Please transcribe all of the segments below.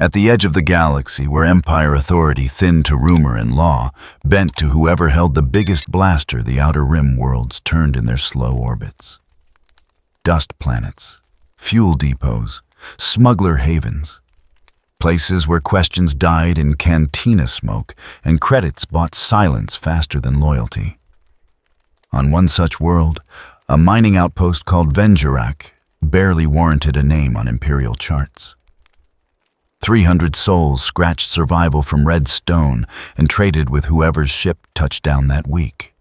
At the edge of the galaxy, where Empire authority thinned to rumor and law, bent to whoever held the biggest blaster the Outer Rim worlds turned in their slow orbits. Dust planets, fuel depots, smuggler havens. Places where questions died in cantina smoke and credits bought silence faster than loyalty. On one such world, a mining outpost called Vengerak barely warranted a name on Imperial charts. 300 souls scratched survival from red stone and traded with whoever's ship touched down that week.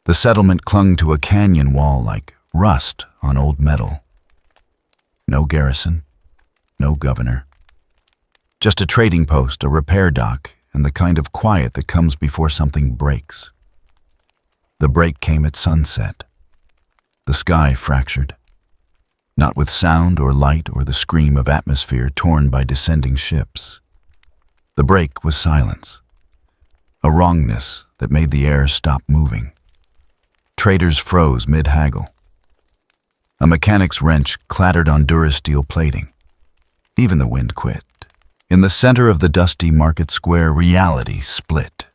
The settlement clung to a canyon wall like rust on old metal. No garrison, no governor. Just a trading post, a repair dock, and the kind of quiet that comes before something breaks. The break came at sunset. The sky fractured. Not with sound or light or the scream of atmosphere torn by descending ships. The break was silence. A wrongness that made the air stop moving. Traders froze mid-haggle. A mechanic's wrench clattered on durasteel plating. Even the wind quit. In the center of the dusty market square, reality split.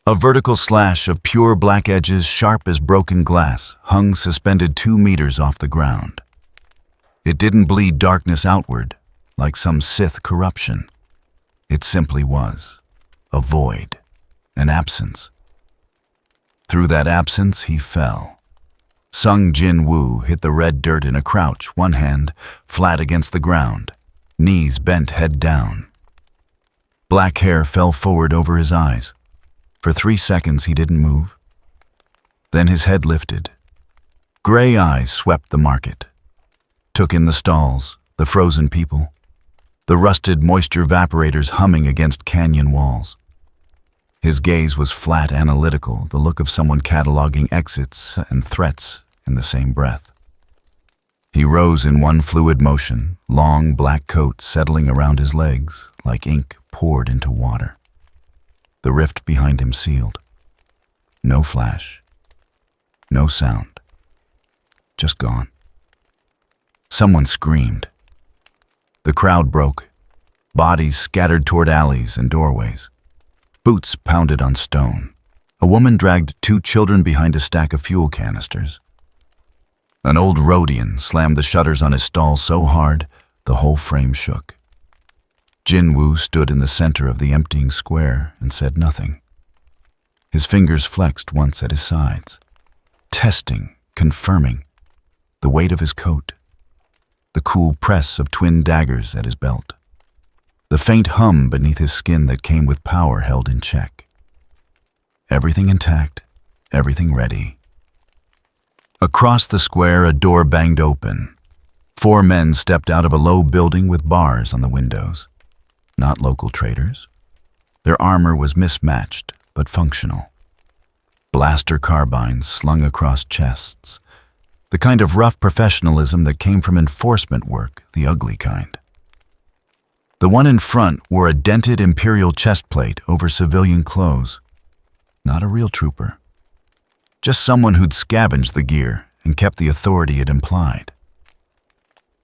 A vertical slash of pure black edges, sharp as broken glass, hung suspended 2 meters off the ground. It didn't bleed darkness outward, like some Sith corruption. It simply was. A void. An absence. Through that absence, he fell. Sung JinWoo hit the red dirt in a crouch, one hand flat against the ground, knees bent head down. Black hair fell forward over his eyes. For 3 seconds he didn't move. Then his head lifted. Gray eyes swept the market. Took in the stalls, the frozen people, the rusted moisture evaporators humming against canyon walls. His gaze was flat analytical, the look of someone cataloging exits and threats in the same breath. He rose in one fluid motion, long black coat settling around his legs like ink poured into water. The rift behind him sealed. No flash. No sound. Just gone. Someone screamed. The crowd broke. Bodies scattered toward alleys and doorways. Boots pounded on stone. A woman dragged 2 children behind a stack of fuel canisters. An old Rhodian slammed the shutters on his stall so hard, the whole frame shook. JinWoo stood in the center of the emptying square and said nothing. His fingers flexed once at his sides, testing, confirming, the weight of his coat, the cool press of twin daggers at his belt, the faint hum beneath his skin that came with power held in check. Everything intact, everything ready. Across the square, a door banged open. 4 men stepped out of a low building with bars on the windows. Not local traders. Their armor was mismatched, but functional. Blaster carbines slung across chests. The kind of rough professionalism that came from enforcement work, the ugly kind. The one in front wore a dented Imperial chest plate over civilian clothes. Not a real trooper. Just someone who'd scavenged the gear and kept the authority it implied.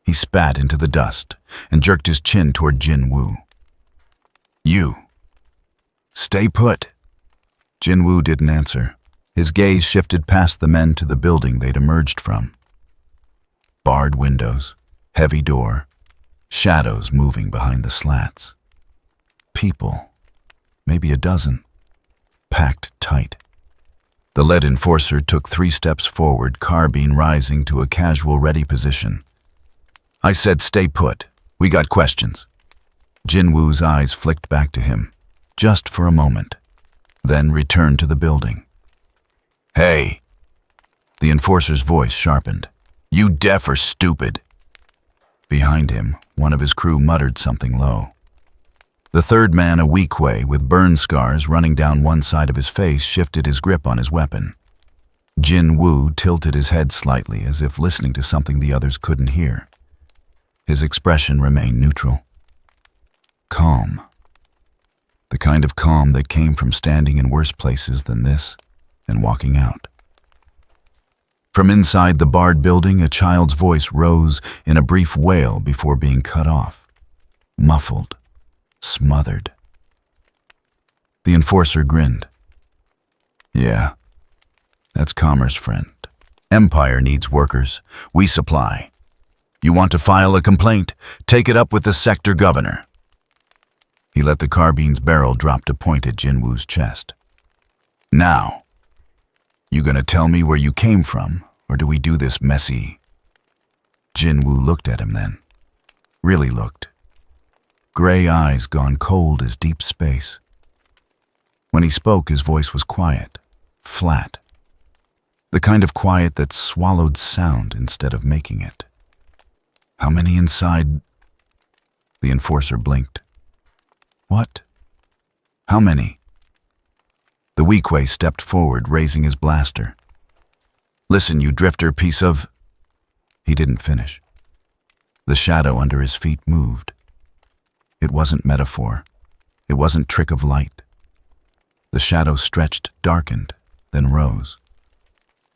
He spat into the dust and jerked his chin toward JinWoo. You. Stay put. JinWoo didn't answer. His gaze shifted past the men to the building they'd emerged from. Barred windows, heavy door, shadows moving behind the slats. People, maybe a dozen, packed tight. The lead enforcer took 3 steps forward, carbine rising to a casual ready position. I said stay put. We got questions. JinWoo's eyes flicked back to him, just for a moment, then returned to the building. Hey! The enforcer's voice sharpened. You deaf or stupid? Behind him, one of his crew muttered something low. The third man, a Weequay with burn scars running down one side of his face, shifted his grip on his weapon. JinWoo tilted his head slightly as if listening to something the others couldn't hear. His expression remained neutral. Calm. The kind of calm that came from standing in worse places than this and walking out. From inside the barred building, a child's voice rose in a brief wail before being cut off. muffled, smothered. The enforcer grinned. Yeah, that's commerce, friend. Empire needs workers. We supply. You want to file a complaint? Take it up with the sector governor. He let the carbine's barrel drop to point at JinWoo's chest. Now, you gonna tell me where you came from, or do we do this messy? JinWoo looked at him then. Really looked. Gray eyes gone cold as deep space. When he spoke, his voice was quiet, flat. The kind of quiet that swallowed sound instead of making it. How many inside? The enforcer blinked. What? How many? The Weequay stepped forward, raising his blaster. Listen, you drifter piece of... He didn't finish. The shadow under his feet moved. It wasn't metaphor. It wasn't trick of light. The shadow stretched, darkened, then rose.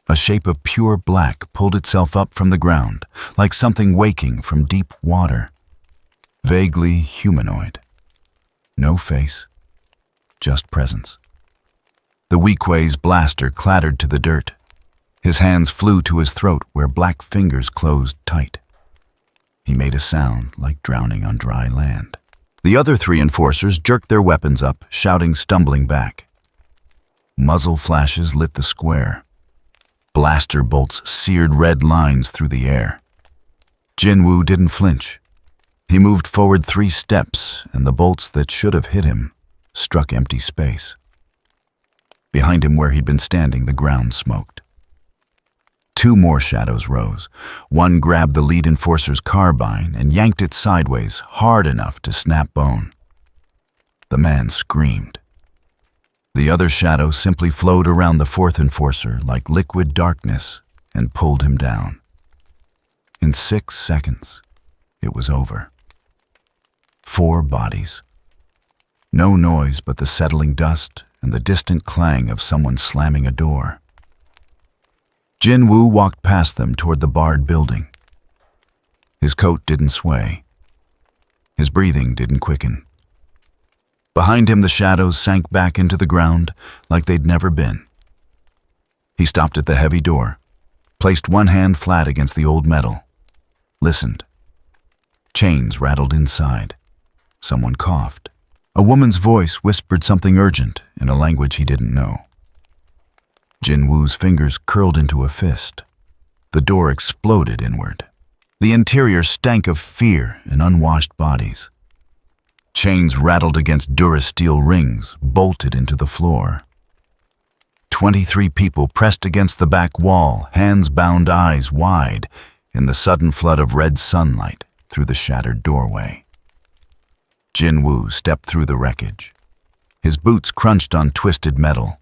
A shape of pure black pulled itself up from the ground, like something waking from deep water. Vaguely humanoid. No face, just presence. The Weequay's blaster clattered to the dirt. His hands flew to his throat where black fingers closed tight. He made a sound like drowning on dry land. The other three enforcers jerked their weapons up, shouting, stumbling back. Muzzle flashes lit the square. Blaster bolts seared red lines through the air. JinWoo didn't flinch. He moved forward 3 steps, and the bolts that should have hit him struck empty space. Behind him where he'd been standing, the ground smoked. 2 more shadows rose. One grabbed the lead enforcer's carbine and yanked it sideways, hard enough to snap bone. The man screamed. The other shadow simply flowed around the 4th enforcer like liquid darkness and pulled him down. In 6 seconds, it was over. 4 bodies. No noise but the settling dust and the distant clang of someone slamming a door. JinWoo walked past them toward the barred building. His coat didn't sway. His breathing didn't quicken. Behind him, the shadows sank back into the ground like they'd never been. He stopped at the heavy door, placed one hand flat against the old metal, listened. Chains rattled inside. Someone coughed. A woman's voice whispered something urgent in a language he didn't know. JinWoo's fingers curled into a fist. The door exploded inward. The interior stank of fear and unwashed bodies. Chains rattled against durasteel rings, bolted into the floor. 23 people pressed against the back wall, hands bound, eyes wide, in the sudden flood of red sunlight through the shattered doorway. JinWoo stepped through the wreckage. His boots crunched on twisted metal.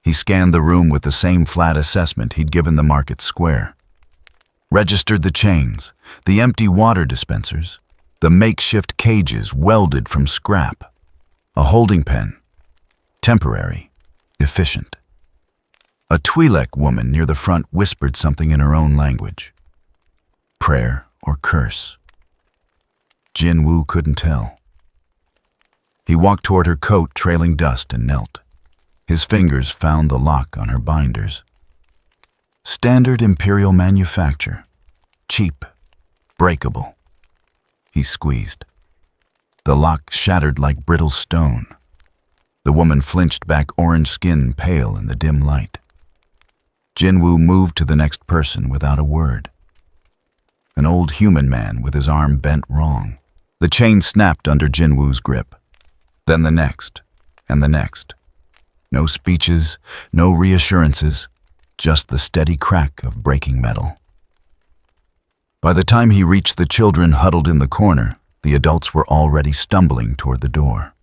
He scanned the room with the same flat assessment he'd given the market square. Registered the chains, the empty water dispensers, the makeshift cages welded from scrap. A holding pen. Temporary. Efficient. A Twi'lek woman near the front whispered something in her own language. Prayer or curse. JinWoo couldn't tell. He walked toward her coat, trailing dust, and knelt. His fingers found the lock on her binders. Standard Imperial manufacture. Cheap. Breakable. He squeezed. The lock shattered like brittle stone. The woman flinched back, orange skin pale in the dim light. JinWoo moved to the next person without a word. An old human man with his arm bent wrong. The chain snapped under JinWoo's grip. Then the next, and the next. No speeches, no reassurances, just the steady crack of breaking metal. By the time he reached the children huddled in the corner, the adults were already stumbling toward the door.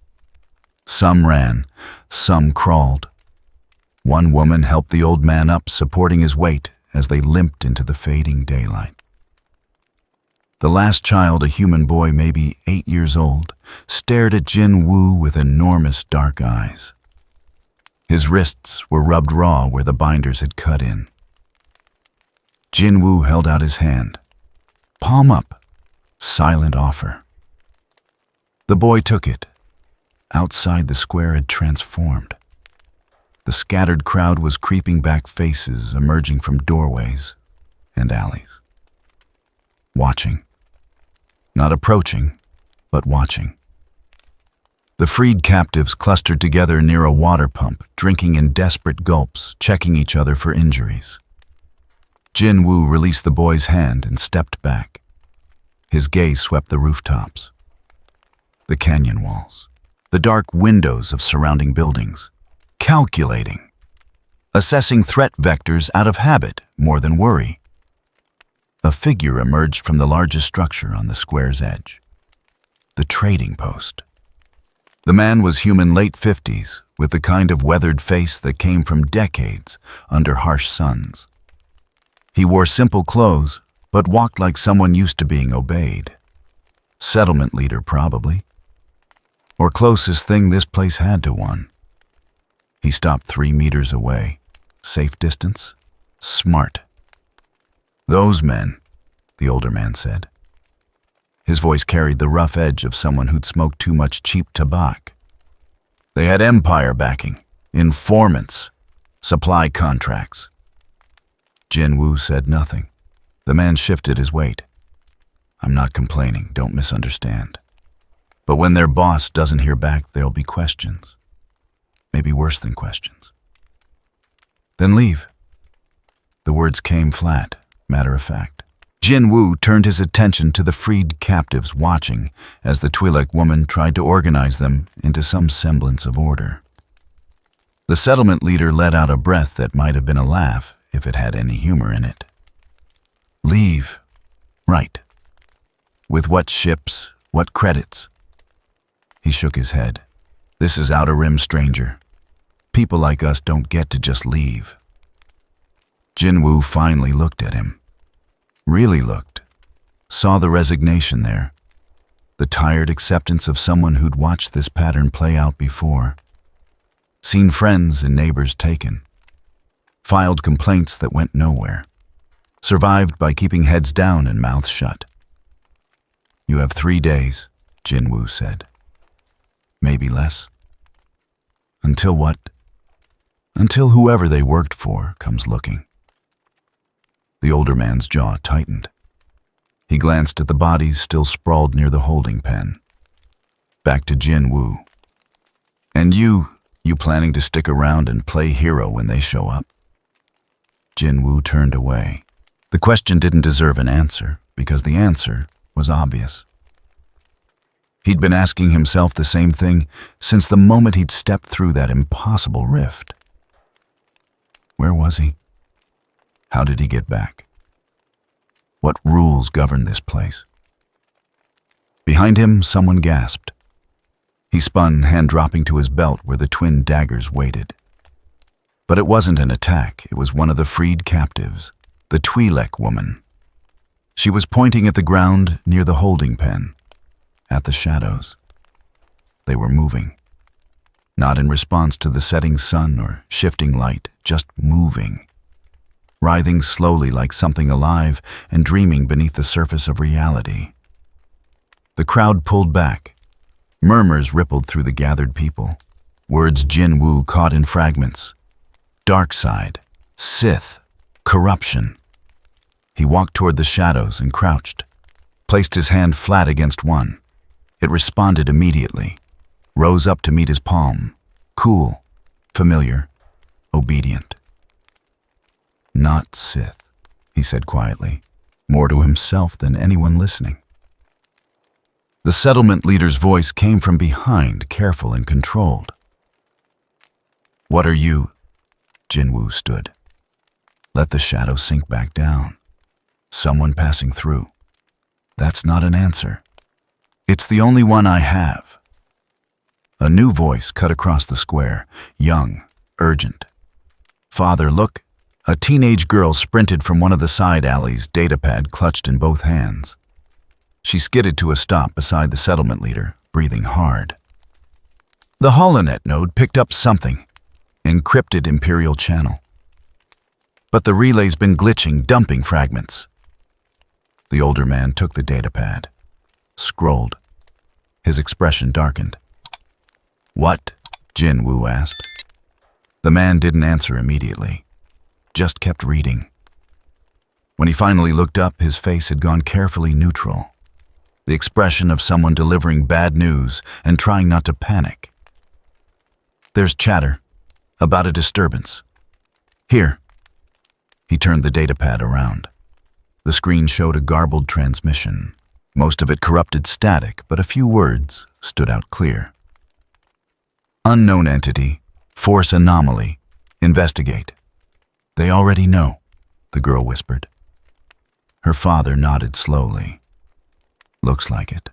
Some ran, some crawled. One woman helped the old man up, supporting his weight as they limped into the fading daylight. The last child, a human boy maybe 8 years old, stared at JinWoo with enormous dark eyes. His wrists were rubbed raw where the binders had cut in. JinWoo held out his hand. Palm up. Silent offer. The boy took it. Outside, the square had transformed. The scattered crowd was creeping back, faces emerging from doorways and alleys. Watching. Not approaching, but watching. The freed captives clustered together near a water pump, drinking in desperate gulps, checking each other for injuries. JinWoo released the boy's hand and stepped back. His gaze swept the rooftops, the canyon walls, the dark windows of surrounding buildings, calculating, assessing threat vectors out of habit more than worry. A figure emerged from the largest structure on the square's edge, the trading post. The man was human, late 50s, with the kind of weathered face that came from decades under harsh suns. He wore simple clothes, but walked like someone used to being obeyed. Settlement leader, probably. Or closest thing this place had to one. He stopped 3 meters away. Safe distance? Smart. "Those men," the older man said. His voice carried the rough edge of someone who'd smoked too much cheap tobacco. "They had Empire backing, informants, supply contracts." JinWoo said nothing. The man shifted his weight. "I'm not complaining, don't misunderstand. But when their boss doesn't hear back, there'll be questions. Maybe worse than questions." "Then leave." The words came flat, matter of fact. JinWoo turned his attention to the freed captives, watching as the Twi'lek woman tried to organize them into some semblance of order. The settlement leader let out a breath that might have been a laugh if it had any humor in it. "Leave. Right. With what ships? What credits?" He shook his head. "This is Outer Rim, stranger. People like us don't get to just leave." JinWoo finally looked at him. Really looked. Saw the resignation there. The tired acceptance of someone who'd watched this pattern play out before. Seen friends and neighbors taken. Filed complaints that went nowhere. Survived by keeping heads down and mouths shut. "You have 3 days," JinWoo said. "Maybe less." "Until what?" "Until whoever they worked for comes looking." The older man's jaw tightened. He glanced at the bodies still sprawled near the holding pen. Back to JinWoo. "And you planning to stick around and play hero when they show up?" JinWoo turned away. The question didn't deserve an answer, because the answer was obvious. He'd been asking himself the same thing since the moment he'd stepped through that impossible rift. Where was he? How did he get back? What rules governed this place? Behind him, someone gasped. He spun, hand dropping to his belt where the twin daggers waited. But it wasn't an attack, it was one of the freed captives, the Twi'lek woman. She was pointing at the ground near the holding pen, at the shadows. They were moving. Not in response to the setting sun or shifting light, just moving. Writhing slowly like something alive and dreaming beneath the surface of reality. The crowd pulled back. Murmurs rippled through the gathered people. Words JinWoo caught in fragments. Dark side, Sith, corruption. He walked toward the shadows and crouched. Placed his hand flat against one. It responded immediately. Rose up to meet his palm. Cool, familiar, obedient. "Not Sith," he said quietly, more to himself than anyone listening. The settlement leader's voice came from behind, careful and controlled. "What are you?" JinWoo stood. Let the shadow sink back down. Someone passing through. That's not an answer. It's the only one I have. A new voice cut across the square, young, urgent. "Father, look." A teenage girl sprinted from one of the side alleys, datapad clutched in both hands. She skidded to a stop beside the settlement leader, breathing hard. The holonet node picked up something. Encrypted Imperial channel. But the relay's been glitching, dumping fragments. The older man took the datapad. Scrolled. His expression darkened. "What?" JinWoo asked. The man didn't answer immediately, just kept reading. When he finally looked up, his face had gone carefully neutral, the expression of someone delivering bad news and trying not to panic. "There's chatter about a disturbance. Here." He turned the datapad around. The screen showed a garbled transmission, most of it corrupted static, but a few words stood out clear. "Unknown entity, force anomaly, investigate." "They already know," the girl whispered. Her father nodded slowly. "Looks like it."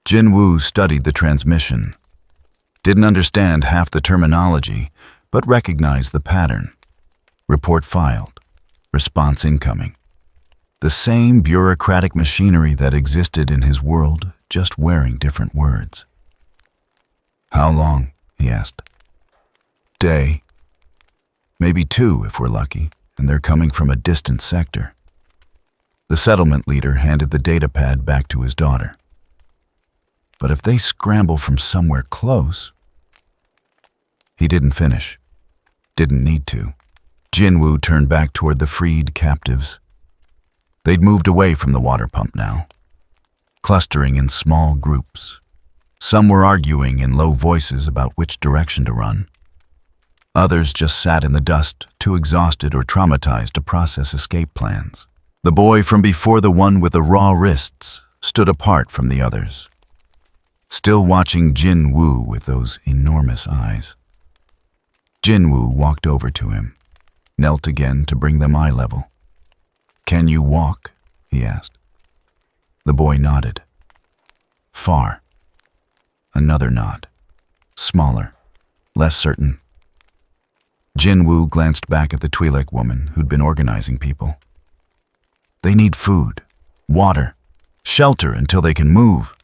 JinWoo studied the transmission. Didn't understand half the terminology, but recognized the pattern. Report filed. Response incoming. The same bureaucratic machinery that existed in his world, just wearing different words. "How long?" he asked. "Day. Maybe 2 if we're lucky, and they're coming from a distant sector." The settlement leader handed the datapad back to his daughter. "But if they scramble from somewhere close..." He didn't finish. Didn't need to. JinWoo turned back toward the freed captives. They'd moved away from the water pump now, clustering in small groups. Some were arguing in low voices about which direction to run. Others just sat in the dust, too exhausted or traumatized to process escape plans. The boy from before, the one with the raw wrists, stood apart from the others, still watching JinWoo with those enormous eyes. JinWoo walked over to him, knelt again to bring them eye level. "Can you walk?" he asked. The boy nodded. "Far?" Another nod. Smaller, less certain. JinWoo glanced back at the Twi'lek woman who'd been organizing people. "They need food, water, shelter until they can move."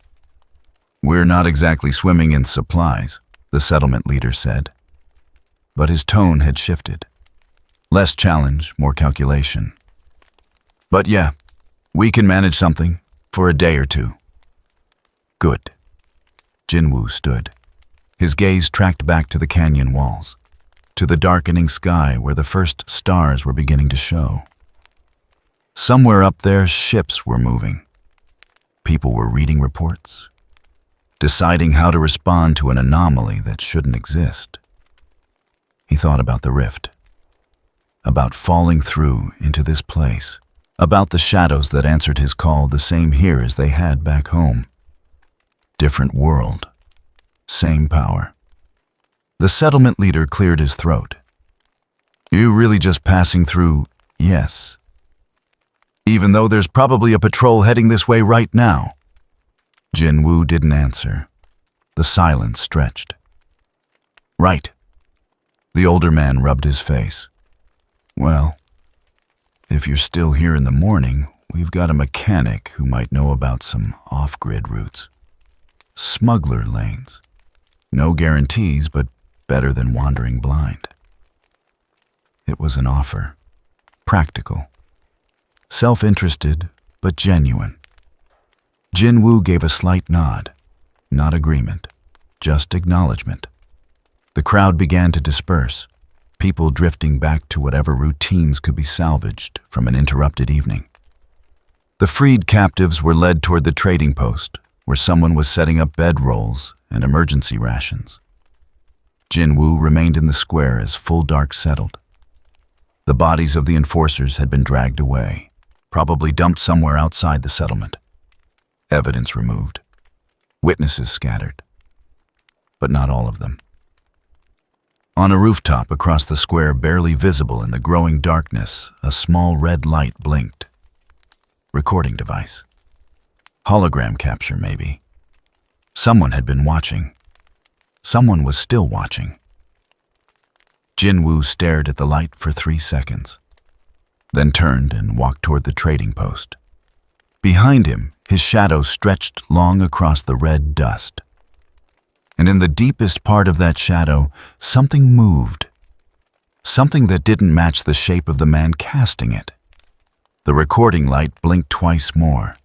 "We're not exactly swimming in supplies," the settlement leader said. But his tone had shifted. Less challenge, more calculation. "But yeah, we can manage something for a day or 2. "Good." JinWoo stood. His gaze tracked back to the canyon walls, to the darkening sky where the first stars were beginning to show. Somewhere up there, ships were moving. People were reading reports, deciding how to respond to an anomaly that shouldn't exist. He thought about the rift, about falling through into this place, about the shadows that answered his call, the same here as they had back home. Different world, same power. The settlement leader cleared his throat. "You really just passing through?" "Yes. Even though there's probably a patrol heading this way right now." JinWoo didn't answer. The silence stretched. "Right." The older man rubbed his face. "Well, if you're still here in the morning, we've got a mechanic who might know about some off-grid routes. Smuggler lanes. No guarantees, but better than wandering blind." It was an offer. Practical. Self-interested, but genuine. JinWoo gave a slight nod. Not agreement, just acknowledgement. The crowd began to disperse, people drifting back to whatever routines could be salvaged from an interrupted evening. The freed captives were led toward the trading post, where someone was setting up bedrolls and emergency rations. JinWoo remained in the square as full dark settled. The bodies of the enforcers had been dragged away, probably dumped somewhere outside the settlement. Evidence removed. Witnesses scattered. But not all of them. On a rooftop across the square, barely visible in the growing darkness, a small red light blinked. Recording device. Hologram capture, maybe. Someone had been watching. Someone was still watching. JinWoo stared at the light for 3 seconds, then turned and walked toward the trading post. Behind him, his shadow stretched long across the red dust. And in the deepest part of that shadow, something moved. Something that didn't match the shape of the man casting it. The recording light blinked twice more,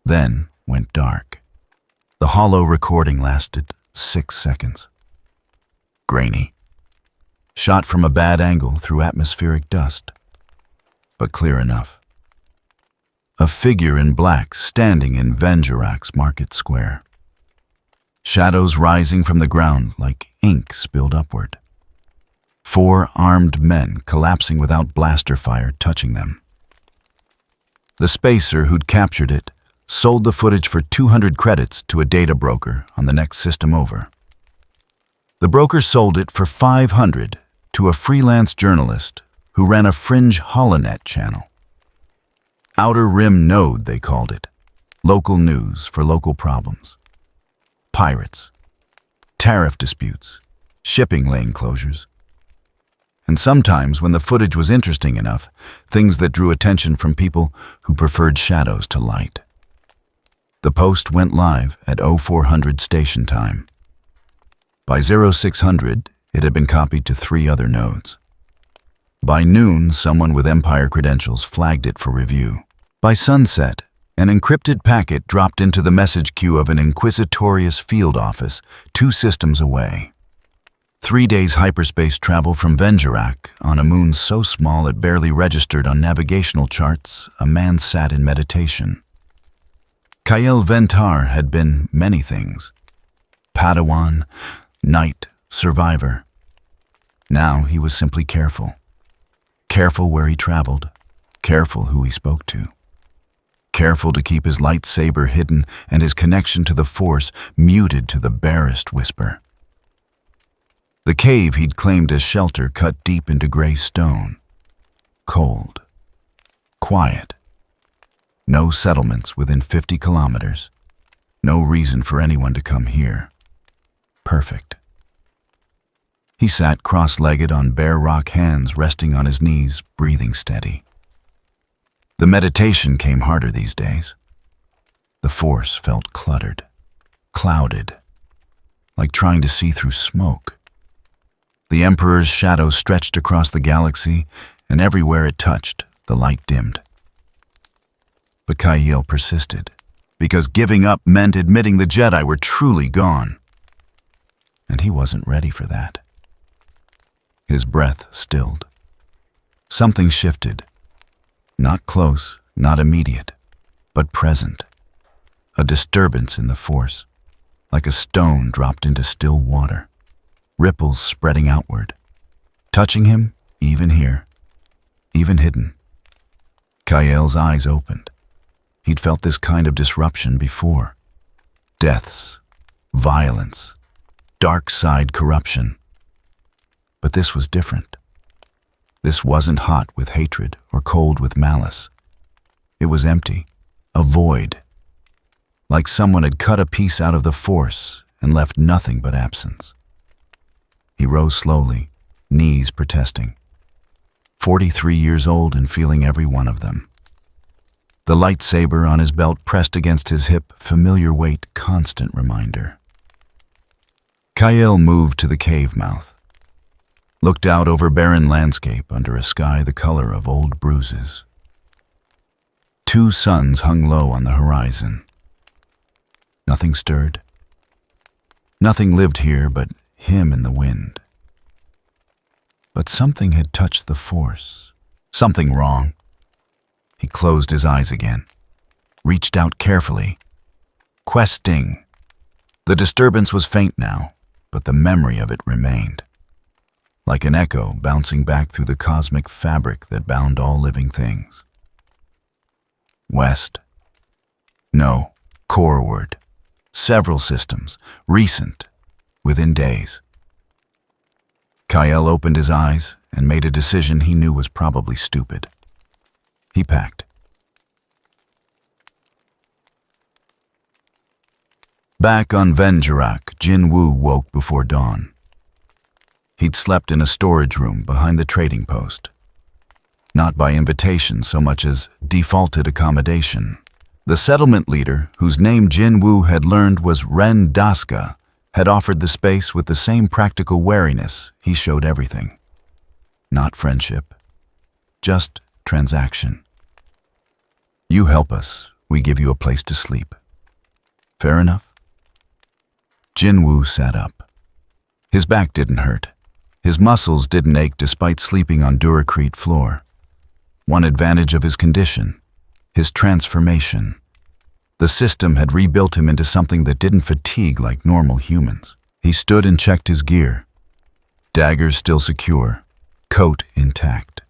then went dark. The hollow recording lasted 6 seconds. Grainy. Shot from a bad angle through atmospheric dust, but clear enough. A figure in black standing in Vengerak's market square. Shadows rising from the ground like ink spilled upward. 4 armed men collapsing without blaster fire touching them. The spacer who'd captured it sold the footage for 200 credits to a data broker on the next system over. The broker sold it for 500 to a freelance journalist who ran a fringe holonet channel. Outer Rim Node, they called it. Local news for local problems. Pirates. Tariff disputes. Shipping lane closures. And sometimes, when the footage was interesting enough, things that drew attention from people who preferred shadows to light. The post went live at 0400 station time. By 0600, it had been copied to 3 other nodes. By noon, someone with Empire credentials flagged it for review. By sunset, an encrypted packet dropped into the message queue of an inquisitorious field office 2 systems away. 3 days hyperspace travel from Vengerak on a moon so small it barely registered on navigational charts. A man sat in meditation. Kael Ventar had been many things. Padawan, knight, survivor. Now he was simply careful. Careful where he traveled. Careful who he spoke to. Careful to keep his lightsaber hidden and his connection to the Force muted to the barest whisper. The cave he'd claimed as shelter cut deep into gray stone. Cold. Quiet. No settlements within 50 kilometers. No reason for anyone to come here. Perfect. He sat cross-legged on bare rock, hands resting on his knees, breathing steady. The meditation came harder these days. The Force felt cluttered, clouded, like trying to see through smoke. The Emperor's shadow stretched across the galaxy, and everywhere it touched, the light dimmed. But Kael persisted, because giving up meant admitting the Jedi were truly gone. And he wasn't ready for that. His breath stilled. Something shifted. Not close, not immediate, but present. A disturbance in the Force, like a stone dropped into still water. Ripples spreading outward, touching him even here, even hidden. Kael's eyes opened. He'd felt this kind of disruption before. Deaths, violence, dark side corruption. But this was different. This wasn't hot with hatred or cold with malice. It was empty, a void, like someone had cut a piece out of the Force and left nothing but absence. He rose slowly, knees protesting. 43 years old and feeling every one of them. The lightsaber on his belt pressed against his hip, familiar weight, constant reminder. Kael moved to the cave mouth, looked out over barren landscape under a sky the color of old bruises. 2 suns hung low on the horizon. Nothing stirred. Nothing lived here but him in the wind. But something had touched the Force. Something wrong. He closed his eyes again, reached out carefully. Questing. The disturbance was faint now, but the memory of it remained. Like an echo bouncing back through the cosmic fabric that bound all living things. West. No, coreward. Several systems, recent, within days. Kael opened his eyes and made a decision he knew was probably stupid. He packed. Back on Vengerak, JinWoo woke before dawn. He'd slept in a storage room behind the trading post. Not by invitation so much as defaulted accommodation. The settlement leader, whose name JinWoo had learned was Ren Daska, had offered the space with the same practical wariness he showed everything. Not friendship, just transaction. You help us, we give you a place to sleep. Fair enough? JinWoo sat up. His back didn't hurt. His muscles didn't ache despite sleeping on Duracrete floor. One advantage of his condition: his transformation. The system had rebuilt him into something that didn't fatigue like normal humans. He stood and checked his gear. Daggers still secure, coat intact.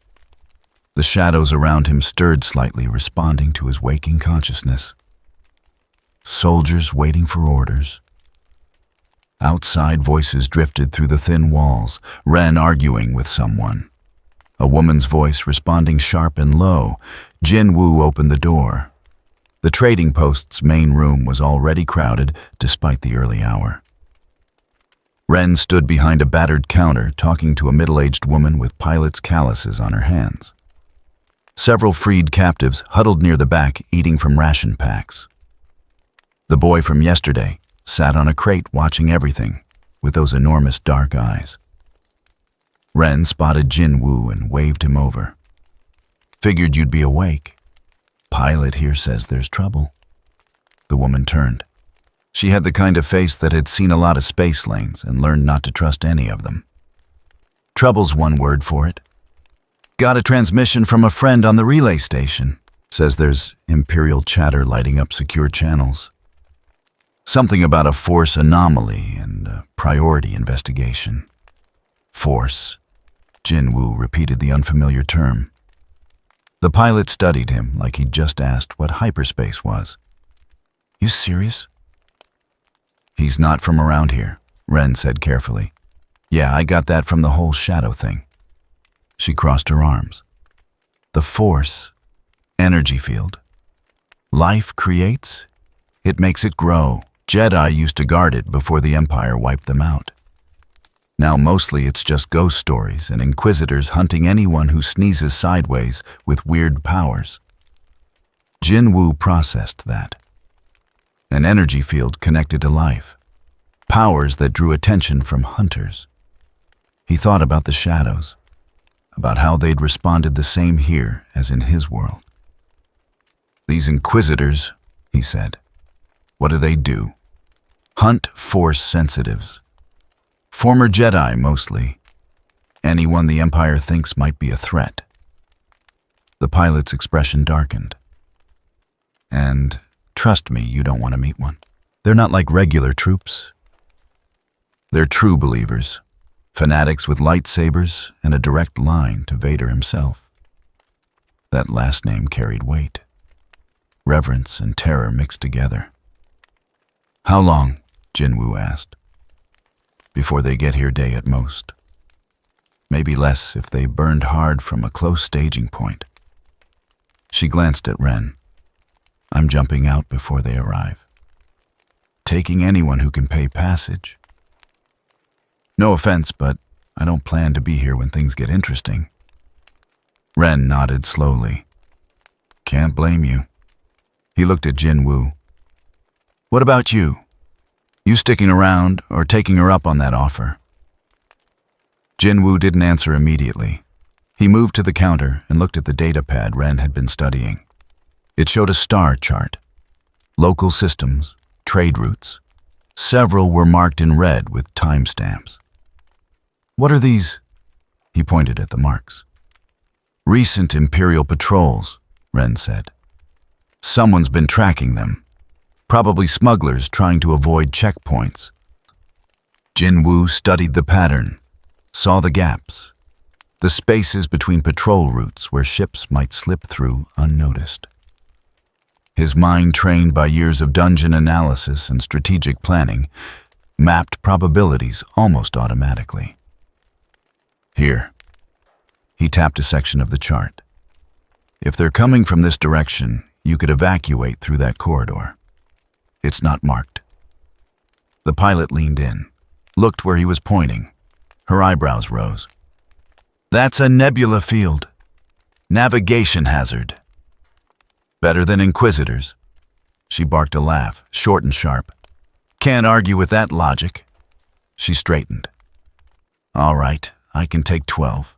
The shadows around him stirred slightly, responding to his waking consciousness. Soldiers waiting for orders. Outside, voices drifted through the thin walls, Ren arguing with someone. A woman's voice responding sharp and low. JinWoo opened the door. The trading post's main room was already crowded despite the early hour. Ren stood behind a battered counter, talking to a middle-aged woman with pilot's calluses on her hands. Several freed captives huddled near the back, eating from ration packs. The boy from yesterday sat on a crate watching everything with those enormous dark eyes. Ren spotted JinWoo and waved him over. "Figured you'd be awake. Pilot here says there's trouble." The woman turned. She had the kind of face that had seen a lot of space lanes and learned not to trust any of them. "Trouble's one word for it. Got a transmission from a friend on the relay station. Says there's Imperial chatter lighting up secure channels. Something about a force anomaly and a priority investigation." "Force?" JinWoo repeated the unfamiliar term. The pilot studied him like he'd just asked what hyperspace was. "You serious?" "He's not from around here," Ren said carefully. "Yeah, I got that from the whole shadow thing." She crossed her arms. "The Force, energy field. Life creates, it makes it grow. Jedi used to guard it before the Empire wiped them out. Now mostly it's just ghost stories and inquisitors hunting anyone who sneezes sideways with weird powers." JinWoo processed that. An energy field connected to life. Powers that drew attention from hunters. He thought about the shadows, about how they'd responded the same here as in his world. "These inquisitors," he said, "what do? Hunt force sensitives. Former Jedi, mostly. Anyone the Empire thinks might be a threat." The pilot's expression darkened. "And trust me, you don't want to meet one. They're not like regular troops. They're true believers, fanatics with lightsabers and a direct line to Vader himself." That last name carried weight. Reverence and terror mixed together. "How long?" JinWoo asked. "Before they get here, day at most. Maybe less if they burned hard from a close staging point." She glanced at Ren. "I'm jumping out before they arrive. Taking anyone who can pay passage. No offense, but I don't plan to be here when things get interesting." Ren nodded slowly. "Can't blame you." He looked at JinWoo. "What about you? You sticking around or taking her up on that offer?" JinWoo didn't answer immediately. He moved to the counter and looked at the data pad Ren had been studying. It showed a star chart. Local systems, trade routes. Several were marked in red with timestamps. "What are these?" He pointed at the marks. "Recent Imperial patrols," Ren said. "Someone's been tracking them. Probably smugglers trying to avoid checkpoints." JinWoo studied the pattern, saw the gaps, the spaces between patrol routes where ships might slip through unnoticed. His mind, trained by years of dungeon analysis and strategic planning, mapped probabilities almost automatically. "Here." He tapped a section of the chart. "If they're coming from this direction, you could evacuate through that corridor. It's not marked." The pilot leaned in, looked where he was pointing. Her eyebrows rose. "That's a nebula field. Navigation hazard." "Better than inquisitors." She barked a laugh, short and sharp. "Can't argue with that logic." She straightened. "All right, I can take 12.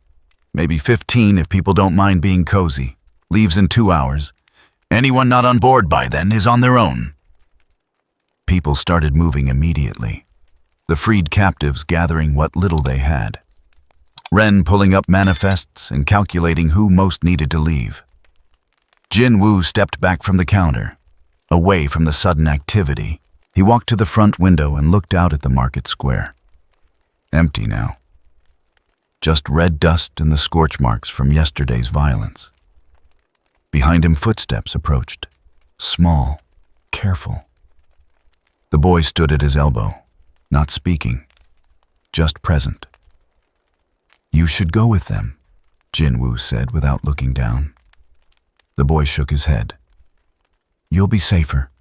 Maybe 15 if people don't mind being cozy. Leaves in 2 hours. Anyone not on board by then is on their own." People started moving immediately. the freed captives gathering what little they had. Ren pulling up manifests and calculating who most needed to leave. JinWoo stepped back from the counter, away from the sudden activity. He walked to the front window and looked out at the market square. Empty now. Just red dust and the scorch marks from yesterday's violence. Behind him, footsteps approached. Small, careful. The boy stood at his elbow, not speaking, just present. "You should go with them," JinWoo said without looking down. The boy shook his head. "You'll be safer."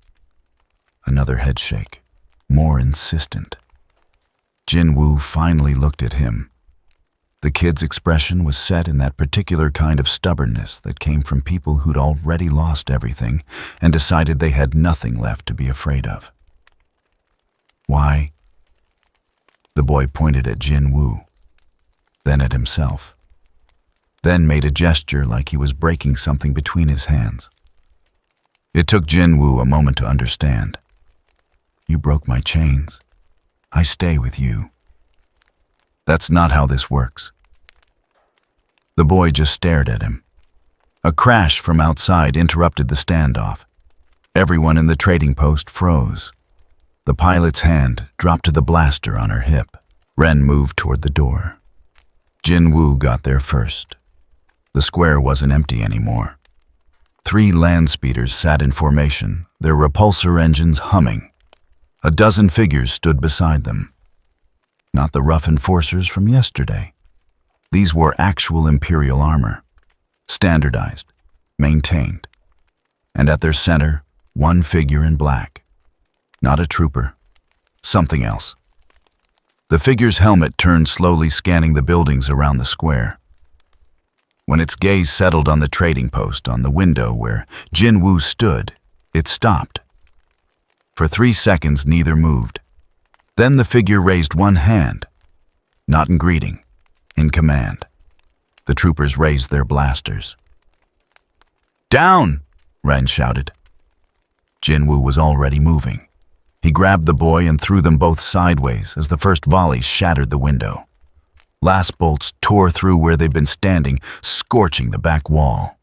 Another head shake, more insistent. JinWoo finally looked at him. The kid's expression was set in that particular kind of stubbornness that came from people who'd already lost everything and decided they had nothing left to be afraid of. "Why?" The boy pointed at JinWoo, then at himself, then made a gesture like he was breaking something between his hands. It took JinWoo a moment to understand. "You broke my chains. I stay with you." "That's not how this works." The boy just stared at him. A crash from outside interrupted the standoff. Everyone in the trading post froze. The pilot's hand dropped to the blaster on her hip. Ren moved toward the door. JinWoo got there first. The square wasn't empty anymore. 3 land speeders sat in formation, their repulsor engines humming. A dozen figures stood beside them. Not the rough enforcers from yesterday. These wore actual Imperial armor, standardized, maintained. And at their center, one figure in black. Not a trooper, something else. The figure's helmet turned slowly, scanning the buildings around the square. When its gaze settled on the trading post on the window where JinWoo stood, it stopped. For 3 seconds, neither moved. Then the figure raised one hand, not in greeting, in command. The troopers raised their blasters. "Down!" Ren shouted. JinWoo was already moving. He grabbed the boy and threw them both sideways as the first volley shattered the window. Last bolts tore through where they'd been standing, scorching the back wall.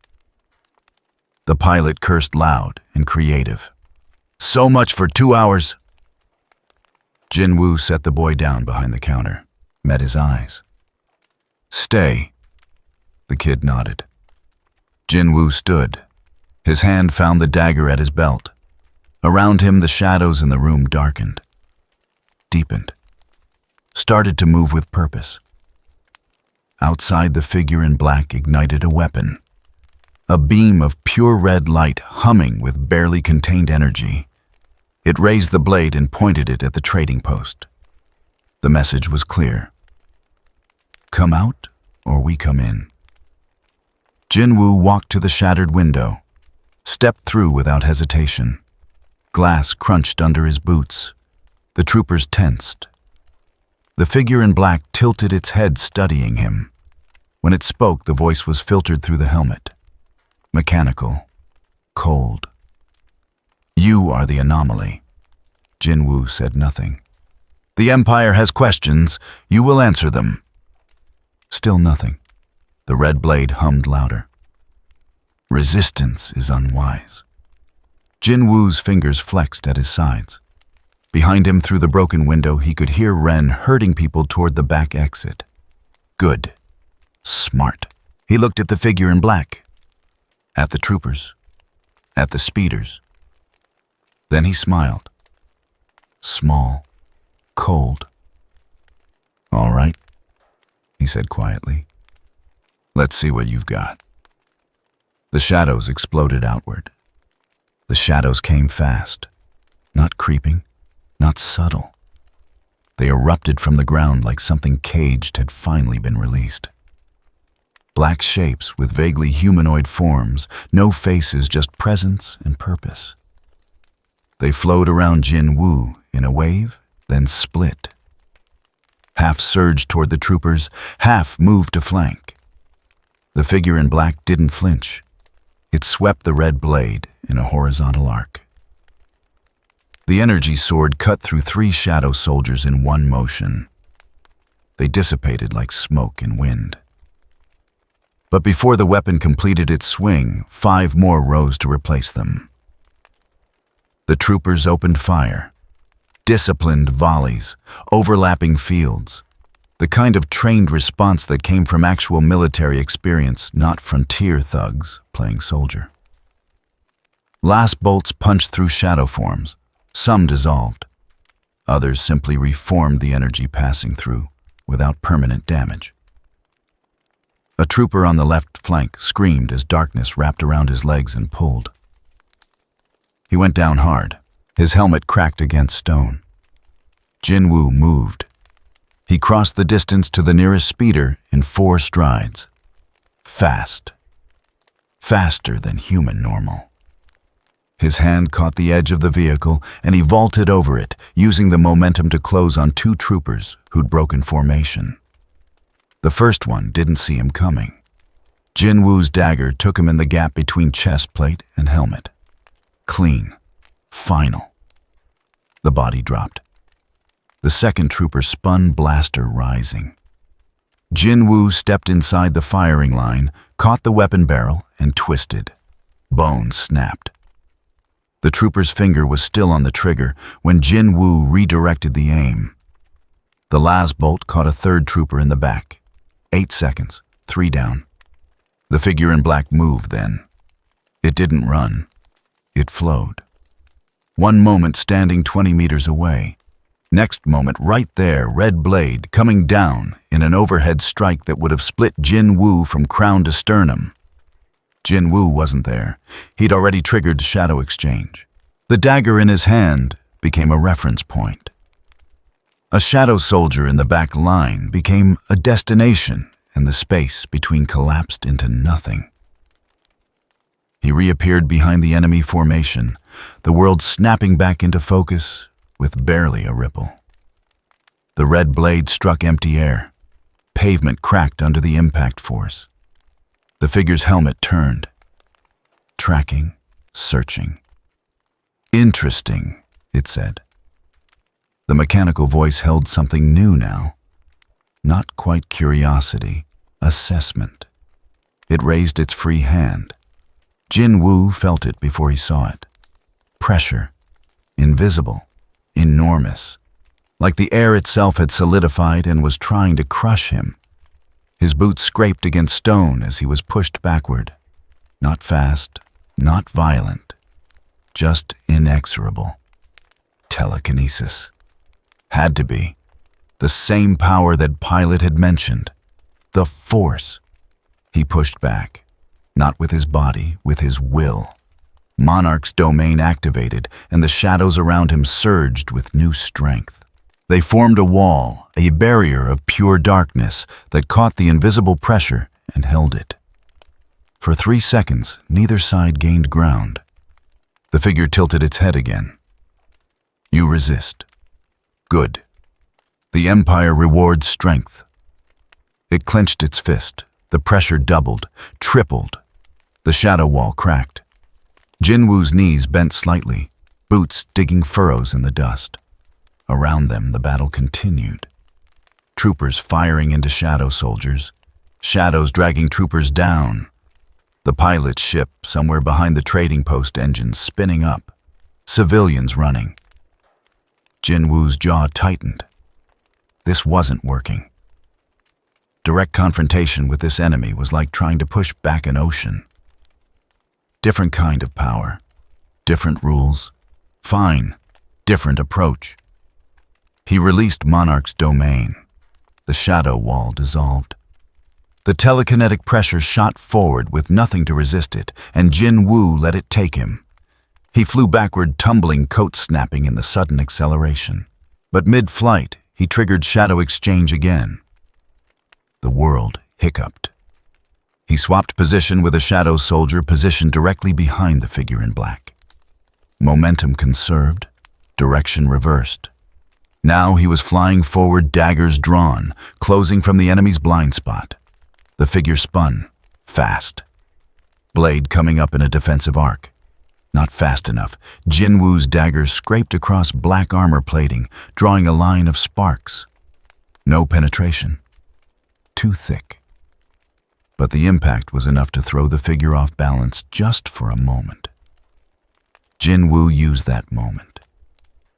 The pilot cursed loud and creative. "So much for 2 hours." JinWoo set the boy down behind the counter, met his eyes. "Stay." The kid nodded. JinWoo stood. His hand found the dagger at his belt. Around him, the shadows in the room darkened, deepened, started to move with purpose. Outside, the figure in black ignited a weapon. A beam of pure red light humming with barely contained energy. It raised the blade and pointed it at the trading post. The message was clear. "Come out, or we come in." JinWoo walked to the shattered window, stepped through without hesitation. Glass crunched under his boots. The troopers tensed. The figure in black tilted its head, studying him. When it spoke, the voice was filtered through the helmet. Mechanical, cold. "You are the anomaly." JinWoo said nothing. "The Empire has questions. You will answer them." Still nothing. The red blade hummed louder. "Resistance is unwise." JinWoo's fingers flexed at his sides. Behind him, through the broken window, he could hear Ren herding people toward the back exit. Good. Smart. He looked at the figure in black, at the troopers, at the speeders. Then he smiled. Small, cold. "All right," he said quietly. "Let's see what you've got." The shadows exploded outward. The shadows came fast, not creeping, not subtle. They erupted from the ground like something caged had finally been released. Black shapes with vaguely humanoid forms, no faces, just presence and purpose. They flowed around JinWoo in a wave, then split. Half surged toward the troopers, half moved to flank. The figure in black didn't flinch. It swept the red blade in a horizontal arc. The energy sword cut through 3 shadow soldiers in one motion. They dissipated like smoke and wind. But before the weapon completed its swing, 5 more rose to replace them. The troopers opened fire. Disciplined volleys, overlapping fields. The kind of trained response that came from actual military experience, not frontier thugs playing soldier. Last bolts punched through shadow forms. Some dissolved. Others simply reformed the energy passing through, without permanent damage. A trooper on the left flank screamed as darkness wrapped around his legs and pulled. He went down hard. His helmet cracked against stone. JinWoo moved. He crossed the distance to the nearest speeder in 4 strides. Fast. Faster than human normal. His hand caught the edge of the vehicle, and he vaulted over it, using the momentum to close on 2 troopers who'd broken formation. The first one didn't see him coming. JinWoo's dagger took him in the gap between chest plate and helmet. Clean. Final. The body dropped. The second trooper spun, blaster rising. JinWoo stepped inside the firing line, caught the weapon barrel, and twisted. Bones snapped. The trooper's finger was still on the trigger when JinWoo redirected the aim. The last bolt caught a 3rd trooper in the back. 8 seconds, 3 down. The figure in black moved then. It didn't run. It flowed. One moment standing 20 meters away. Next moment right there, red blade coming down in an overhead strike that would have split JinWoo from crown to sternum. JinWoo wasn't there. He'd already triggered shadow exchange. The dagger in his hand became a reference point. A shadow soldier in the back line became a destination, and the space between collapsed into nothing. He reappeared behind the enemy formation, the world snapping back into focus with barely a ripple. The red blade struck empty air. Pavement cracked under the impact force. The figure's helmet turned. Tracking, searching. Interesting, it said. The mechanical voice held something new now. Not quite curiosity, assessment. It raised its free hand. JinWoo felt it before he saw it. Pressure. Invisible. Enormous. Like the air itself had solidified and was trying to crush him. His boots scraped against stone as he was pushed backward. Not fast, not violent. Just inexorable. Telekinesis. Had to be. The same power that Pilot had mentioned. The Force. He pushed back. Not with his body, with his will. Monarch's domain activated, and the shadows around him surged with new strength. They formed a wall, a barrier of pure darkness that caught the invisible pressure and held it. For 3 seconds, neither side gained ground. The figure tilted its head again. You resist. Good. The Empire rewards strength. It clenched its fist. The pressure doubled, tripled. The shadow wall cracked. JinWoo's knees bent slightly, boots digging furrows in the dust. Around them, the battle continued. Troopers firing into shadow soldiers, shadows dragging troopers down. The pilot's ship, somewhere behind the trading post engines, spinning up. Civilians running. JinWoo's jaw tightened. This wasn't working. Direct confrontation with this enemy was like trying to push back an ocean. Different kind of power. Different rules. Fine. Different approach. He released Monarch's domain. The shadow wall dissolved. The telekinetic pressure shot forward with nothing to resist it, and JinWoo let it take him. He flew backward, tumbling, coat snapping in the sudden acceleration. But mid-flight, he triggered shadow exchange again. The world hiccuped. He swapped position with a shadow soldier positioned directly behind the figure in black. Momentum conserved, direction reversed. Now he was flying forward, daggers drawn, closing from the enemy's blind spot. The figure spun, fast. Blade coming up in a defensive arc. Not fast enough. JinWoo's dagger scraped across black armor plating, drawing a line of sparks. No penetration. Too thick. But the impact was enough to throw the figure off balance just for a moment. JinWoo used that moment.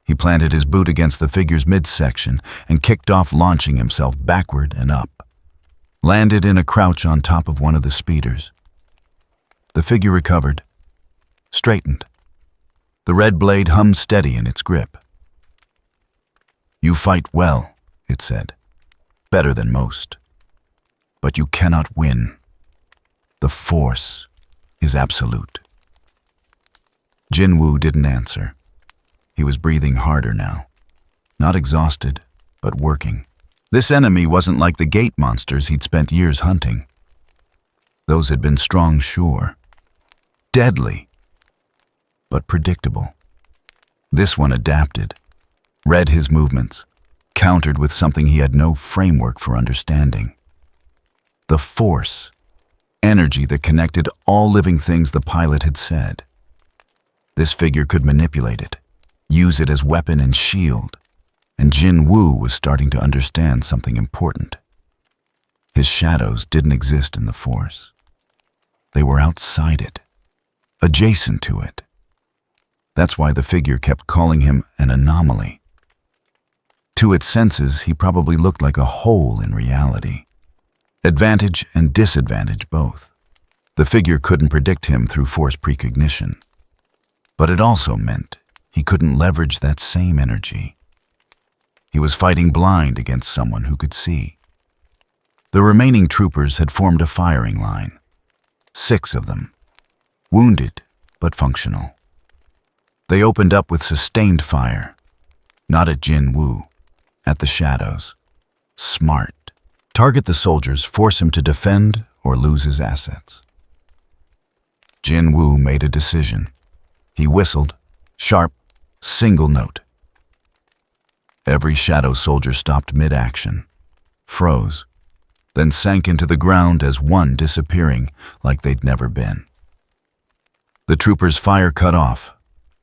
He planted his boot against the figure's midsection and kicked off, launching himself backward and up. Landed in a crouch on top of one of the speeders. The figure recovered, straightened. The red blade hummed steady in its grip. "You fight well," it said. "Better than most. But you cannot win. The Force is absolute." JinWoo didn't answer. He was breathing harder now. Not exhausted, but working. This enemy wasn't like the gate monsters he'd spent years hunting. Those had been strong, sure. Deadly, but predictable. This one adapted, read his movements, countered with something he had no framework for understanding. The Force, energy that connected all living things, the pilot had said. This figure could manipulate it, use it as weapon and shield, and JinWoo was starting to understand something important. His shadows didn't exist in the Force. They were outside it, adjacent to it. That's why the figure kept calling him an anomaly. To its senses, he probably looked like a hole in reality. Advantage and disadvantage both. The figure couldn't predict him through Force precognition. But it also meant he couldn't leverage that same energy. He was fighting blind against someone who could see. The remaining troopers had formed a firing line. 6 of them. Wounded, but functional. They opened up with sustained fire. Not at JinWoo, at the shadows. Smart. Target the soldiers, force him to defend or lose his assets. JinWoo made a decision. He whistled, sharp, single note. Every shadow soldier stopped mid-action, froze, then sank into the ground as one, disappearing like they'd never been. The troopers' fire cut off,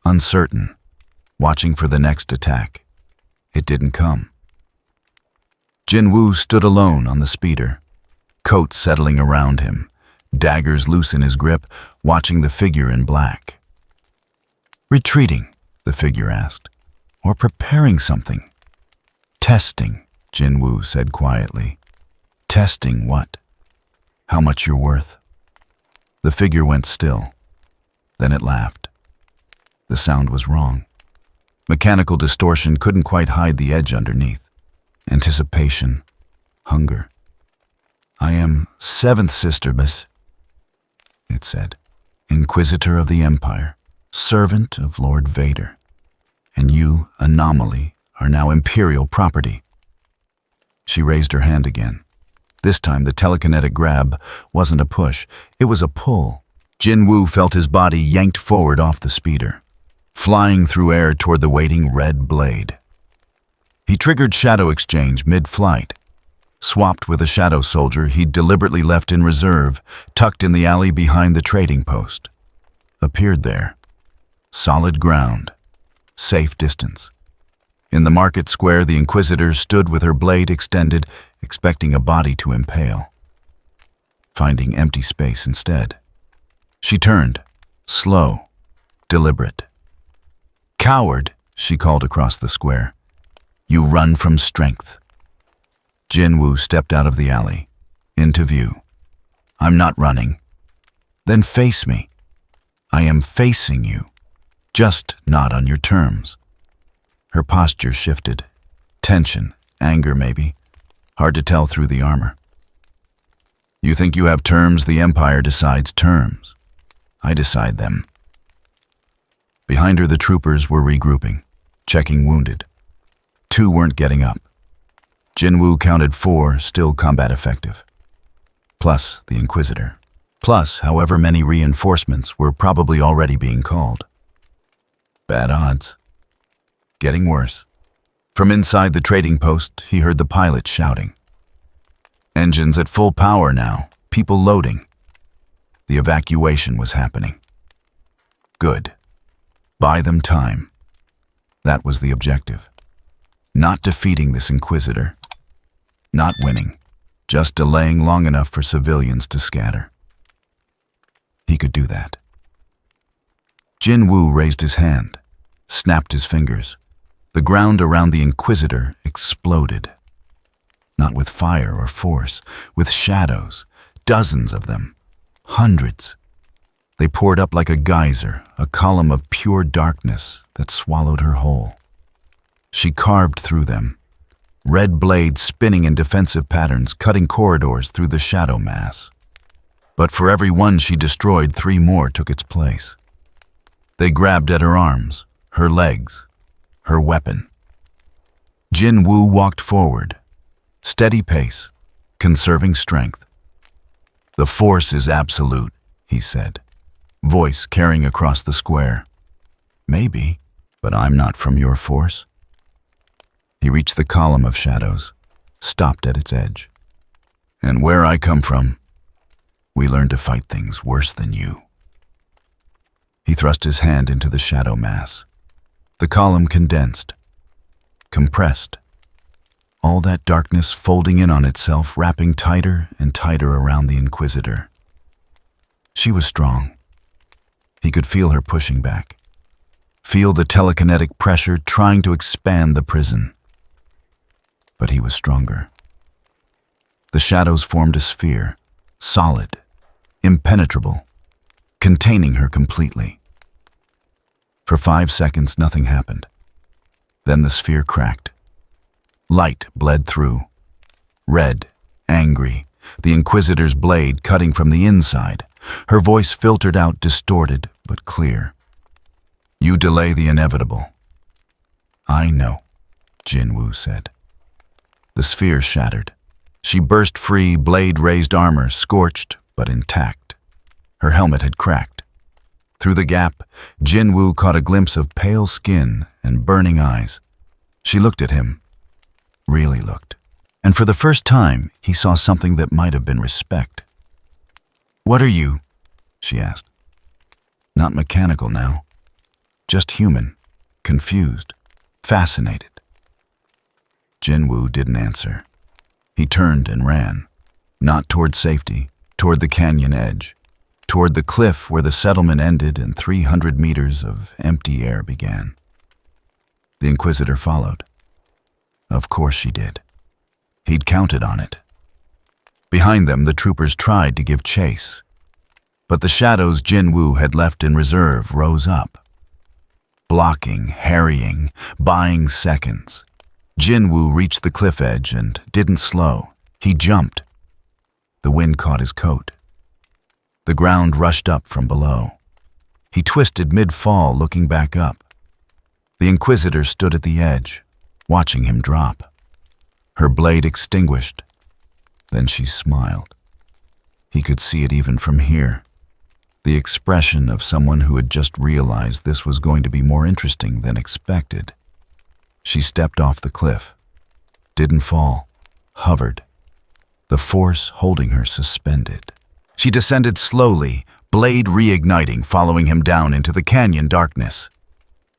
uncertain, watching for the next attack. It didn't come. JinWoo stood alone on the speeder, coat settling around him, daggers loose in his grip, watching the figure in black. "Retreating?" the figure asked. "Or preparing something?" "Testing," JinWoo said quietly. "Testing what?" "How much you're worth." The figure went still. Then it laughed. The sound was wrong. Mechanical distortion couldn't quite hide the edge underneath. Anticipation, hunger. "I am 7th Sister, miss," it said. "Inquisitor of the Empire, servant of Lord Vader. And you, Anomaly, are now Imperial property." She raised her hand again. This time the telekinetic grab wasn't a push, it was a pull. JinWoo felt his body yanked forward off the speeder, flying through air toward the waiting red blade. He triggered shadow exchange mid-flight, swapped with a shadow soldier he'd deliberately left in reserve, tucked in the alley behind the trading post. Appeared there. Solid ground. Safe distance. In the market square, the Inquisitor stood with her blade extended, expecting a body to impale. Finding empty space instead. She turned, slow, deliberate. "Coward," she called across the square. "You run from strength." JinWoo stepped out of the alley, into view. "I'm not running." "Then face me." "I am facing you, just not on your terms." Her posture shifted. Tension, anger maybe. Hard to tell through the armor. "You think you have terms? The Empire decides terms. I decide them." Behind her, the troopers were regrouping, checking wounded. 2 weren't getting up. JinWoo counted 4 still combat effective. Plus the Inquisitor. Plus however many reinforcements were probably already being called. Bad odds. Getting worse. From inside the trading post, he heard the pilot shouting. Engines at full power now, people loading. The evacuation was happening. Good. Buy them time. That was the objective. Not defeating this inquisitor. Not winning. Just delaying long enough for civilians to scatter. He could do that. JinWoo raised his hand, snapped his fingers. The ground around the inquisitor exploded. Not with fire or force, with shadows, dozens of them, hundreds. They poured up like a geyser, a column of pure darkness that swallowed her whole. She carved through them, red blades spinning in defensive patterns, cutting corridors through the shadow mass. But for every one she destroyed, 3 more took its place. They grabbed at her arms, her legs, her weapon. JinWoo walked forward, steady pace, conserving strength. "The force is absolute," he said, voice carrying across the square. "Maybe, but I'm not from your force." He reached the column of shadows, stopped at its edge. "And where I come from, we learn to fight things worse than you." He thrust his hand into the shadow mass. The column condensed, compressed. All that darkness folding in on itself, wrapping tighter and tighter around the inquisitor. She was strong. He could feel her pushing back. Feel the telekinetic pressure trying to expand the prison. But he was stronger. The shadows formed a sphere, solid, impenetrable, containing her completely. For 5 seconds, nothing happened. Then the sphere cracked. Light bled through. Red, angry, the Inquisitor's blade cutting from the inside. Her voice filtered out, distorted but clear. "You delay the inevitable." "I know," JinWoo said. The sphere shattered. She burst free, blade-raised armor, scorched but intact. Her helmet had cracked. Through the gap, JinWoo caught a glimpse of pale skin and burning eyes. She looked at him, really looked. And for the first time, he saw something that might have been respect. "What are you?" she asked. Not mechanical now, just human, confused, fascinated. JinWoo didn't answer. He turned and ran, not toward safety, toward the canyon edge, toward the cliff where the settlement ended and 300 meters of empty air began. The Inquisitor followed. Of course she did. He'd counted on it. Behind them, the troopers tried to give chase. But the shadows JinWoo had left in reserve rose up. Blocking, harrying, buying seconds. JinWoo reached the cliff edge and didn't slow. He jumped. The wind caught his coat. The ground rushed up from below. He twisted mid-fall, looking back up. The Inquisitor stood at the edge, watching him drop. Her blade extinguished. Then she smiled. He could see it even from here. The expression of someone who had just realized this was going to be more interesting than expected. She stepped off the cliff. Didn't fall. Hovered. The force holding her suspended. She descended slowly, blade reigniting, following him down into the canyon darkness.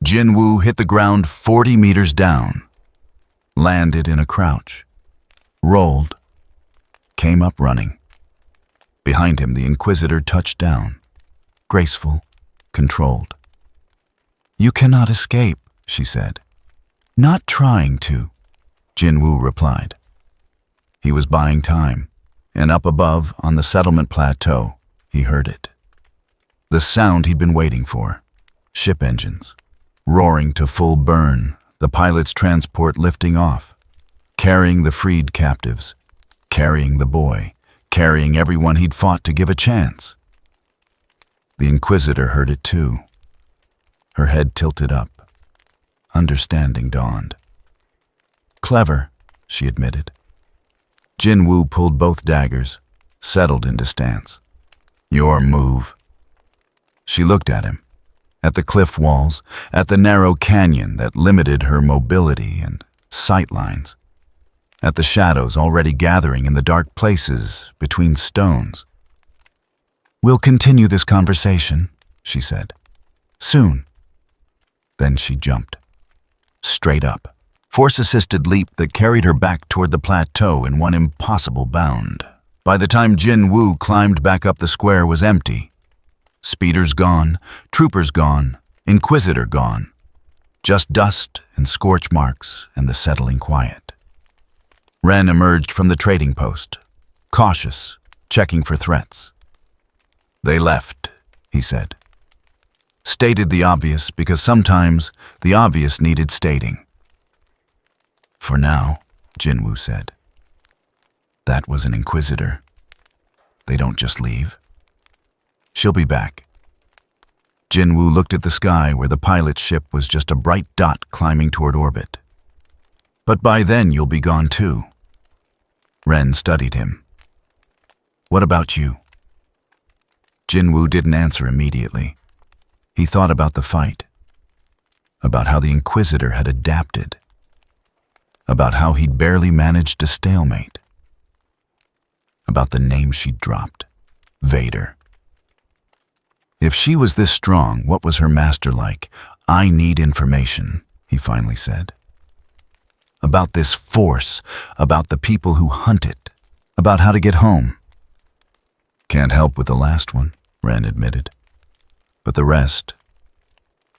JinWoo hit the ground 40 meters down. Landed in a crouch. Rolled. Came up running. Behind him, the Inquisitor touched down. Graceful, controlled. "You cannot escape," she said. "Not trying to," JinWoo replied. He was buying time, and up above, on the settlement plateau, he heard it. The sound he'd been waiting for. Ship engines, roaring to full burn, the pilot's transport lifting off, carrying the freed captives, carrying the boy, carrying everyone he'd fought to give a chance. The Inquisitor heard it too. Her head tilted up. Understanding dawned. "Clever," she admitted. JinWoo pulled both daggers, settled into stance. "Your move." She looked at him, at the cliff walls, at the narrow canyon that limited her mobility and sight lines, at the shadows already gathering in the dark places between stones. "We'll continue this conversation," she said. "Soon." Then she jumped. Straight up. Force-assisted leap that carried her back toward the plateau in one impossible bound. By the time JinWoo climbed back up, the square was empty. Speeders gone, troopers gone, inquisitor gone. Just dust and scorch marks and the settling quiet. Ren emerged from the trading post, cautious, checking for threats. "They left," he said. Stated the obvious because sometimes the obvious needed stating. "For now," JinWoo said. "That was an inquisitor. They don't just leave. She'll be back." JinWoo looked at the sky where the pilot's ship was just a bright dot climbing toward orbit. "But by then you'll be gone too." Ren studied him. "What about you?" JinWoo didn't answer immediately. He thought about the fight, about how the Inquisitor had adapted, about how he'd barely managed a stalemate, about the name she'd dropped, Vader. If she was this strong, what was her master like? "I need information," he finally said. "About this force, about the people who hunt it, about how to get home." "Can't help with the last one," Ren admitted. "But the rest,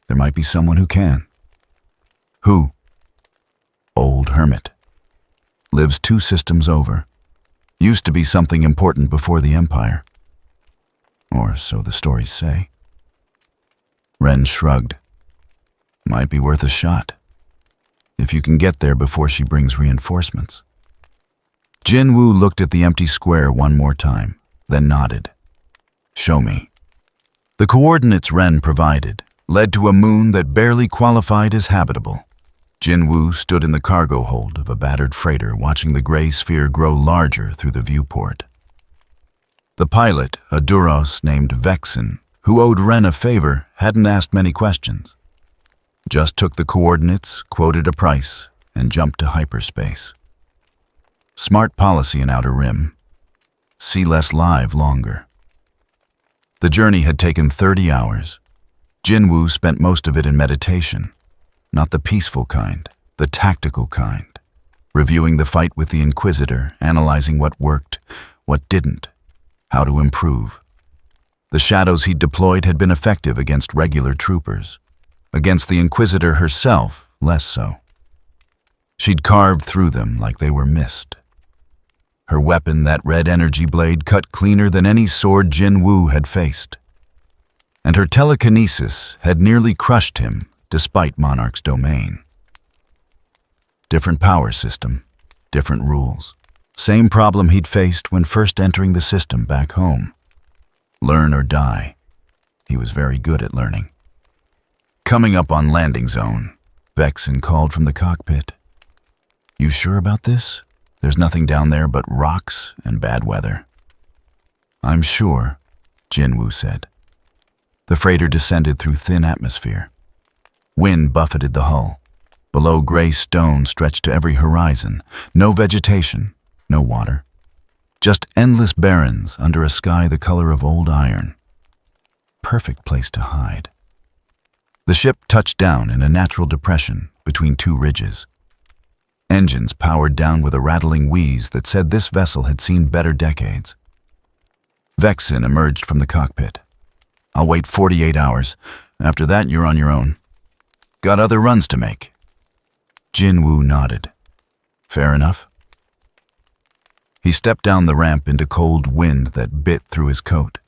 there might be someone who can." "Who?" "Old Hermit. Lives 2 systems over. Used to be something important before the Empire. Or so the stories say." Ren shrugged. "Might be worth a shot, if you can get there before she brings reinforcements." JinWoo looked at the empty square one more time, then nodded. "Show me." The coordinates Ren provided led to a moon that barely qualified as habitable. JinWoo stood in the cargo hold of a battered freighter, watching the gray sphere grow larger through the viewport. The pilot, a Duros named Vexen, who owed Ren a favor, hadn't asked many questions. Just took the coordinates, quoted a price, and jumped to hyperspace. Smart policy in Outer Rim. See less live longer. The journey had taken 30 hours. JinWoo spent most of it in meditation. Not the peaceful kind, the tactical kind. Reviewing the fight with the Inquisitor, analyzing what worked, what didn't, how to improve. The shadows he'd deployed had been effective against regular troopers. Against the Inquisitor herself, less so. She'd carved through them like they were mist. Her weapon, that red energy blade, cut cleaner than any sword JinWoo had faced. And her telekinesis had nearly crushed him, despite Monarch's domain. Different power system, different rules. Same problem he'd faced when first entering the system back home. Learn or die. He was very good at learning. "Coming up on landing zone," Vexen called from the cockpit. "You sure about this? There's nothing down there but rocks and bad weather." "I'm sure," JinWoo said. The freighter descended through thin atmosphere. Wind buffeted the hull. Below, gray stone stretched to every horizon. No vegetation, no water. Just endless barrens under a sky the color of old iron. Perfect place to hide. The ship touched down in a natural depression between 2 ridges. Engines powered down with a rattling wheeze that said this vessel had seen better decades. Vexen emerged from the cockpit. "I'll wait 48 hours. After that, you're on your own. Got other runs to make." JinWoo nodded. "Fair enough." He stepped down the ramp into cold wind that bit through his coat.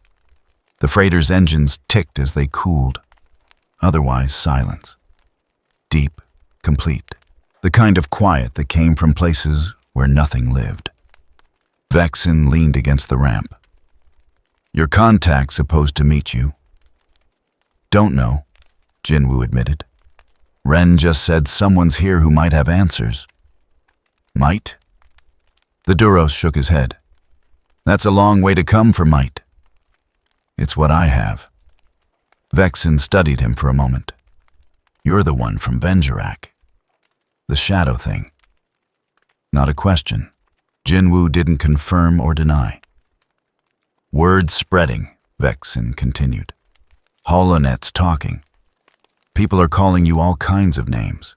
The freighter's engines ticked as they cooled. Otherwise, silence. Deep, complete. The kind of quiet that came from places where nothing lived. Vexen leaned against the ramp. "Your contact's supposed to meet you." "Don't know," JinWoo admitted. "Ren just said someone's here who might have answers." "Might?" The Duros shook his head. "That's a long way to come for might." "It's what I have." Vexen studied him for a moment. "You're the one from Vengerak. The shadow thing." Not a question. JinWoo didn't confirm or deny. "Word spreading," Vexen continued. "Holonet's talking. People are calling you all kinds of names.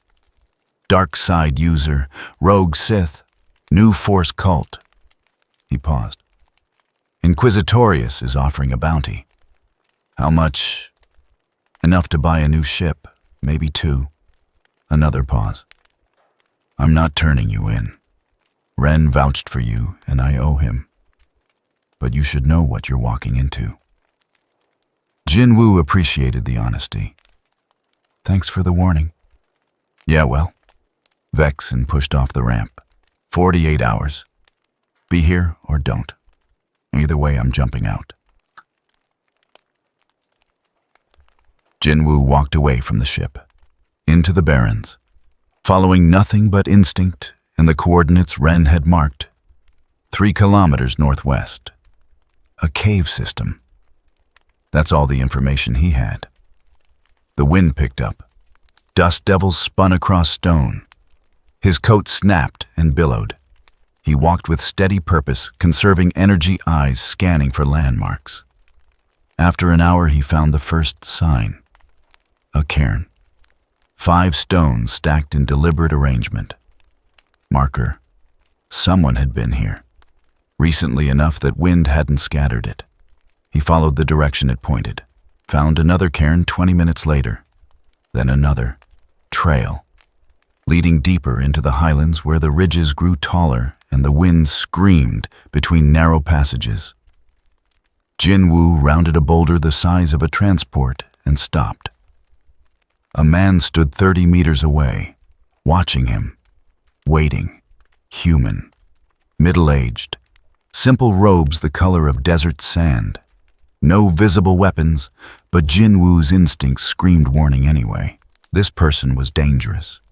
Dark side user, rogue Sith, new force cult. He paused. Inquisitorius is offering a bounty. How much? Enough to buy a new ship, maybe two. Another pause. I'm not turning you in. Ren vouched for you, and I owe him. But you should know what you're walking into. JinWoo appreciated the honesty. Thanks for the warning. Yeah, well. Vex and pushed off the ramp. 48 hours. Be here or don't. Either way, I'm jumping out. JinWoo walked away from the ship, into the Barrens, following nothing but instinct and the coordinates Ren had marked. 3 kilometers northwest. A cave system. That's all the information he had. The wind picked up. Dust devils spun across stone. His coat snapped and billowed. He walked with steady purpose, conserving energy, eyes scanning for landmarks. After an hour, he found the first sign. A cairn. 5 stones stacked in deliberate arrangement. Marker. Someone had been here. Recently enough that wind hadn't scattered it. He followed the direction it pointed. Found another cairn 20 minutes later. Then another. Trail. Leading deeper into the highlands where the ridges grew taller and the wind screamed between narrow passages. JinWoo rounded a boulder the size of a transport and stopped. A man stood 30 meters away, watching him, waiting, human, middle-aged, simple robes the color of desert sand. No visible weapons, but JinWoo's instincts screamed warning anyway. This person was dangerous.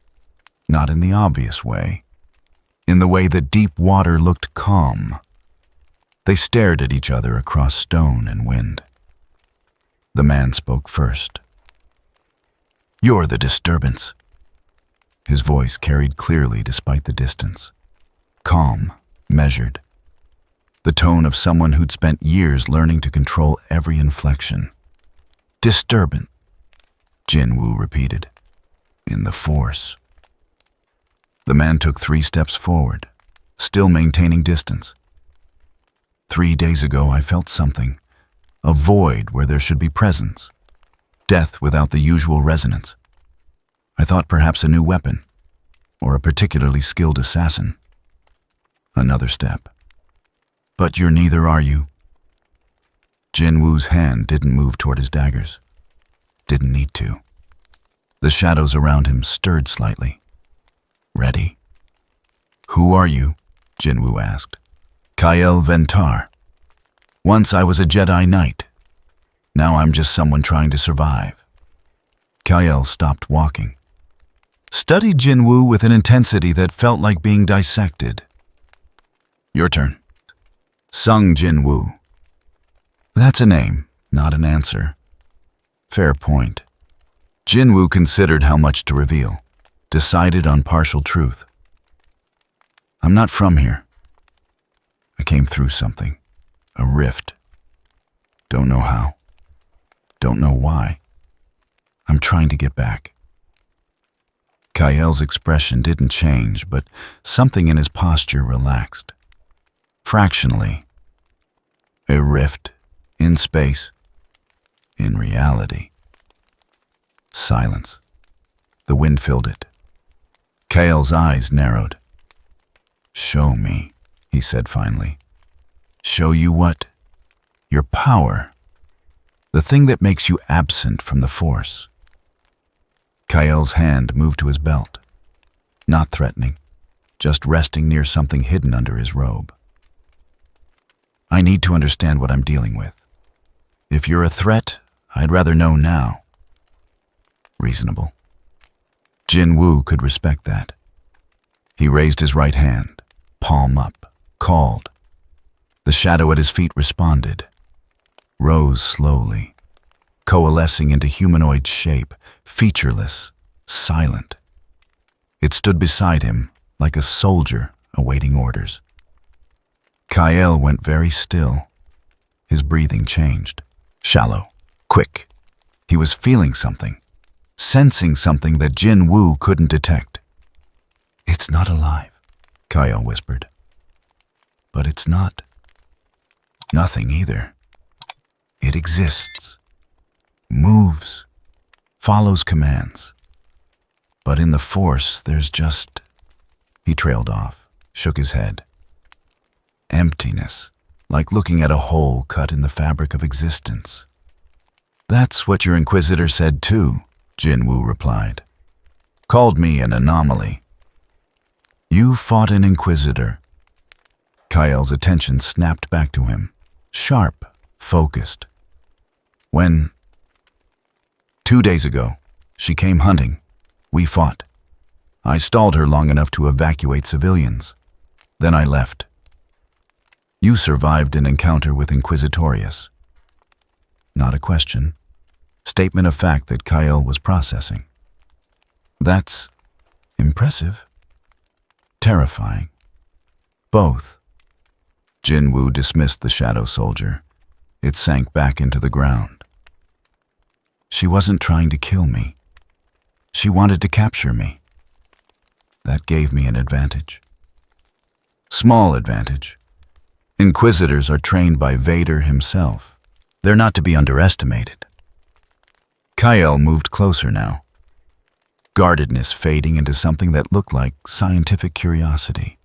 Not in the obvious way. In the way that deep water looked calm. They stared at each other across stone and wind. The man spoke first. You're the disturbance. His voice carried clearly despite the distance. Calm, measured. The tone of someone who'd spent years learning to control every inflection. Disturbance, JinWoo repeated. In the Force. The man took 3 steps forward, still maintaining distance. 3 days ago, I felt something. A void where there should be presence. Death without the usual resonance. I thought perhaps a new weapon, or a particularly skilled assassin. Another step. But you're neither, are you? JinWoo's hand didn't move toward his daggers. Didn't need to. The shadows around him stirred slightly. Ready? Who are you? JinWoo asked. Kael Ventar. Once I was a Jedi Knight. Now I'm just someone trying to survive. Kael stopped walking. Studied JinWoo with an intensity that felt like being dissected. Your turn. Sung JinWoo. That's a name, not an answer. Fair point. JinWoo considered how much to reveal. Decided on partial truth. I'm not from here. I came through something. A rift. Don't know how. Don't know why. I'm trying to get back. Kael's expression didn't change, but something in his posture relaxed. Fractionally. A rift. In space. In reality. Silence. The wind filled it. Kael's eyes narrowed. Show me, he said finally. Show you what? Your power. The thing that makes you absent from the Force. Kael's hand moved to his belt. Not threatening, just resting near something hidden under his robe. I need to understand what I'm dealing with. If you're a threat, I'd rather know now. Reasonable. JinWoo could respect that. He raised his right hand, palm up, called. The shadow at his feet responded. Rose slowly, coalescing into humanoid shape, featureless, silent. It stood beside him like a soldier awaiting orders. Kael went very still. His breathing changed. Shallow, quick. He was feeling something. sensing something that JinWoo couldn't detect. "It's not alive," Kyle whispered. "But it's not nothing either. It exists, moves, follows commands. But in the Force, there's just..." He trailed off, shook his head. "Emptiness, like looking at a hole cut in the fabric of existence." "That's what your inquisitor said too," JinWoo replied. "Called me an anomaly." "You fought an inquisitor." Kyle's attention snapped back to him, sharp, focused. "When?" "2 days ago. She came hunting. We fought. I stalled her long enough to evacuate civilians. Then I left." "You survived an encounter with Inquisitorius." Not a question. Statement of fact that Kyle was processing. "That's impressive. Terrifying. Both." JinWoo dismissed the shadow soldier. It sank back into the ground. "She wasn't trying to kill me. She wanted to capture me. That gave me an advantage. Small advantage. Inquisitors are trained by Vader himself. They're not to be underestimated." Kyle moved closer now, guardedness fading into something that looked like scientific curiosity.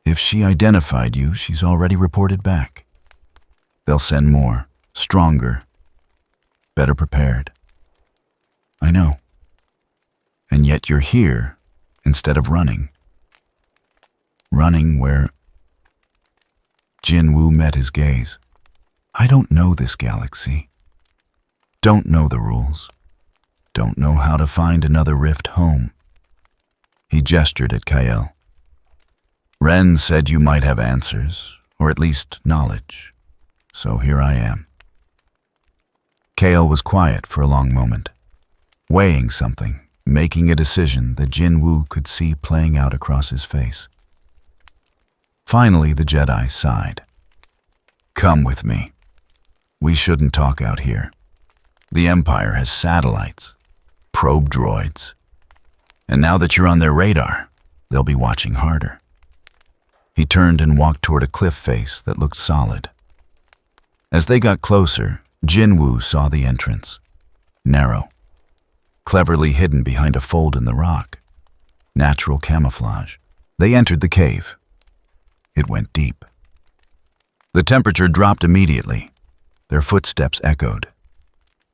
"If she identified you, she's already reported back. They'll send more, stronger, better prepared." "I know. And yet you're here instead of running." "Running where?" JinWoo met his gaze. "I don't know this galaxy. Don't know the rules. Don't know how to find another rift home." He gestured at Kyle. "Ren said you might have answers, or at least knowledge. So here I am." Kale was quiet for a long moment, weighing something, making a decision that JinWoo could see playing out across his face. Finally, the Jedi sighed. "Come with me. We shouldn't talk out here. The Empire has satellites, probe droids, and now that you're on their radar, they'll be watching harder." He turned and walked toward a cliff face that looked solid. As they got closer, JinWoo saw the entrance. Narrow, cleverly hidden behind a fold in the rock. Natural camouflage. They entered the cave. It went deep. The temperature dropped immediately. Their footsteps echoed.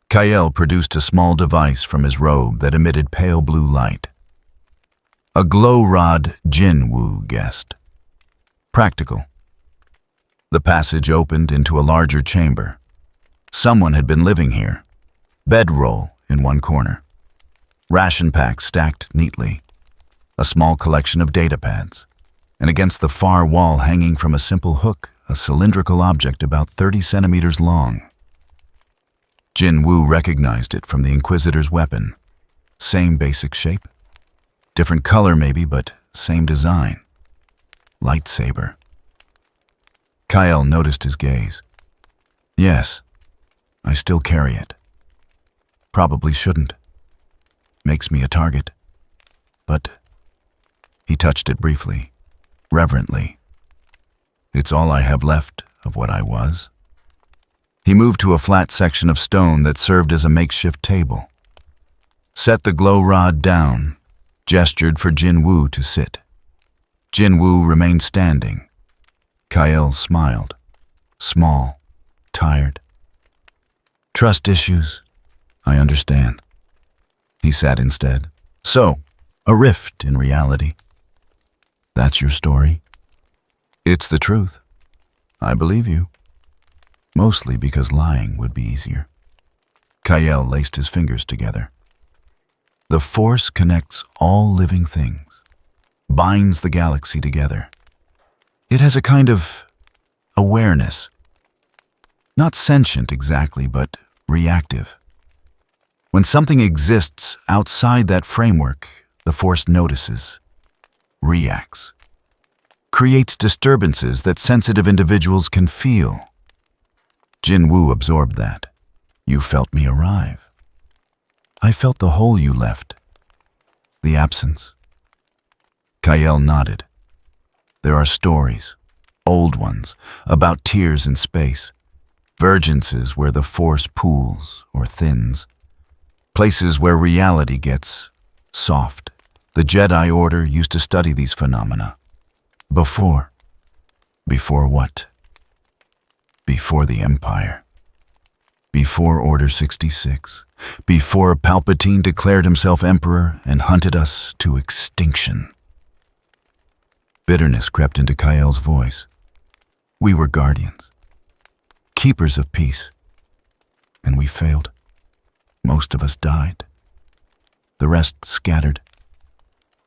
Kyle produced a small device from his robe that emitted pale blue light. A glow rod, JinWoo guessed. Practical. The passage opened into a larger chamber. Someone had been living here. Bedroll in one corner. Ration packs stacked neatly. A small collection of data pads. And against the far wall hanging from a simple hook, a cylindrical object about 30 centimeters long. JinWoo recognized it from the Inquisitor's weapon. Same basic shape. Different color maybe, but same design. Lightsaber. Kyle noticed his gaze. "Yes, I still carry it. Probably shouldn't. Makes me a target. But..." He touched it briefly, reverently. "It's all I have left of what I was." He moved to a flat section of stone that served as a makeshift table. Set the glow rod down, gestured for JinWoo to sit. JinWoo remained standing. Kyle smiled. Small, tired. "Trust issues. I understand." He sat instead. "So, a rift in reality. That's your story?" "It's the truth. I believe you. Mostly because lying would be easier." Kyle laced his fingers together. "The Force connects all living things, binds the galaxy together. It has a kind of awareness. Not sentient exactly, but reactive. When something exists outside that framework, the Force notices, reacts, creates disturbances that sensitive individuals can feel. JinWoo absorbed that. You felt me arrive. I felt the hole you left. The absence. Kyle nodded. There are stories, old ones, about tears in space, vergences where the force pools or thins, places where reality gets soft. The Jedi Order used to study these phenomena. Before. Before what? Before the Empire. Before Order 66. Before Palpatine declared himself Emperor and hunted us to extinction. Bitterness crept into Kyle's voice. We were guardians. Keepers of peace. And we failed. Most of us died. The rest scattered.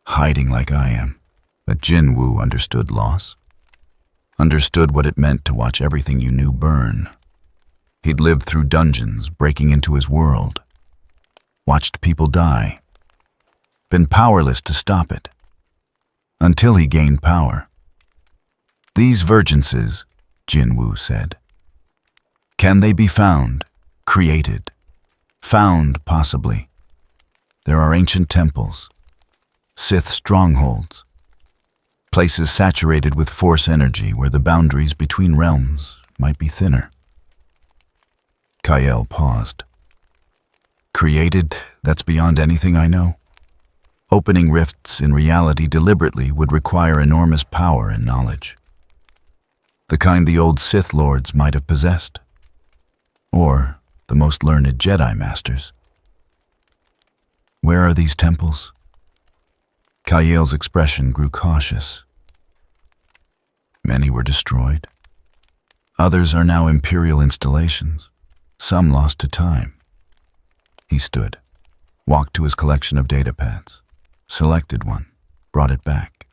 Hiding like I am. But JinWoo understood loss. Understood what it meant to watch everything you knew burn. He'd lived through dungeons, breaking into his world. Watched people die. Been powerless to stop it. Until he gained power. These vergences, JinWoo said. Can they be found, created, found possibly? There are ancient temples, Sith strongholds, places saturated with force energy where the boundaries between realms might be thinner. Kyle paused. Created, that's beyond anything I know. Opening rifts in reality deliberately would require enormous power and knowledge. The kind the old Sith Lords might have possessed. Or the most learned Jedi Masters. Where are these temples? Kyle's expression grew cautious. Many were destroyed. Others are now Imperial installations, some lost to time. He stood, walked to his collection of datapads, selected one, brought it back.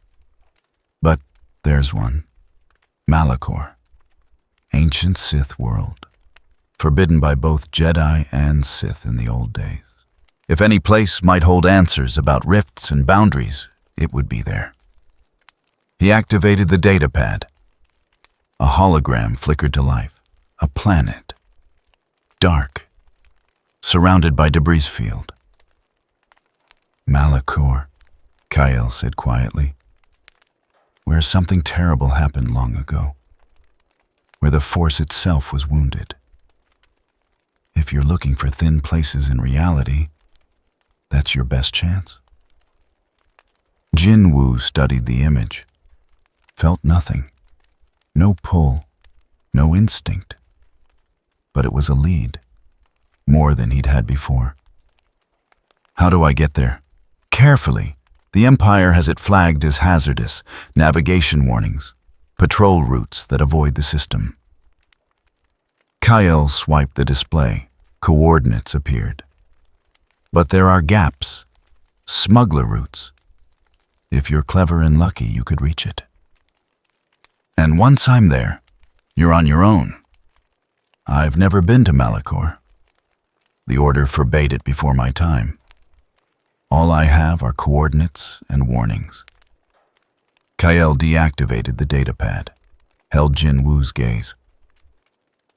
But there's one. Malachor, ancient Sith world, forbidden by both Jedi and Sith in the old days. If any place might hold answers about rifts and boundaries, it would be there. He activated the datapad. A hologram flickered to life. A planet. Dark. Surrounded by debris field. Malachor, Kyle said quietly. Where something terrible happened long ago. Where the Force itself was wounded. If you're looking for thin places in reality, that's your best chance. JinWoo studied the image. Felt nothing. No pull. No instinct. But it was a lead. More than he'd had before. How do I get there? Carefully. The Empire has it flagged as hazardous. Navigation warnings. Patrol routes that avoid the system. Kyle swiped the display. Coordinates appeared. But there are gaps, smuggler routes. If you're clever and lucky, you could reach it. And once I'm there, you're on your own. I've never been to Malachor. The Order forbade it before my time. All I have are coordinates and warnings. Kyle deactivated the datapad, held JinWoo's gaze.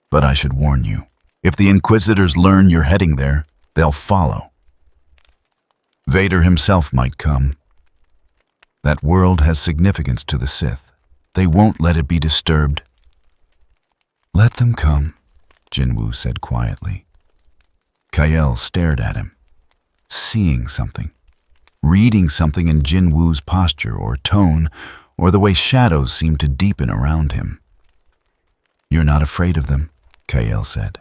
But I should warn you, if the Inquisitors learn you're heading there, they'll follow. Vader himself might come. That world has significance to the Sith. They won't let it be disturbed. Let them come, JinWoo said quietly. Kyle stared at him, seeing something, reading something in JinWoo's posture or tone, or the way shadows seemed to deepen around him. You're not afraid of them, Kyle said.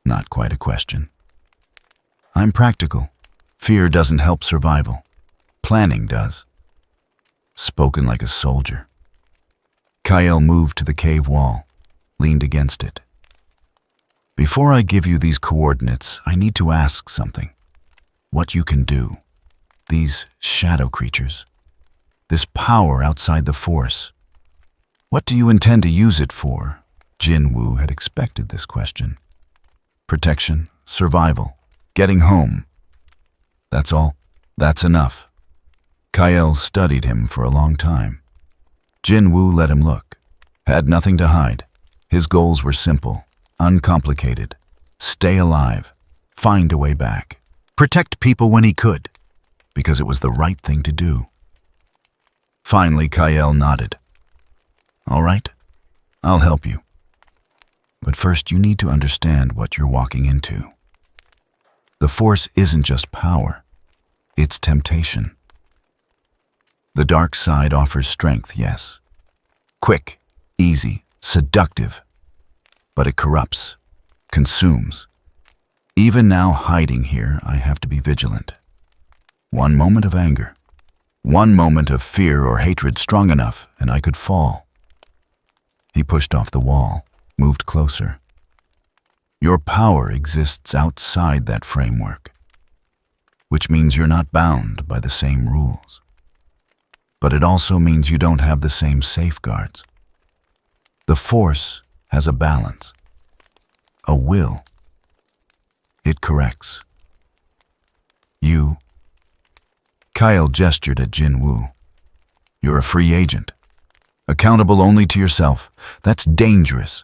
Not quite a question. I'm practical. Fear doesn't help survival. Planning does. Spoken like a soldier. Kyle moved to the cave wall, leaned against it. Before I give you these coordinates, I need to ask something. What you can do. These shadow creatures. This power outside the Force. What do you intend to use it for? JinWoo had expected this question. Protection, survival, getting home. That's all. That's enough. Kyle studied him for a long time. JinWoo let him look. Had nothing to hide. His goals were simple, uncomplicated. Stay alive. Find a way back. Protect people when he could, because it was the right thing to do. Finally, Kyle nodded. All right, I'll help you. But first, you need to understand what you're walking into. The Force isn't just power, it's temptation. The dark side offers strength, yes. Quick, easy, seductive. But it corrupts, consumes. Even now, hiding here, I have to be vigilant. One moment of anger, one moment of fear or hatred strong enough, and I could fall. He pushed off the wall, moved closer. Your power exists outside that framework, which means you're not bound by the same rules. But it also means you don't have the same safeguards. The Force has a balance, a will. It corrects. Kyle gestured at JinWoo. You're a free agent, accountable only to yourself. That's dangerous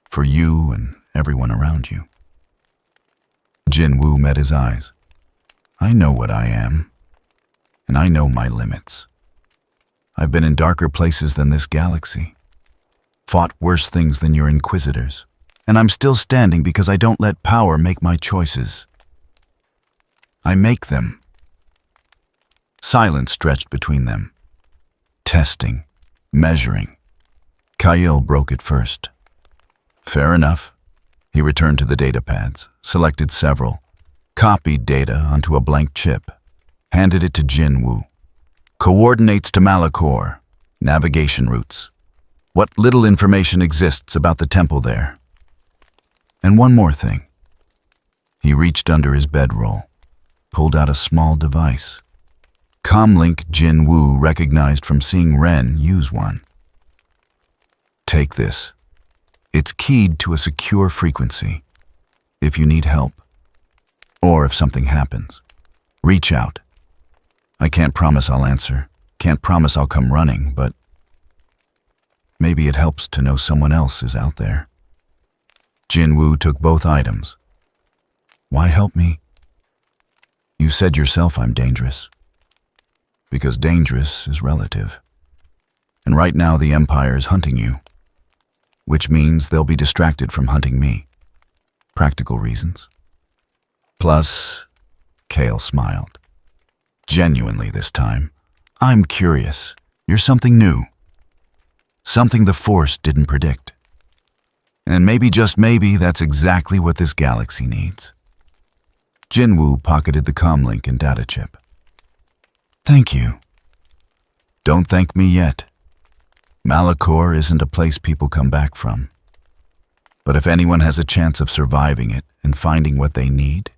for you and everyone around you. JinWoo met his eyes. I know what I am, and I know my limits. I've been in darker places than this galaxy, fought worse things than your inquisitors, and I'm still standing because I don't let power make my choices. I make them. Silence stretched between them. Testing, measuring. Kyle broke it first. Fair enough. He returned to the data pads, selected several, copied data onto a blank chip, handed it to JinWoo. Coordinates to Malachor, navigation routes, what little information exists about the temple there. And one more thing. He reached under his bedroll, pulled out a small device. Comlink JinWoo recognized from seeing Ren use one. Take this. It's keyed to a secure frequency. If you need help, or if something happens, reach out. I can't promise I'll answer, can't promise I'll come running, but maybe it helps to know someone else is out there. JinWoo took both items. Why help me? You said yourself I'm dangerous. Because dangerous is relative. And right now the Empire is hunting you, which means they'll be distracted from hunting me. Practical reasons. Plus, Kale smiled. Genuinely this time. I'm curious. You're something new. Something the Force didn't predict. And maybe, just maybe, that's exactly what this galaxy needs. JinWoo pocketed the comlink and data chip. Thank you. Don't thank me yet. Malachor isn't a place people come back from. But if anyone has a chance of surviving it and finding what they need,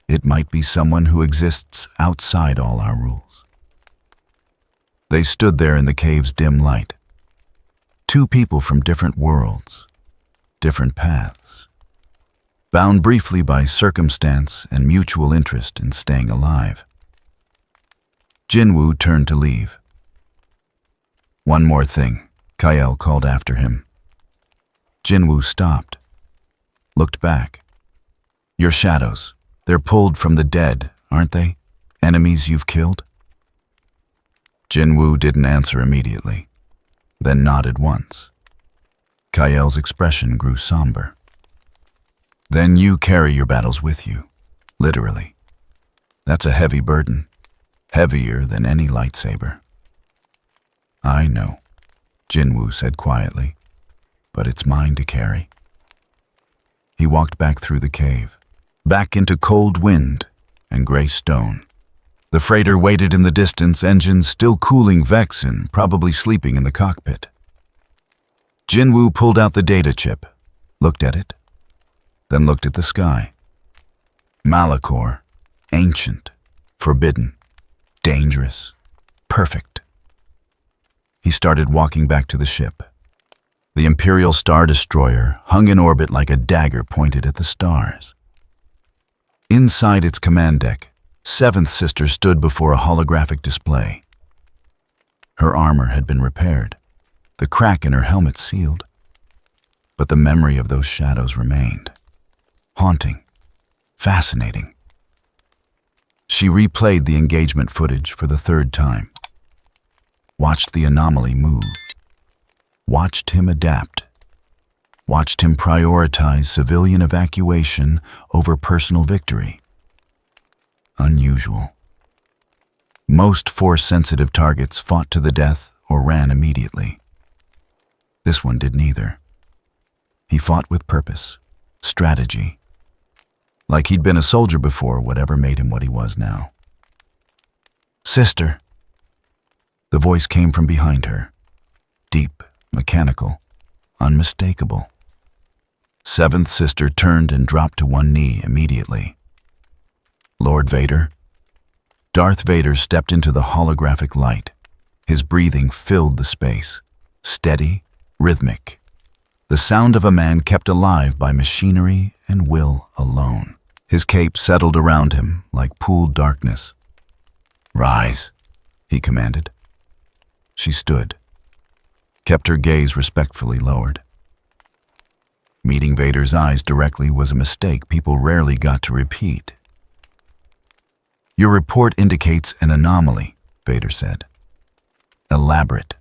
it might be someone who exists outside all our rules. They stood there in the cave's dim light. Two people from different worlds, different paths, bound briefly by circumstance and mutual interest in staying alive. JinWoo turned to leave. One more thing, Kyle called after him. JinWoo stopped, looked back. Your shadows, they're pulled from the dead, aren't they? Enemies you've killed? JinWoo didn't answer immediately, then nodded once. Kyle's expression grew somber. Then you carry your battles with you, literally. That's a heavy burden, heavier than any lightsaber. I know, JinWoo said quietly, but it's mine to carry. He walked back through the cave, back into cold wind and gray stone. The freighter waited in the distance, engines still cooling Vex and probably sleeping in the cockpit. JinWoo pulled out the data chip, looked at it, then looked at the sky. Malachor, ancient, forbidden, dangerous, perfect. He started walking back to the ship. The Imperial Star Destroyer hung in orbit like a dagger pointed at the stars. Inside its command deck, Seventh Sister stood before a holographic display. Her armor had been repaired, the crack in her helmet sealed. But the memory of those shadows remained. Haunting, fascinating. She replayed the engagement footage for the third time. Watched the anomaly move. Watched him adapt. Watched him prioritize civilian evacuation over personal victory. Unusual. Most Force-sensitive targets fought to the death or ran immediately. This one did neither. He fought with purpose, strategy. Like he'd been a soldier before, whatever made him what he was now. "Sister." The voice came from behind her. Deep, mechanical, unmistakable. Seventh Sister turned and dropped to one knee immediately. "Lord Vader?" Darth Vader stepped into the holographic light. His breathing filled the space, steady, rhythmic. The sound of a man kept alive by machinery and will alone. His cape settled around him like pooled darkness. "Rise," he commanded. She stood, kept her gaze respectfully lowered. Meeting Vader's eyes directly was a mistake people rarely got to repeat. "Your report indicates an anomaly," Vader said. "Elaborate."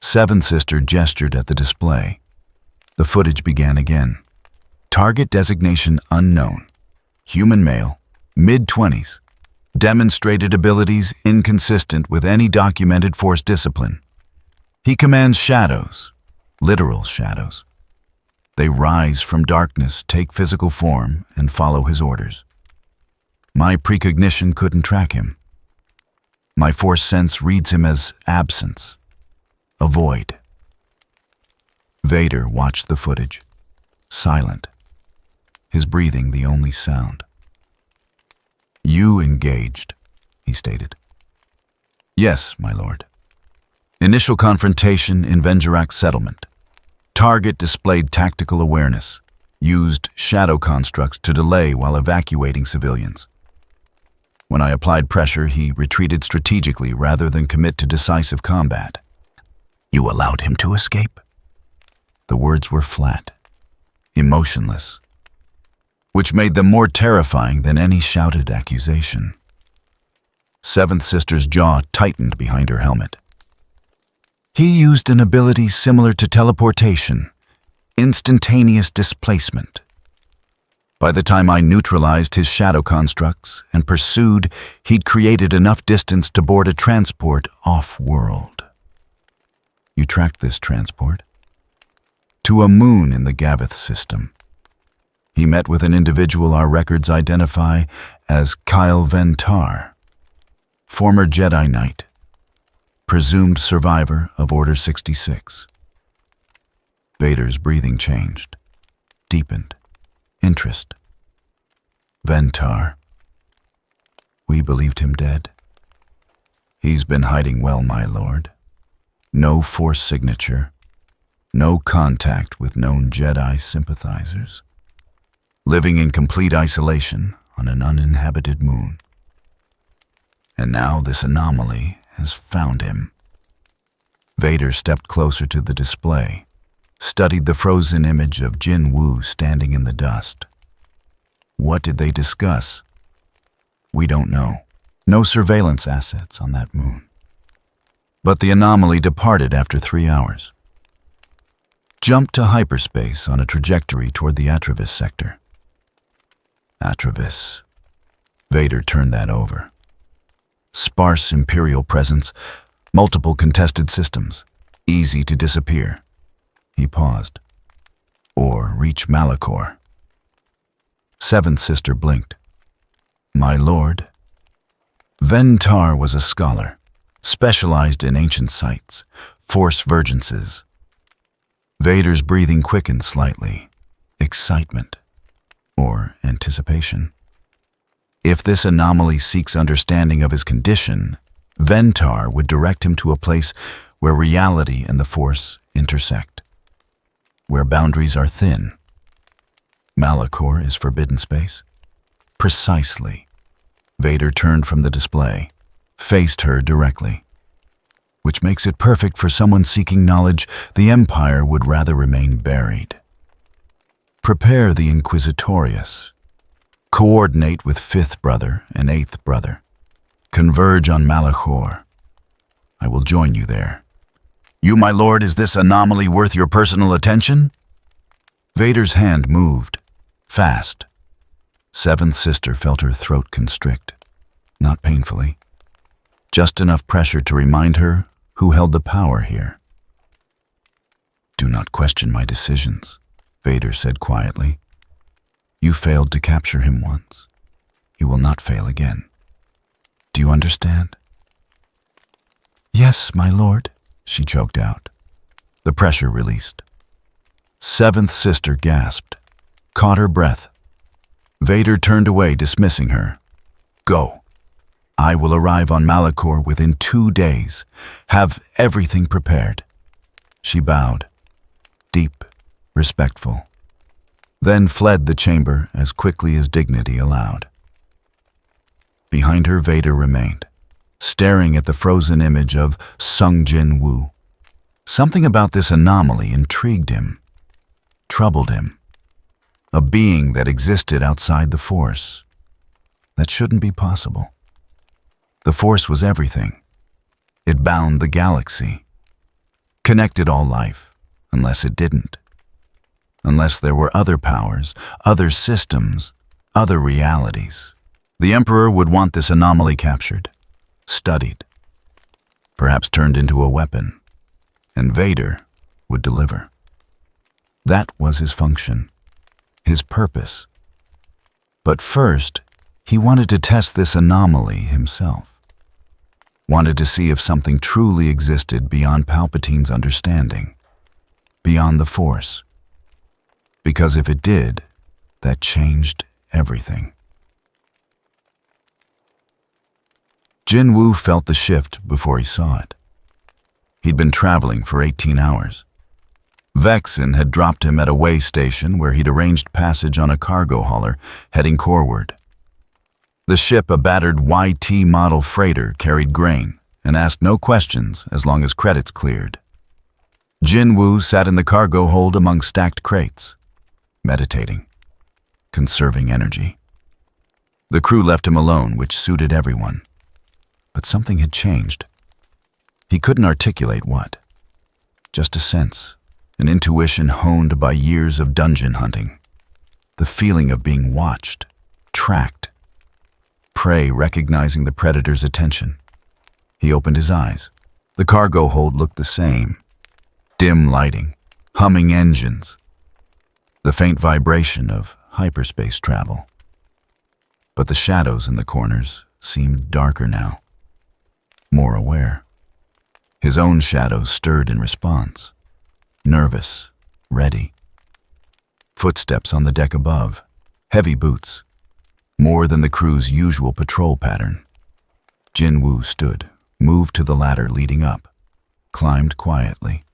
Seventh Sister gestured at the display. The footage began again. Target designation unknown. Human male, mid-20s. Demonstrated abilities inconsistent with any documented Force discipline. He commands shadows, literal shadows. They rise from darkness, take physical form, and follow his orders. My precognition couldn't track him. My Force sense reads him as absence, a void. Vader watched the footage, silent, his breathing the only sound. "You engaged," he stated. "Yes, my lord. Initial confrontation in Vengerak settlement. Target displayed tactical awareness, used shadow constructs to delay while evacuating civilians. When I applied pressure, he retreated strategically rather than commit to decisive combat." "You allowed him to escape?" The words were flat, emotionless, which made them more terrifying than any shouted accusation. Seventh Sister's jaw tightened behind her helmet. "He used an ability similar to teleportation, instantaneous displacement. By the time I neutralized his shadow constructs and pursued, he'd created enough distance to board a transport off-world." "You tracked this transport?" "To a moon in the Gavith system. He met with an individual our records identify as Kyle Ventar, former Jedi Knight, presumed survivor of Order 66. Vader's breathing changed, deepened, interest. "Ventar. We believed him dead. He's been hiding well, my lord. No Force signature, no contact with known Jedi sympathizers. Living in complete isolation on an uninhabited moon. And now this anomaly has found him." Vader stepped closer to the display, studied the frozen image of JinWoo standing in the dust. "What did they discuss?" "We don't know. No surveillance assets on that moon. But the anomaly departed after 3 hours. Jumped to hyperspace on a trajectory toward the Atravis sector." Atravis. Vader turned that over. Sparse Imperial presence, multiple contested systems, easy to disappear. He paused. "Or reach Malachor." Seventh Sister blinked. "My lord." Ventar was a scholar, specialized in ancient sites, Force vergences. Vader's breathing quickened slightly. Excitement. Or anticipation. If this anomaly seeks understanding of his condition, Ventar would direct him to a place where reality and the Force intersect, where boundaries are thin. Malachor is forbidden space? Precisely. Vader turned from the display, faced her directly. Which makes it perfect for someone seeking knowledge the Empire would rather remain buried. Prepare the Inquisitorius. Coordinate with fifth brother and eighth brother. Converge on Malachor. I will join you there. You, my lord, is this anomaly worth your personal attention? Vader's hand moved, fast. Seventh sister felt her throat constrict, not painfully. Just enough pressure to remind her who held the power here. Do not question my decisions, Vader said quietly. You failed to capture him once. You will not fail again. Do you understand? Yes, my lord, she choked out. The pressure released. Seventh sister gasped, caught her breath. Vader turned away, dismissing her. Go. I will arrive on Malachor within 2 days. Have everything prepared. She bowed, deep, respectful, then fled the chamber as quickly as dignity allowed. Behind her, Vader remained, staring at the frozen image of JinWoo. Something about this anomaly intrigued him, troubled him. A being that existed outside the Force. That shouldn't be possible. The Force was everything. It bound the galaxy, connected all life, unless it didn't. Unless there were other powers, other systems, other realities. The Emperor would want this anomaly captured, studied, perhaps turned into a weapon, and Vader would deliver. That was his function, his purpose. But first, he wanted to test this anomaly himself. Wanted to see if something truly existed beyond Palpatine's understanding, beyond the Force. Because if it did, that changed everything. JinWoo felt the shift before he saw it. He'd been traveling for 18 hours. Vexen had dropped him at a way station where he'd arranged passage on a cargo hauler heading coreward. The ship, a battered YT model freighter, carried grain and asked no questions as long as credits cleared. JinWoo sat in the cargo hold among stacked crates, meditating, conserving energy. The crew left him alone, which suited everyone. But something had changed. He couldn't articulate what. Just a sense, an intuition honed by years of dungeon hunting. The feeling of being watched, tracked. Prey recognizing the predator's attention. He opened his eyes. The cargo hold looked the same. Dim lighting, humming engines. The faint vibration of hyperspace travel. But the shadows in the corners seemed darker now. More aware. His own shadows stirred in response. Nervous, ready. Footsteps on the deck above. Heavy boots. More than the crew's usual patrol pattern. JinWoo stood, moved to the ladder leading up, climbed quietly.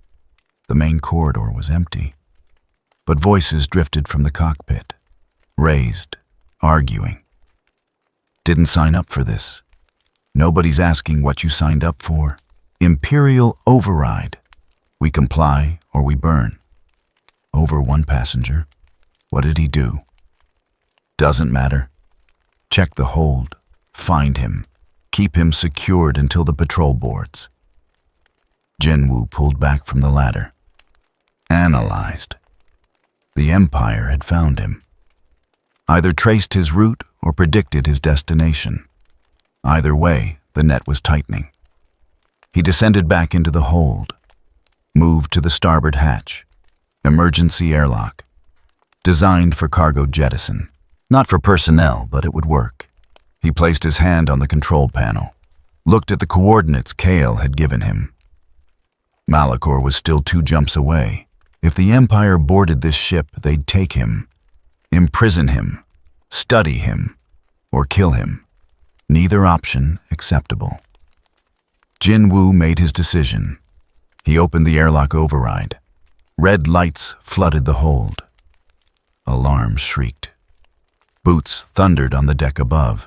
The main corridor was empty, but voices drifted from the cockpit, raised, arguing. Didn't sign up for this. Nobody's asking what you signed up for. Imperial override. We comply or we burn. Over one passenger. What did he do? Doesn't matter. Check the hold. Find him. Keep him secured until the patrol boards. JinWoo pulled back from the ladder. Analyzed. The Empire had found him. Either traced his route or predicted his destination. Either way, the net was tightening. He descended back into the hold. Moved to the starboard hatch. Emergency airlock. Designed for cargo jettison. Not for personnel, but it would work. He placed his hand on the control panel. Looked at the coordinates Kale had given him. Malachor was still 2 jumps away. If the Empire boarded this ship, they'd take him. Imprison him. Study him. Or kill him. Neither option acceptable. JinWoo made his decision. He opened the airlock override. Red lights flooded the hold. Alarms shrieked. Boots thundered on the deck above.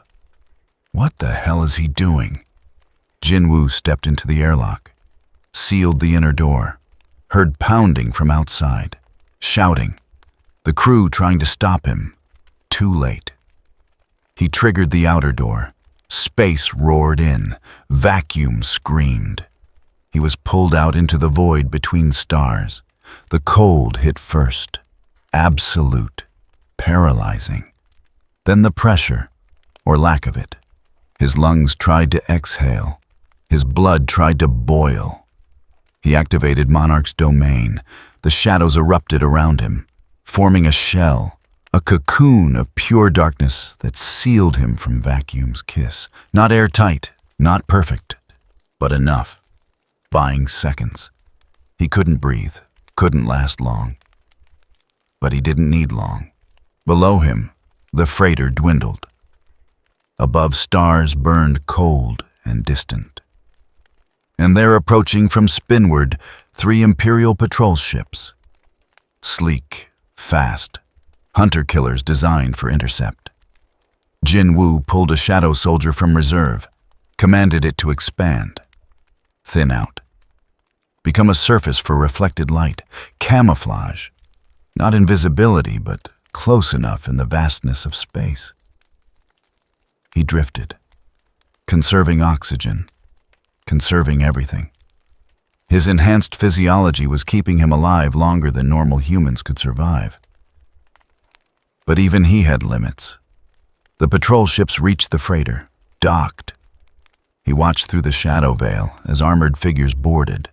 What the hell is he doing? JinWoo stepped into the airlock, sealed the inner door, heard pounding from outside, shouting. The crew trying to stop him. Too late. He triggered the outer door. Space roared in. Vacuum screamed. He was pulled out into the void between stars. The cold hit first. Absolute. Paralyzing. Then the pressure, or lack of it. His lungs tried to exhale. His blood tried to boil. He activated Monarch's domain. The shadows erupted around him, forming a shell, a cocoon of pure darkness that sealed him from vacuum's kiss. Not airtight, not perfect, but enough. Buying seconds. He couldn't breathe, couldn't last long. But he didn't need long. Below him, the freighter dwindled. Above, stars burned cold and distant. And there, approaching from spinward, 3 Imperial patrol ships. Sleek, fast, hunter-killers designed for intercept. JinWoo pulled a shadow soldier from reserve, commanded it to expand, thin out, become a surface for reflected light, camouflage, not invisibility, but close enough in the vastness of space. He drifted, conserving oxygen, conserving everything. His enhanced physiology was keeping him alive longer than normal humans could survive. But even he had limits. The patrol ships reached the freighter, docked. He watched through the shadow veil as armored figures boarded,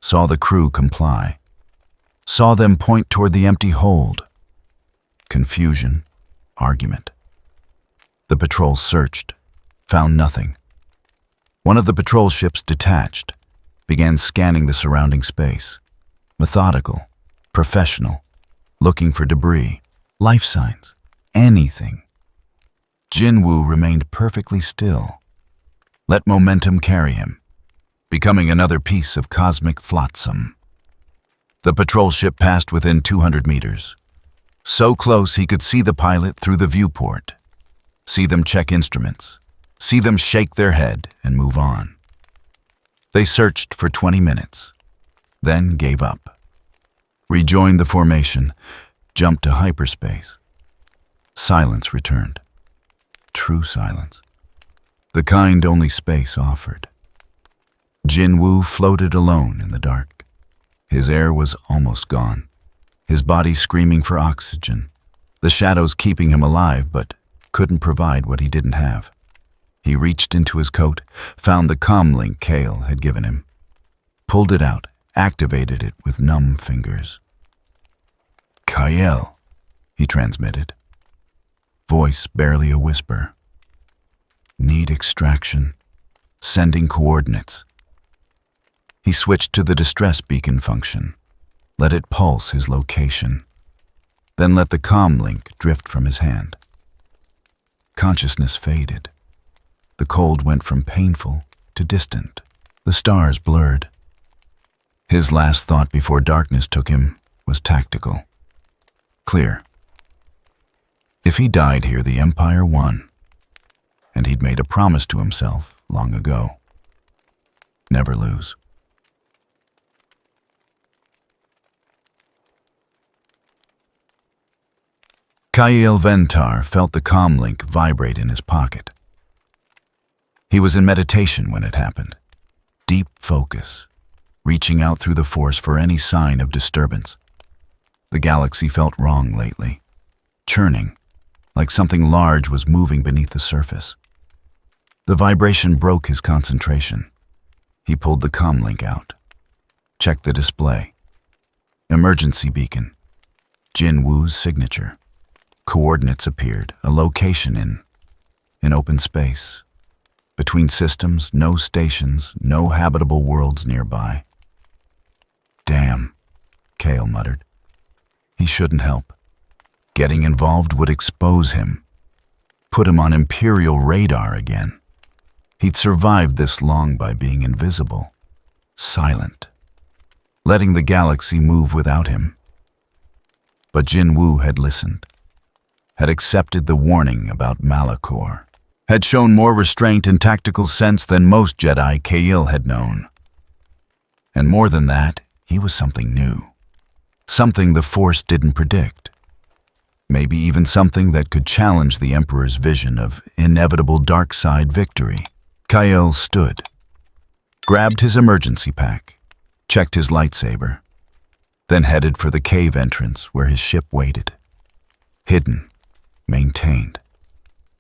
saw the crew comply, saw them point toward the empty hold. Confusion, argument. The patrol searched, found nothing. One of the patrol ships detached, began scanning the surrounding space. Methodical, professional, looking for debris, life signs, anything. JinWoo remained perfectly still. Let momentum carry him, becoming another piece of cosmic flotsam. The patrol ship passed within 200 meters. So close he could see the pilot through the viewport, see them check instruments, see them shake their head and move on. They searched for 20 minutes, then gave up, rejoined the formation, jumped to hyperspace. Silence returned. True silence. The kind only space offered. JinWoo floated alone in the dark. His air was almost gone, his body screaming for oxygen, the shadows keeping him alive but couldn't provide what he didn't have. He reached into his coat, found the comlink Kale had given him, pulled it out, activated it with numb fingers. "Kyle," he transmitted, voice barely a whisper. "Need extraction. Sending coordinates." He switched to the distress beacon function, let it pulse his location, then let the comlink drift from his hand. Consciousness faded. The cold went from painful to distant. The stars blurred. His last thought before darkness took him was tactical. Clear. If he died here, the Empire won. And he'd made a promise to himself long ago. Never lose. Kyle Ventar felt the comlink vibrate in his pocket. He was in meditation when it happened. Deep focus, reaching out through the force for any sign of disturbance. The galaxy felt wrong lately, churning, like something large was moving beneath the surface. The vibration broke his concentration. He pulled the comlink out, checked the display. Emergency beacon, JinWoo's signature. Coordinates appeared, a location in open space. Between systems, no stations, no habitable worlds nearby. "Damn," Kale muttered. He shouldn't help. Getting involved would expose him, put him on Imperial radar again. He'd survived this long by being invisible, silent, letting the galaxy move without him. But JinWoo had listened, had accepted the warning about Malachor, had shown more restraint and tactical sense than most Jedi Kale had known. And more than that, he was something new, something the Force didn't predict. Maybe even something that could challenge the Emperor's vision of inevitable dark side victory. Kyle stood, grabbed his emergency pack, checked his lightsaber, then headed for the cave entrance where his ship waited. Hidden, maintained,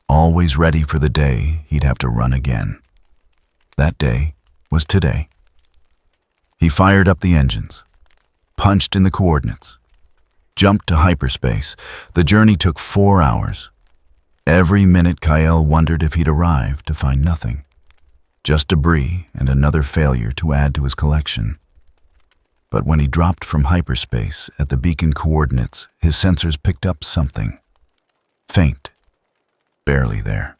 always ready for the day he'd have to run again. That day was today. He fired up the engines, punched in the coordinates, jumped to hyperspace. The journey took 4 hours. Every minute Kyle wondered if he'd arrive to find nothing. Just debris and another failure to add to his collection. But when he dropped from hyperspace at the beacon coordinates, his sensors picked up something. Faint. Barely there.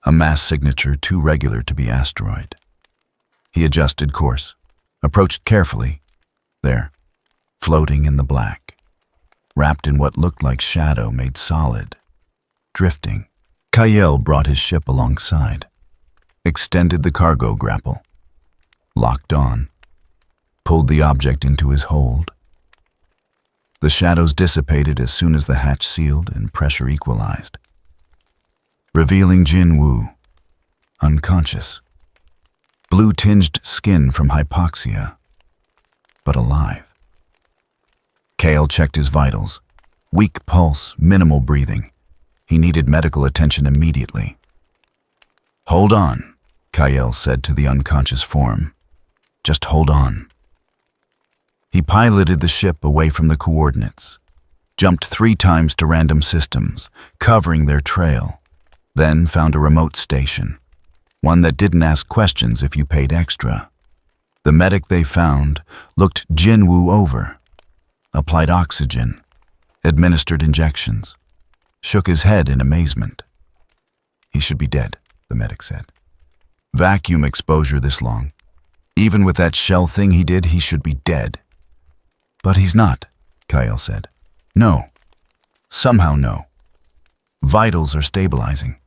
A mass signature too regular to be asteroid. He adjusted course, approached carefully. There, floating in the black, wrapped in what looked like shadow made solid, drifting. Kyle brought his ship alongside, extended the cargo grapple, locked on, pulled the object into his hold. The shadows dissipated as soon as the hatch sealed and pressure equalized, revealing JinWoo, unconscious, blue-tinged skin from hypoxia, but alive. Kale checked his vitals. Weak pulse, minimal breathing. He needed medical attention immediately. "Hold on," Kyle said to the unconscious form. "Just hold on." He piloted the ship away from the coordinates, jumped 3 times to random systems, covering their trail, then found a remote station, one that didn't ask questions if you paid extra. The medic they found looked JinWoo over, applied oxygen, administered injections, shook his head in amazement. "He should be dead," the medic said. "Vacuum exposure this long. Even with that shell thing he did, he should be dead." "But he's not," Kyle said. "No. Somehow no. Vitals are stabilizing.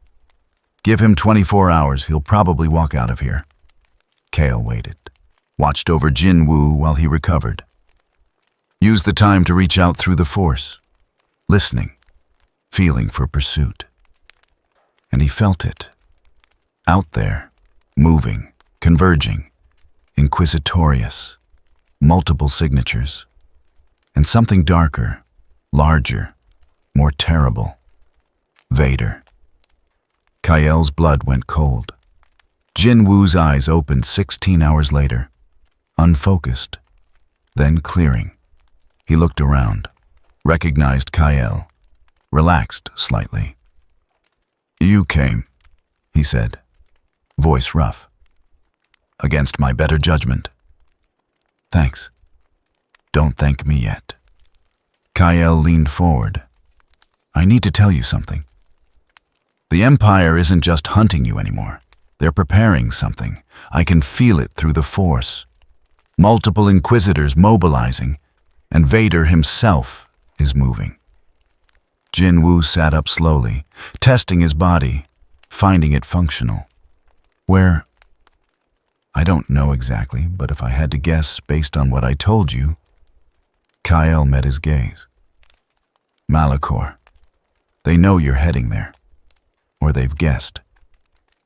Give him 24 hours, he'll probably walk out of here." Kale waited, watched over JinWoo while he recovered. Used the time to reach out through the Force, listening, feeling for pursuit. And he felt it. Out there, moving, converging, inquisitorious, multiple signatures, and something darker, larger, more terrible. Vader. Kyle's blood went cold. JinWoo's eyes opened 16 hours later, unfocused, then clearing. He looked around, recognized Kyle, relaxed slightly. "You came," he said, voice rough. "Against my better judgment." "Thanks. Don't thank me yet." Kyle leaned forward. "I need to tell you something. The Empire isn't just hunting you anymore. They're preparing something. I can feel it through the Force. Multiple inquisitors mobilizing, and Vader himself is moving." JinWoo sat up slowly, testing his body, finding it functional. "Where?" "I don't know exactly, but if I had to guess based on what I told you..." Kyle met his gaze. "Malachor. They know you're heading there. Or they've guessed.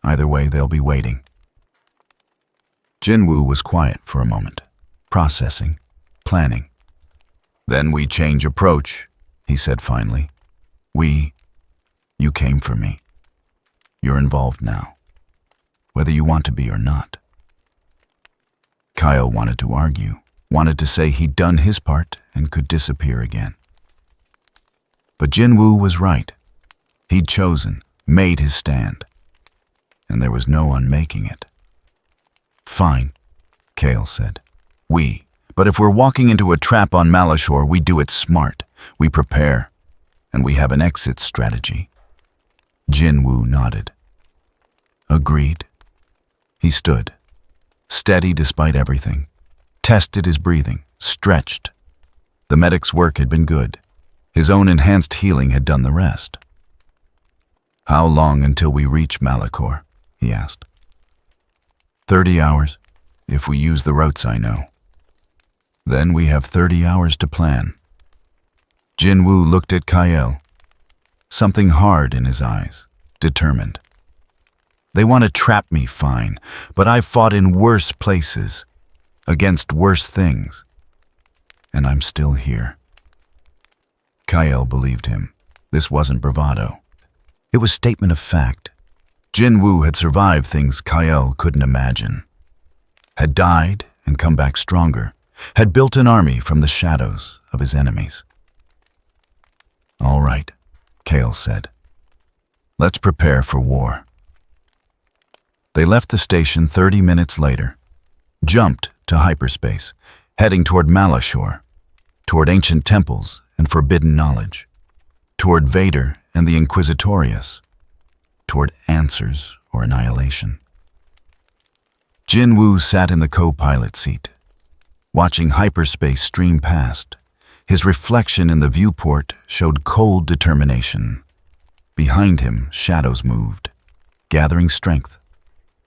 Either way, they'll be waiting." JinWoo was quiet for a moment, processing, planning. "Then we change approach," he said finally. You came for me. You're involved now, whether you want to be or not." Kyle wanted to argue, wanted to say he'd done his part and could disappear again. But JinWoo was right. He'd chosen, made his stand, and there was no unmaking it. "Fine," Kale said. But if we're walking into a trap on Malachor, we do it smart. We prepare, and we have an exit strategy." JinWoo nodded. "Agreed." He stood, steady despite everything, tested his breathing, stretched. The medic's work had been good. His own enhanced healing had done the rest. "How long until we reach Malachor?" he asked. 30 hours, if we use the routes I know. Then we have 30 hours to plan. JinWoo looked at Kyle, something hard in his eyes, determined. They want to trap me, fine, but I've fought in worse places, against worse things, and I'm still here. Kyle believed him. This wasn't bravado. It was statement of fact. JinWoo had survived things Kyle couldn't imagine, had died and come back stronger, had built an army from the shadows of his enemies. All right, Kyle said. Let's prepare for war. They left the station 30 minutes later, jumped to hyperspace, heading toward Malachor, toward ancient temples and forbidden knowledge, toward Vader and the Inquisitorius, toward answers or annihilation. JinWoo sat in the co-pilot seat, watching hyperspace stream past. His reflection in the viewport showed cold determination. Behind him, shadows moved, gathering strength.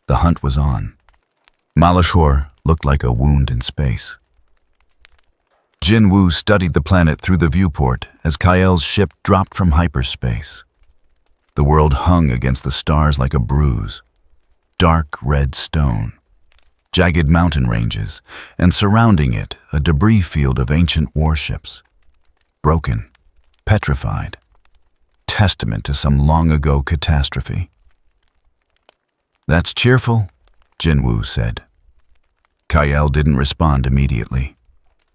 The hunt was on. Malachor looked like a wound in space. JinWoo studied the planet through the viewport as Kyle's ship dropped from hyperspace. The world hung against the stars like a bruise. Dark red stone, jagged mountain ranges, and surrounding it, a debris field of ancient warships. Broken, petrified, testament to some long-ago catastrophe. "That's cheerful," JinWoo said. Kyle didn't respond immediately.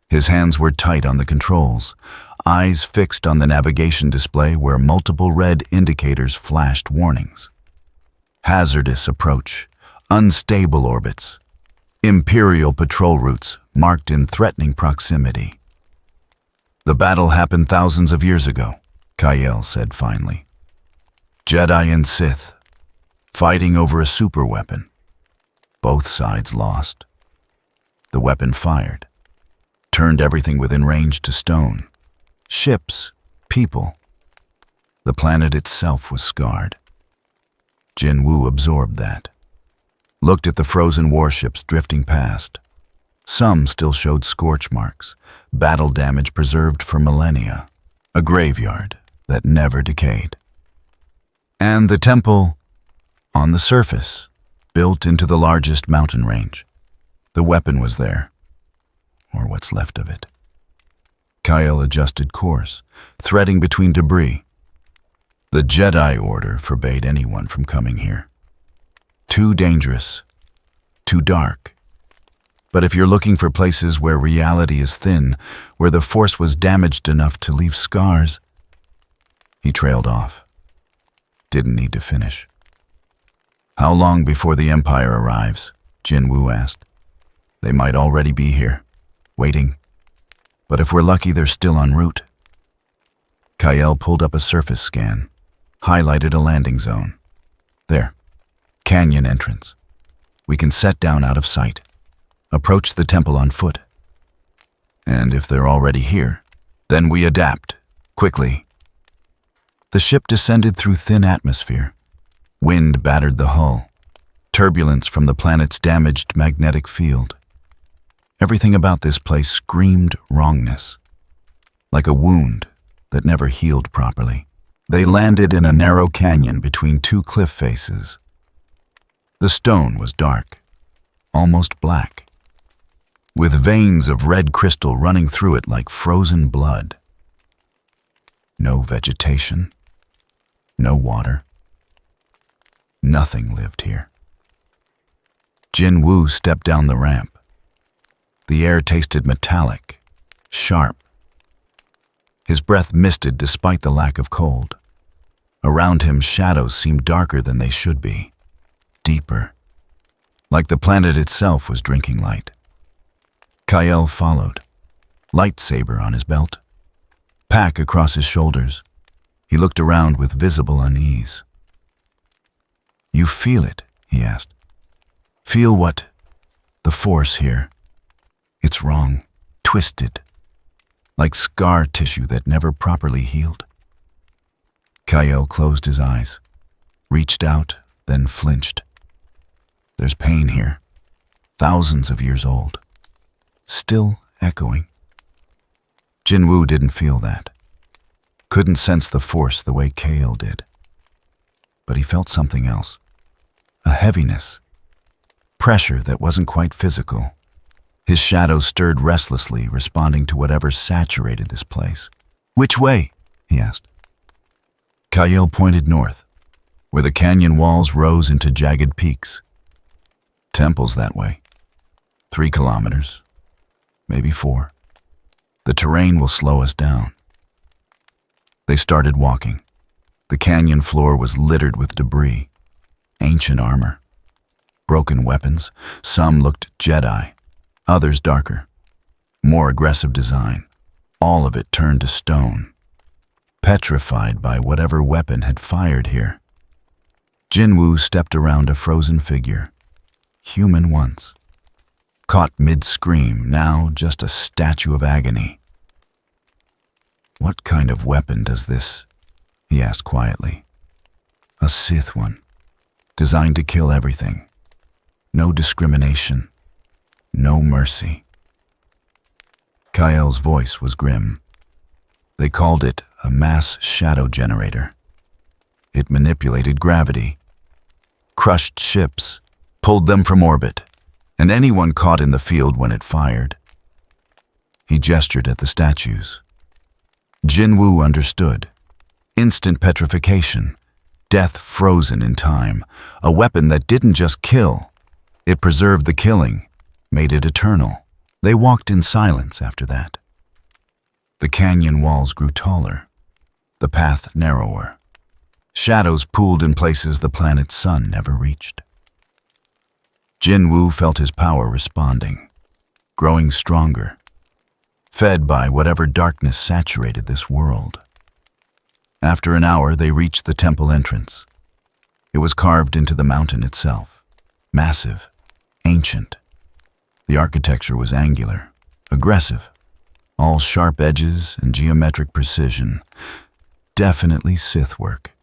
His hands were tight on the controls, eyes fixed on the navigation display where multiple red indicators flashed warnings. Hazardous approach, unstable orbits, Imperial patrol routes marked in threatening proximity. "The battle happened thousands of years ago," Kyle said finally. "Jedi and Sith, fighting over a superweapon. Both sides lost. The weapon fired, turned everything within range to stone. Ships, people. The planet itself was scarred." JinWoo absorbed that, looked at the frozen warships drifting past. Some still showed scorch marks, battle damage preserved for millennia, a graveyard that never decayed. And the temple, on the surface, built into the largest mountain range. The weapon was there, or what's left of it. Kyle adjusted course, threading between debris. The Jedi Order forbade anyone from coming here. Too dangerous, too dark. But if you're looking for places where reality is thin, where the Force was damaged enough to leave scars... He trailed off. Didn't need to finish. "How long before the Empire arrives?" JinWoo asked. "They might already be here, waiting. But if we're lucky, they're still en route." Kyle pulled up a surface scan, highlighted a landing zone. "There. Canyon entrance. We can set down out of sight. Approach the temple on foot. And if they're already here, then we adapt, quickly." The ship descended through thin atmosphere. Wind battered the hull. Turbulence from the planet's damaged magnetic field. Everything about this place screamed wrongness, like a wound that never healed properly. They landed in a narrow canyon between two cliff faces. The stone was dark, almost black, with veins of red crystal running through it like frozen blood. No vegetation, no water. Nothing lived here. JinWoo stepped down the ramp. The air tasted metallic, sharp. His breath misted despite the lack of cold. Around him, shadows seemed darker than they should be, deeper, like the planet itself was drinking light. Kyle followed, lightsaber on his belt, pack across his shoulders. He looked around with visible unease. "You feel it?" he asked. "Feel what? The Force here. It's wrong, twisted, like scar tissue that never properly healed." Kyle closed his eyes, reached out, then flinched. "There's pain here, thousands of years old, still echoing." JinWoo didn't feel that. couldn't sense the force the way Kale did. But he felt something else. A heaviness. Pressure that wasn't quite physical. His shadow stirred restlessly, responding to whatever saturated this place. "Which way?" he asked. Kyle pointed north, where the canyon walls rose into jagged peaks. "Temples that way. 3 kilometers, maybe 4. The terrain will slow us down." They started walking. The canyon floor was littered with debris, ancient armor, broken weapons. Some looked Jedi, others darker, more aggressive design. All of it turned to stone, petrified by whatever weapon had fired here. JinWoo stepped around a frozen figure, human once, caught mid-scream, now just a statue of agony. "What kind of weapon does this?" he asked quietly. "A Sith one, designed to kill everything. No discrimination, no mercy." Kyle's voice was grim. They called it a mass shadow generator. It manipulated gravity, crushed ships, pulled them from orbit, and anyone caught in the field when it fired. He gestured at the statues. JinWoo understood. Instant petrification, death frozen in time, a weapon that didn't just kill, it preserved the killing, made it eternal. They walked in silence after that. The canyon walls grew taller, the path narrower. Shadows pooled in places the planet's sun never reached. JinWoo felt his power responding, growing stronger, fed by whatever darkness saturated this world. After an hour, they reached the temple entrance. It was carved into the mountain itself, massive, ancient. The architecture was angular, aggressive, all sharp edges and geometric precision. Definitely Sith work.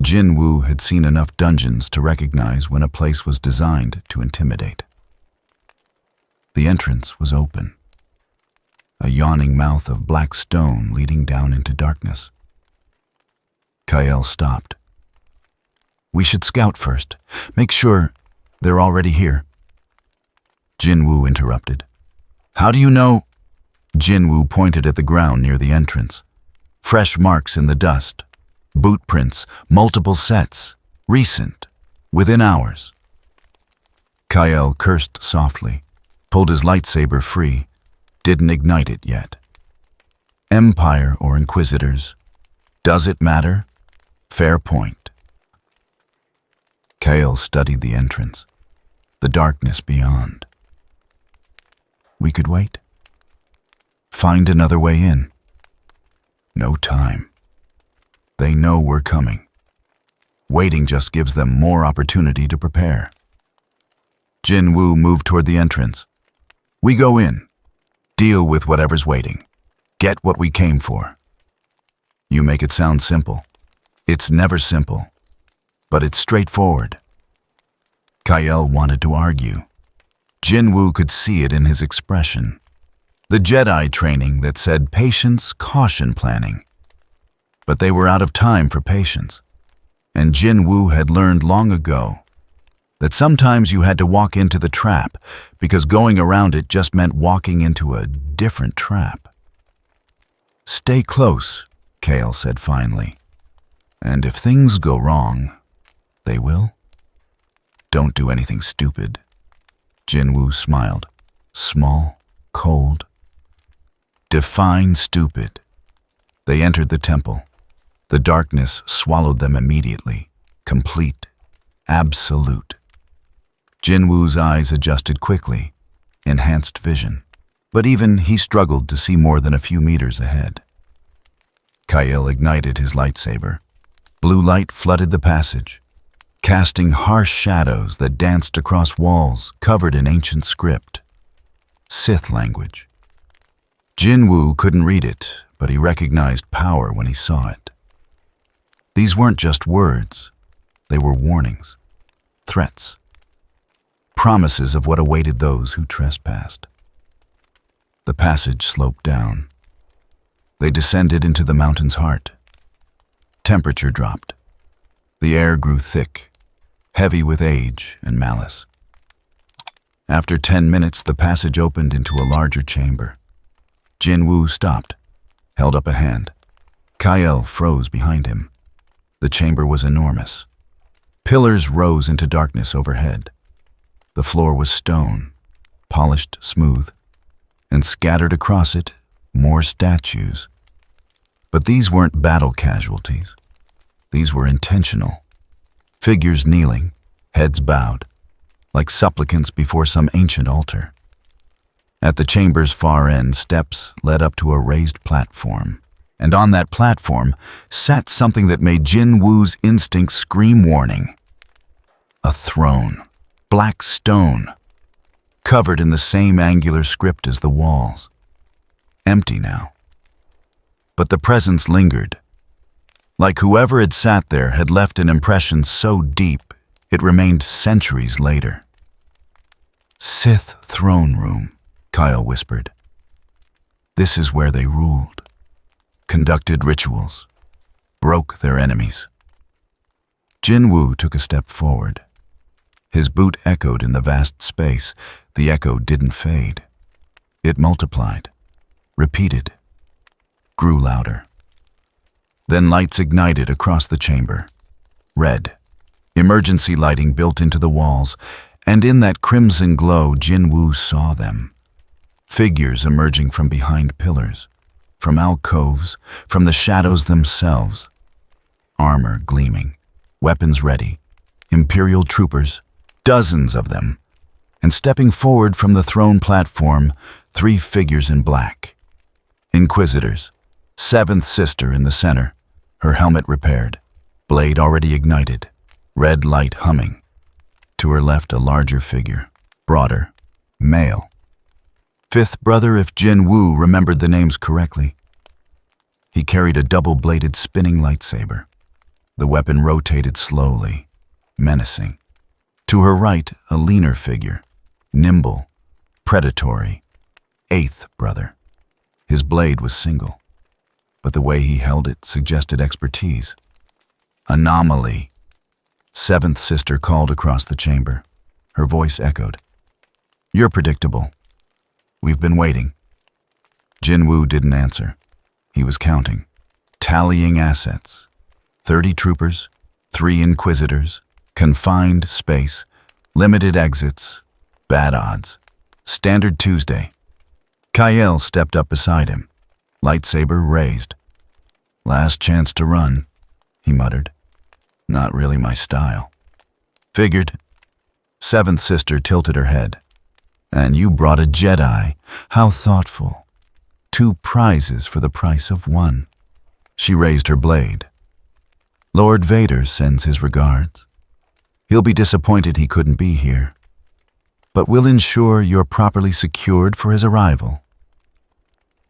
JinWoo had seen enough dungeons to recognize when a place was designed to intimidate. The entrance was open, a yawning mouth of black stone leading down into darkness. Kyle stopped. "We should scout first. Make sure they're already here." JinWoo interrupted. "How do you know?" JinWoo pointed at the ground near the entrance. Fresh marks in the dust, boot prints, multiple sets, recent, within hours. Kyle cursed softly, pulled his lightsaber free, didn't ignite it yet. Empire or Inquisitors, does it matter? Fair point. Kyle studied the entrance, the darkness beyond. We could wait. Find another way in. No time. They know we're coming. Waiting just gives them more opportunity to prepare. JinWoo moved toward the entrance. We go in. Deal with whatever's waiting. Get what we came for. You make it sound simple. It's never simple, but it's straightforward. Kyle wanted to argue. JinWoo could see it in his expression. The Jedi training that said patience, caution planning. But they were out of time for patience. And JinWoo had learned long ago that sometimes you had to walk into the trap because going around it just meant walking into a different trap. Stay close, Kale said finally. And if things go wrong, they will. Don't do anything stupid. JinWoo smiled. Small, cold. Define stupid. They entered the temple. The darkness swallowed them immediately. Complete. Absolute. JinWoo's eyes adjusted quickly. Enhanced vision. But even he struggled to see more than a few meters ahead. Kyle ignited his lightsaber. Blue light flooded the passage, casting harsh shadows that danced across walls covered in ancient script. Sith language. JinWoo couldn't read it, but he recognized power when he saw it. These weren't just words. They were warnings, threats, promises of what awaited those who trespassed. The passage sloped down. They descended into the mountain's heart. Temperature dropped. The air grew thick, heavy with age and malice. After 10 minutes, the passage opened into a larger chamber. JinWoo stopped, held up a hand. Kyle froze behind him. The chamber was enormous. Pillars rose into darkness overhead. The floor was stone, polished smooth, and scattered across it more statues. But these weren't battle casualties. These were intentional. Figures kneeling, heads bowed, like supplicants before some ancient altar. At the chamber's far end, steps led up to a raised platform, and on that platform sat something that made JinWoo's instincts scream warning. A throne, black stone, covered in the same angular script as the walls. Empty now. But the presence lingered. Like whoever had sat there had left an impression so deep it remained centuries later. Sith throne room, Kyle whispered. This is where they ruled, conducted rituals, broke their enemies. JinWoo took a step forward. His boot echoed in the vast space. The echo didn't fade. It multiplied, repeated, grew louder. Then lights ignited across the chamber. Red, emergency lighting built into the walls, and in that crimson glow, JinWoo saw them. Figures emerging from behind pillars, from alcoves, from the shadows themselves. Armor gleaming, weapons ready, Imperial troopers, dozens of them. And stepping forward from the throne platform, 3 figures in black. Inquisitors, 7th sister in the center, her helmet repaired, blade already ignited, red light humming. To her left, a larger figure, broader, male. 5th brother, if JinWoo remembered the names correctly. He carried a double-bladed spinning lightsaber. The weapon rotated slowly, menacing. To her right, a leaner figure, nimble, predatory. 8th brother. His blade was single, but the way he held it suggested expertise. Anomaly. 7th sister called across the chamber. Her voice echoed. You're predictable. We've been waiting. JinWoo didn't answer. He was counting, tallying assets. 30 troopers, 3 inquisitors, confined space, limited exits, bad odds. Standard Tuesday. Kyle stepped up beside him, lightsaber raised. Last chance to run, he muttered. Not really my style. Figured. 7th sister tilted her head. And you brought a Jedi. How thoughtful. 2 prizes for the price of 1. She raised her blade. Lord Vader sends his regards. He'll be disappointed he couldn't be here, but we'll ensure you're properly secured for his arrival.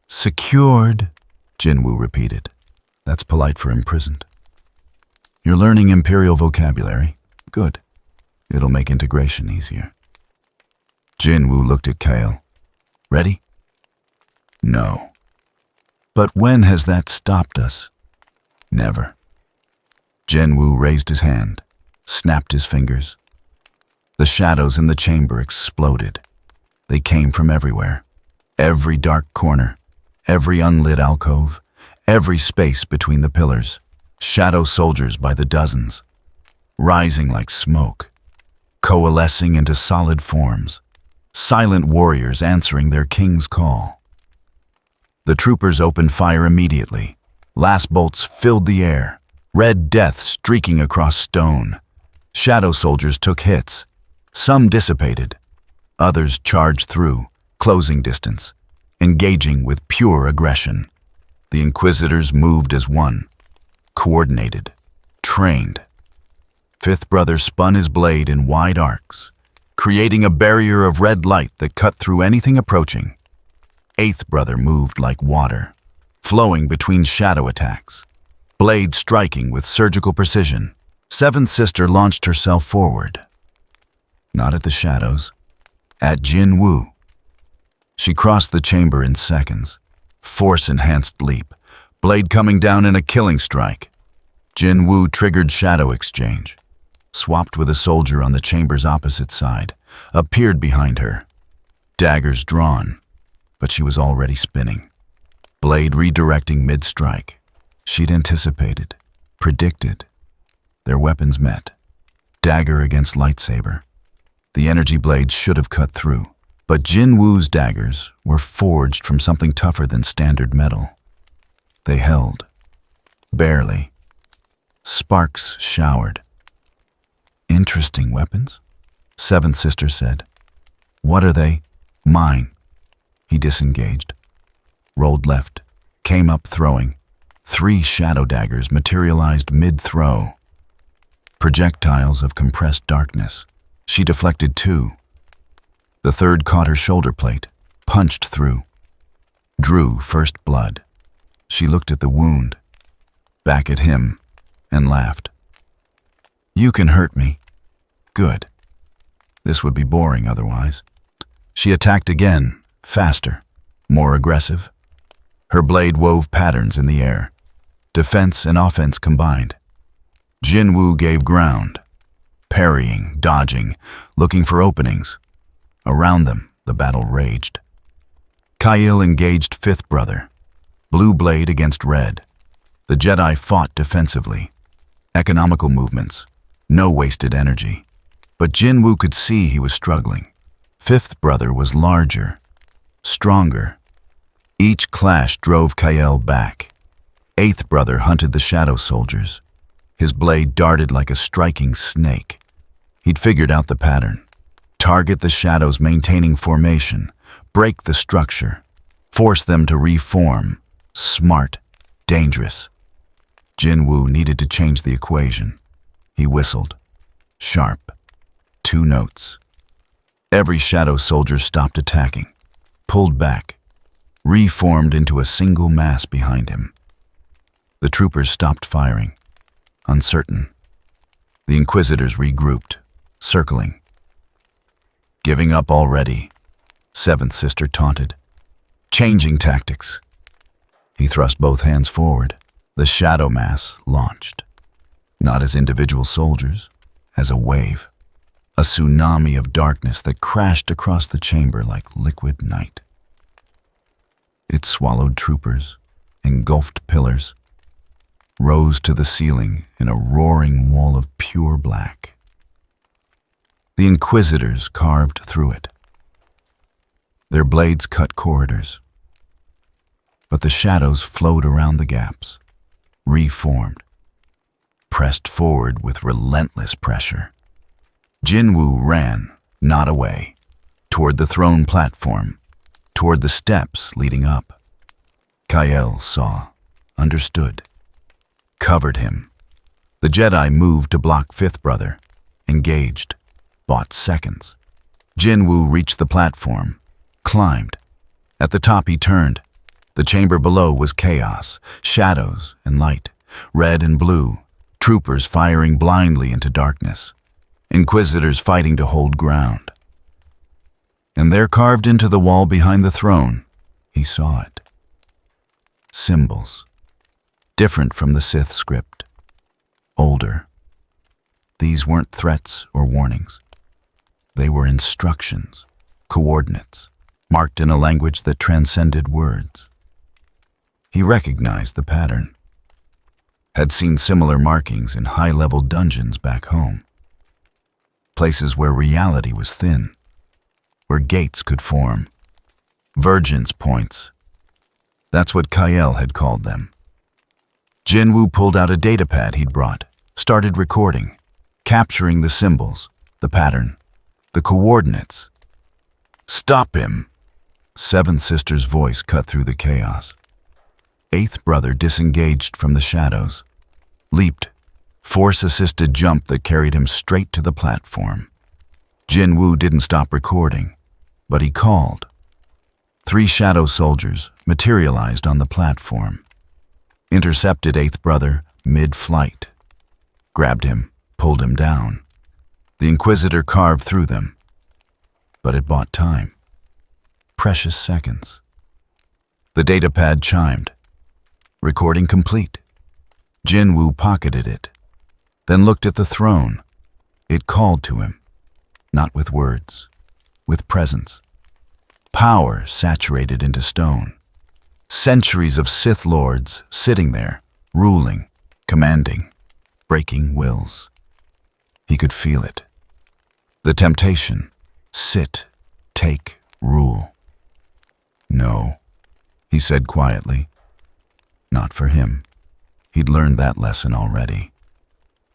Secured, JinWoo repeated. That's polite for imprisoned. You're learning Imperial vocabulary. Good. It'll make integration easier. JinWoo looked at Kyle. Ready? No. But when has that stopped us? Never. JinWoo raised his hand, snapped his fingers. The shadows in the chamber exploded. They came from everywhere. Every dark corner, every unlit alcove, every space between the pillars. Shadow soldiers by the dozens, rising like smoke, coalescing into solid forms. Silent warriors answering their king's call. The troopers opened fire immediately. Last bolts filled the air, red death streaking across stone. Shadow soldiers took hits. Some dissipated. Others charged through, closing distance, engaging with pure aggression. The Inquisitors moved as one, coordinated, trained. 5th brother spun his blade in wide arcs, creating a barrier of red light that cut through anything approaching. 8th brother moved like water, flowing between shadow attacks, blade striking with surgical precision. 7th sister launched herself forward. Not at the shadows, at JinWoo. She crossed the chamber in seconds, force-enhanced leap, Blade coming down in a killing strike. JinWoo triggered shadow exchange. Swapped with a soldier on the chamber's opposite side. Appeared behind her. Daggers drawn, but she was already spinning. Blade redirecting mid-strike. She'd anticipated, predicted. Their weapons met. Dagger against lightsaber. The energy blades should have cut through, but JinWoo's daggers were forged from something tougher than standard metal. They held. Barely. Sparks showered. Interesting weapons, Seventh Sister said. What are they? Mine. He disengaged. Rolled left. Came up throwing. 3 shadow daggers materialized mid-throw. Projectiles of compressed darkness. She deflected 2. The third caught her shoulder plate, punched through. Drew first blood. She looked at the wound, back at him, and laughed. You can hurt me. Good. This would be boring otherwise. She attacked again, faster, more aggressive. Her blade wove patterns in the air. Defense and offense combined. JinWoo gave ground, parrying, dodging, looking for openings. Around them, the battle raged. Kyle engaged fifth brother. Blue blade against red. The Jedi fought defensively. Economical movements. No wasted energy. But JinWoo could see he was struggling. Fifth brother was larger, stronger. Each clash drove Kyle back. Eighth brother hunted the shadow soldiers. His blade darted like a striking snake. He'd figured out the pattern. Target the shadows maintaining formation, break the structure, force them to reform. Smart, dangerous. JinWoo needed to change the equation. He whistled. Sharp. 2 notes. Every shadow soldier stopped attacking, pulled back, reformed into a single mass behind him. The troopers stopped firing, uncertain. The inquisitors regrouped, circling. Giving up already, Seventh Sister taunted. Changing tactics. He thrust both hands forward. The shadow mass launched. Not as individual soldiers, as a wave. A tsunami of darkness that crashed across the chamber like liquid night. It swallowed troopers, engulfed pillars, rose to the ceiling in a roaring wall of pure black. The inquisitors carved through it. Their blades cut corridors. But the shadows flowed around the gaps, reformed, pressed forward with relentless pressure. JinWoo ran, not away, toward the throne platform, toward the steps leading up. Kyle saw, understood, covered him. The Jedi moved to block fifth brother, engaged, bought seconds. JinWoo reached the platform, climbed. At the top he turned. The chamber below was chaos, shadows and light, red and blue, troopers firing blindly into darkness. Inquisitors fighting to hold ground. And there carved into the wall behind the throne, he saw it. Symbols. Different from the Sith script. Older. These weren't threats or warnings. They were instructions, coordinates, marked in a language that transcended words. He recognized the pattern. Had seen similar markings in high-level dungeons back home. Places where reality was thin, where gates could form. Vergence points. That's what Kyle had called them. JinWoo pulled out a datapad he'd brought, started recording, capturing the symbols, the pattern, the coordinates. Stop him! Seventh Sister's voice cut through the chaos. Eighth brother disengaged from the shadows, leaped, force-assisted jump that carried him straight to the platform. JinWoo didn't stop recording, but he called. 3 shadow soldiers materialized on the platform, intercepted eighth brother mid-flight, grabbed him, pulled him down. The Inquisitor carved through them, but it bought time. Precious seconds. The datapad chimed. Recording complete. JinWoo pocketed it, then looked at the throne. It called to him, not with words, with presence. Power saturated into stone. Centuries of Sith Lords sitting there, ruling, commanding, breaking wills. He could feel it. The temptation, sit, take, rule. No, he said quietly. Not for him. He'd learned that lesson already.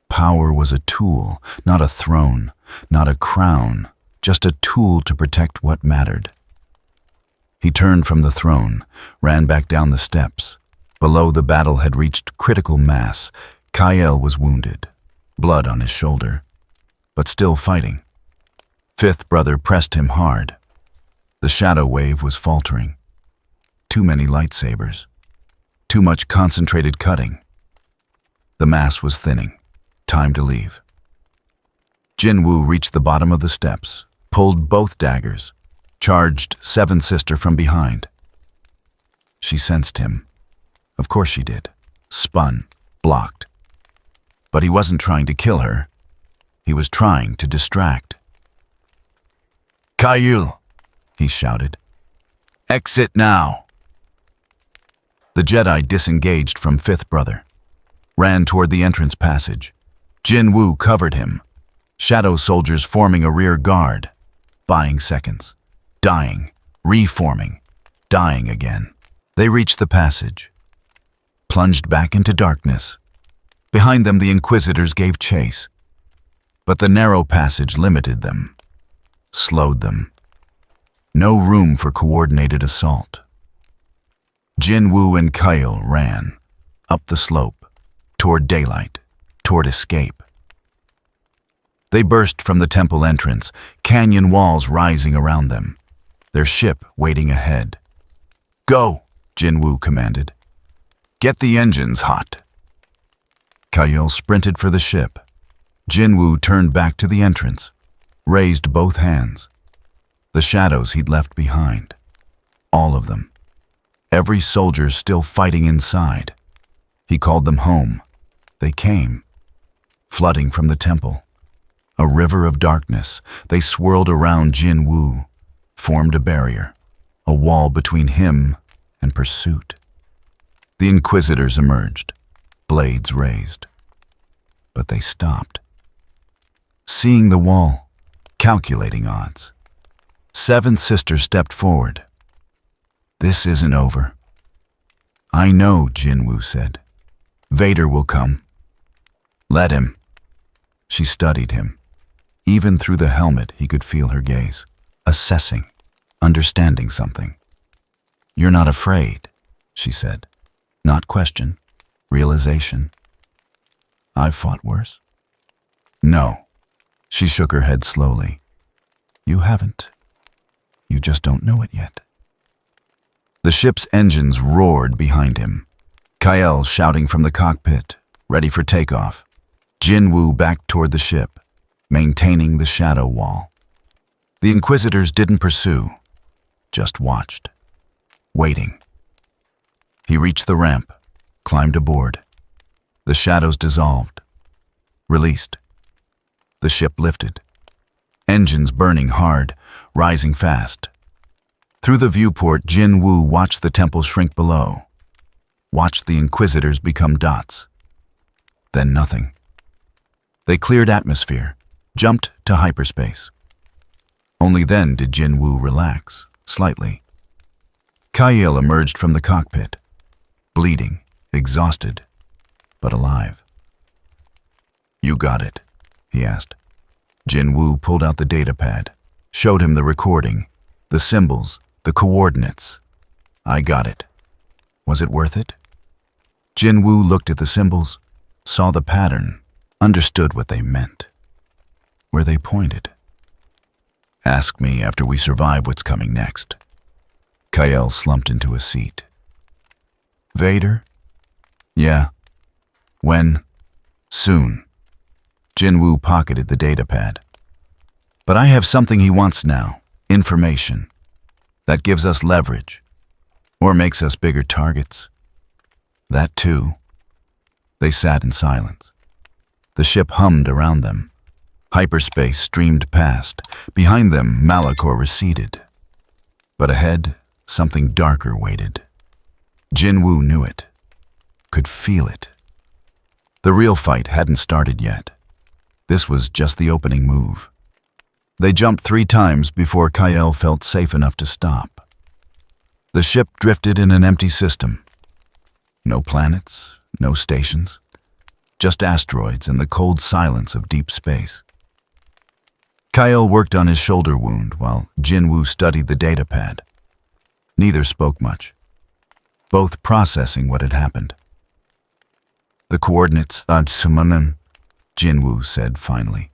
Power was a tool, not a throne, not a crown, just a tool to protect what mattered. He turned from the throne, ran back down the steps. Below, the battle had reached critical mass. Kyle was wounded, blood on his shoulder, but still fighting. Fifth brother pressed him hard. The shadow wave was faltering. Too many lightsabers. Too much concentrated cutting. The mass was thinning. Time to leave. JinWoo reached the bottom of the steps, pulled both daggers, charged Seventh Sister from behind. She sensed him. Of course she did. Spun, blocked. But he wasn't trying to kill her. He was trying to distract. "Kyle," he shouted. "Exit now." The Jedi disengaged from Fifth Brother, ran toward the entrance passage. JinWoo covered him. Shadow soldiers forming a rear guard, buying seconds, dying, reforming, dying again. They reached the passage, plunged back into darkness. Behind them, the inquisitors gave chase. But the narrow passage limited them, slowed them. No room for coordinated assault. JinWoo and Kyle ran, up the slope, toward daylight, toward escape. They burst from the temple entrance, canyon walls rising around them, their ship waiting ahead. "Go," JinWoo commanded. "Get the engines hot." Kyle sprinted for the ship. JinWoo turned back to the entrance, raised both hands. The shadows he'd left behind. All of them. Every soldier still fighting inside. He called them home. They came, flooding from the temple. A river of darkness. They swirled around JinWoo, formed a barrier, a wall between him and pursuit. The inquisitors emerged, blades raised. But they stopped. Seeing the wall, calculating odds. Seventh Sister stepped forward. "This isn't over." "I know," JinWoo said. "Vader will come." "Let him." She studied him. Even through the helmet, he could feel her gaze, assessing, understanding something. "You're not afraid," she said. Not question, realization. "I've fought worse." "No." She shook her head slowly. "You haven't. You just don't know it yet." The ship's engines roared behind him. Kyle shouting from the cockpit, ready for takeoff. JinWoo backed toward the ship, maintaining the shadow wall. The inquisitors didn't pursue, just watched, waiting. He reached the ramp, climbed aboard. The shadows dissolved, released. The ship lifted. Engines burning hard, rising fast. Through the viewport, JinWoo watched the temple shrink below, watched the inquisitors become dots. Then nothing. They cleared atmosphere, jumped to hyperspace. Only then did JinWoo relax, slightly. Kyle emerged from the cockpit, bleeding, exhausted, but alive. "You got it?" he asked. JinWoo pulled out the data pad, showed him the recording, the symbols, the coordinates. "I got it. Was it worth it?" JinWoo looked at the symbols, saw the pattern, understood what they meant, where they pointed. "Ask me after we survive what's coming next." Kyle slumped into a seat. "Vader?" "Yeah." "When?" "Soon." JinWoo pocketed the data pad. "But I have something he wants now, information. That gives us leverage, or makes us bigger targets." That too. They sat in silence. The ship hummed around them. Hyperspace streamed past. Behind them, Malachor receded. But ahead, something darker waited. JinWoo knew it, could feel it. The real fight hadn't started yet. This was just the opening move. They jumped 3 times before Kyle felt safe enough to stop. The ship drifted in an empty system. No planets, no stations, just asteroids and the cold silence of deep space. Kyle worked on his shoulder wound while JinWoo studied the data pad. Neither spoke much, both processing what had happened. The coordinates, JinWoo said finally.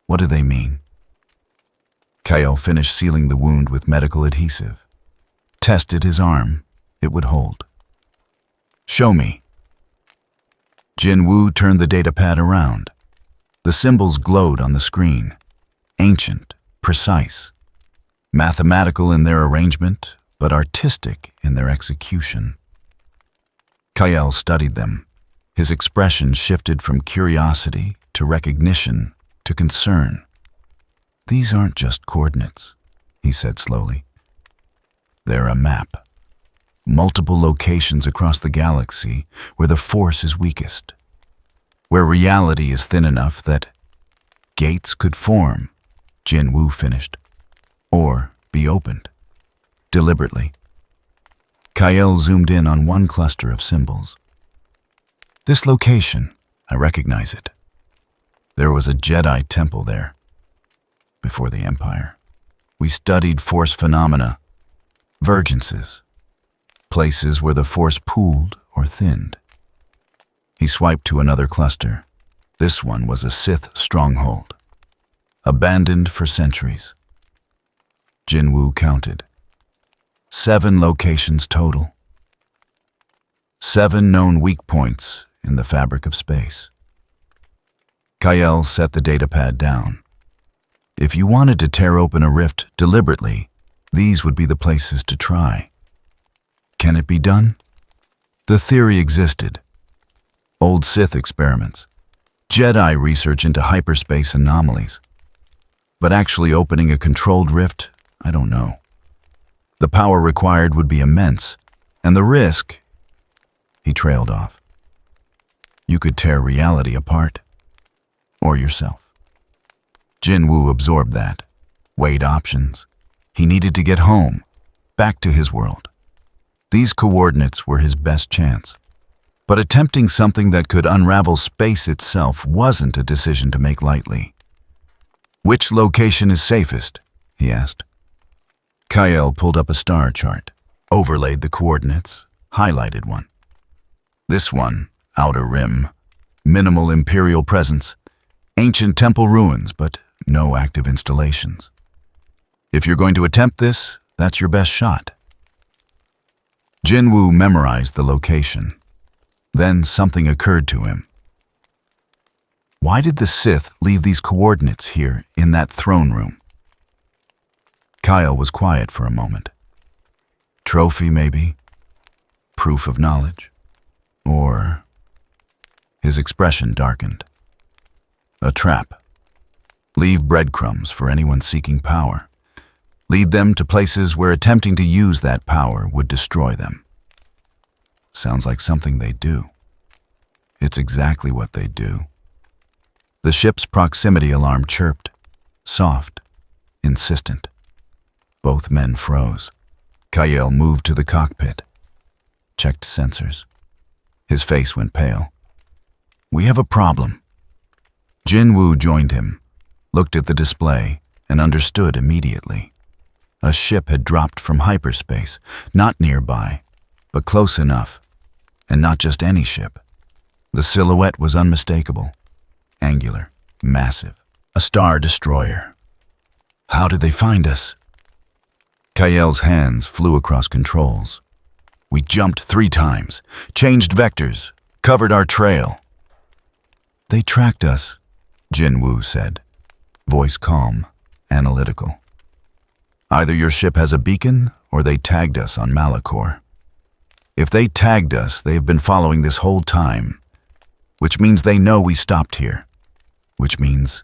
What do they mean? Kyle finished sealing the wound with medical adhesive. Tested his arm. It would hold. Show me. JinWoo turned the datapad around. The symbols glowed on the screen. Ancient, precise. Mathematical in their arrangement, but artistic in their execution. Kyle studied them. His expression shifted from curiosity to recognition to concern. These aren't just coordinates, he said slowly. They're a map. Multiple locations across the galaxy where the force is weakest. Where reality is thin enough that gates could form, JinWoo finished, or be opened, deliberately. Kyle zoomed in on one cluster of symbols. This location, I recognize it. There was a Jedi temple there, before the Empire. We studied force phenomena, vergences, places where the force pooled or thinned. He swiped to another cluster. This one was a Sith stronghold, abandoned for centuries. JinWoo counted. 7 locations total. 7 known weak points in the fabric of space. Kyle set the datapad down. If you wanted to tear open a rift deliberately, these would be the places to try. Can it be done? The theory existed. Old Sith experiments, Jedi research into hyperspace anomalies. But actually opening a controlled rift, I don't know. The power required would be immense, and the risk, he trailed off. You could tear reality apart, or yourself. JinWoo absorbed that, weighed options. He needed to get home, back to his world. These coordinates were his best chance. But attempting something that could unravel space itself wasn't a decision to make lightly. Which location is safest? He asked. Kyle pulled up a star chart, overlaid the coordinates, highlighted one. This one, outer rim, minimal Imperial presence, ancient temple ruins, but no active installations. If you're going to attempt this, that's your best shot. JinWoo memorized the location. Then something occurred to him. Why did the Sith leave these coordinates here in that throne room? Kyle was quiet for a moment. Trophy, maybe? Proof of knowledge? Or... His expression darkened. A trap. Leave breadcrumbs for anyone seeking power. Lead them to places where attempting to use that power would destroy them. Sounds like something they do. It's exactly what they do. The ship's proximity alarm chirped, soft, insistent. Both men froze. Kyle moved to the cockpit, checked sensors. His face went pale. We have a problem. JinWoo joined him, looked at the display, and understood immediately. A ship had dropped from hyperspace, not nearby, but close enough, and not just any ship. The silhouette was unmistakable, angular, massive, a star destroyer. How did they find us? Kyle's hands flew across controls. We jumped 3 times, changed vectors, covered our trail. They tracked us, JinWoo said, voice calm, analytical. Either your ship has a beacon, or they tagged us on Malachor. If they tagged us, they have been following this whole time, which means they know we stopped here, which means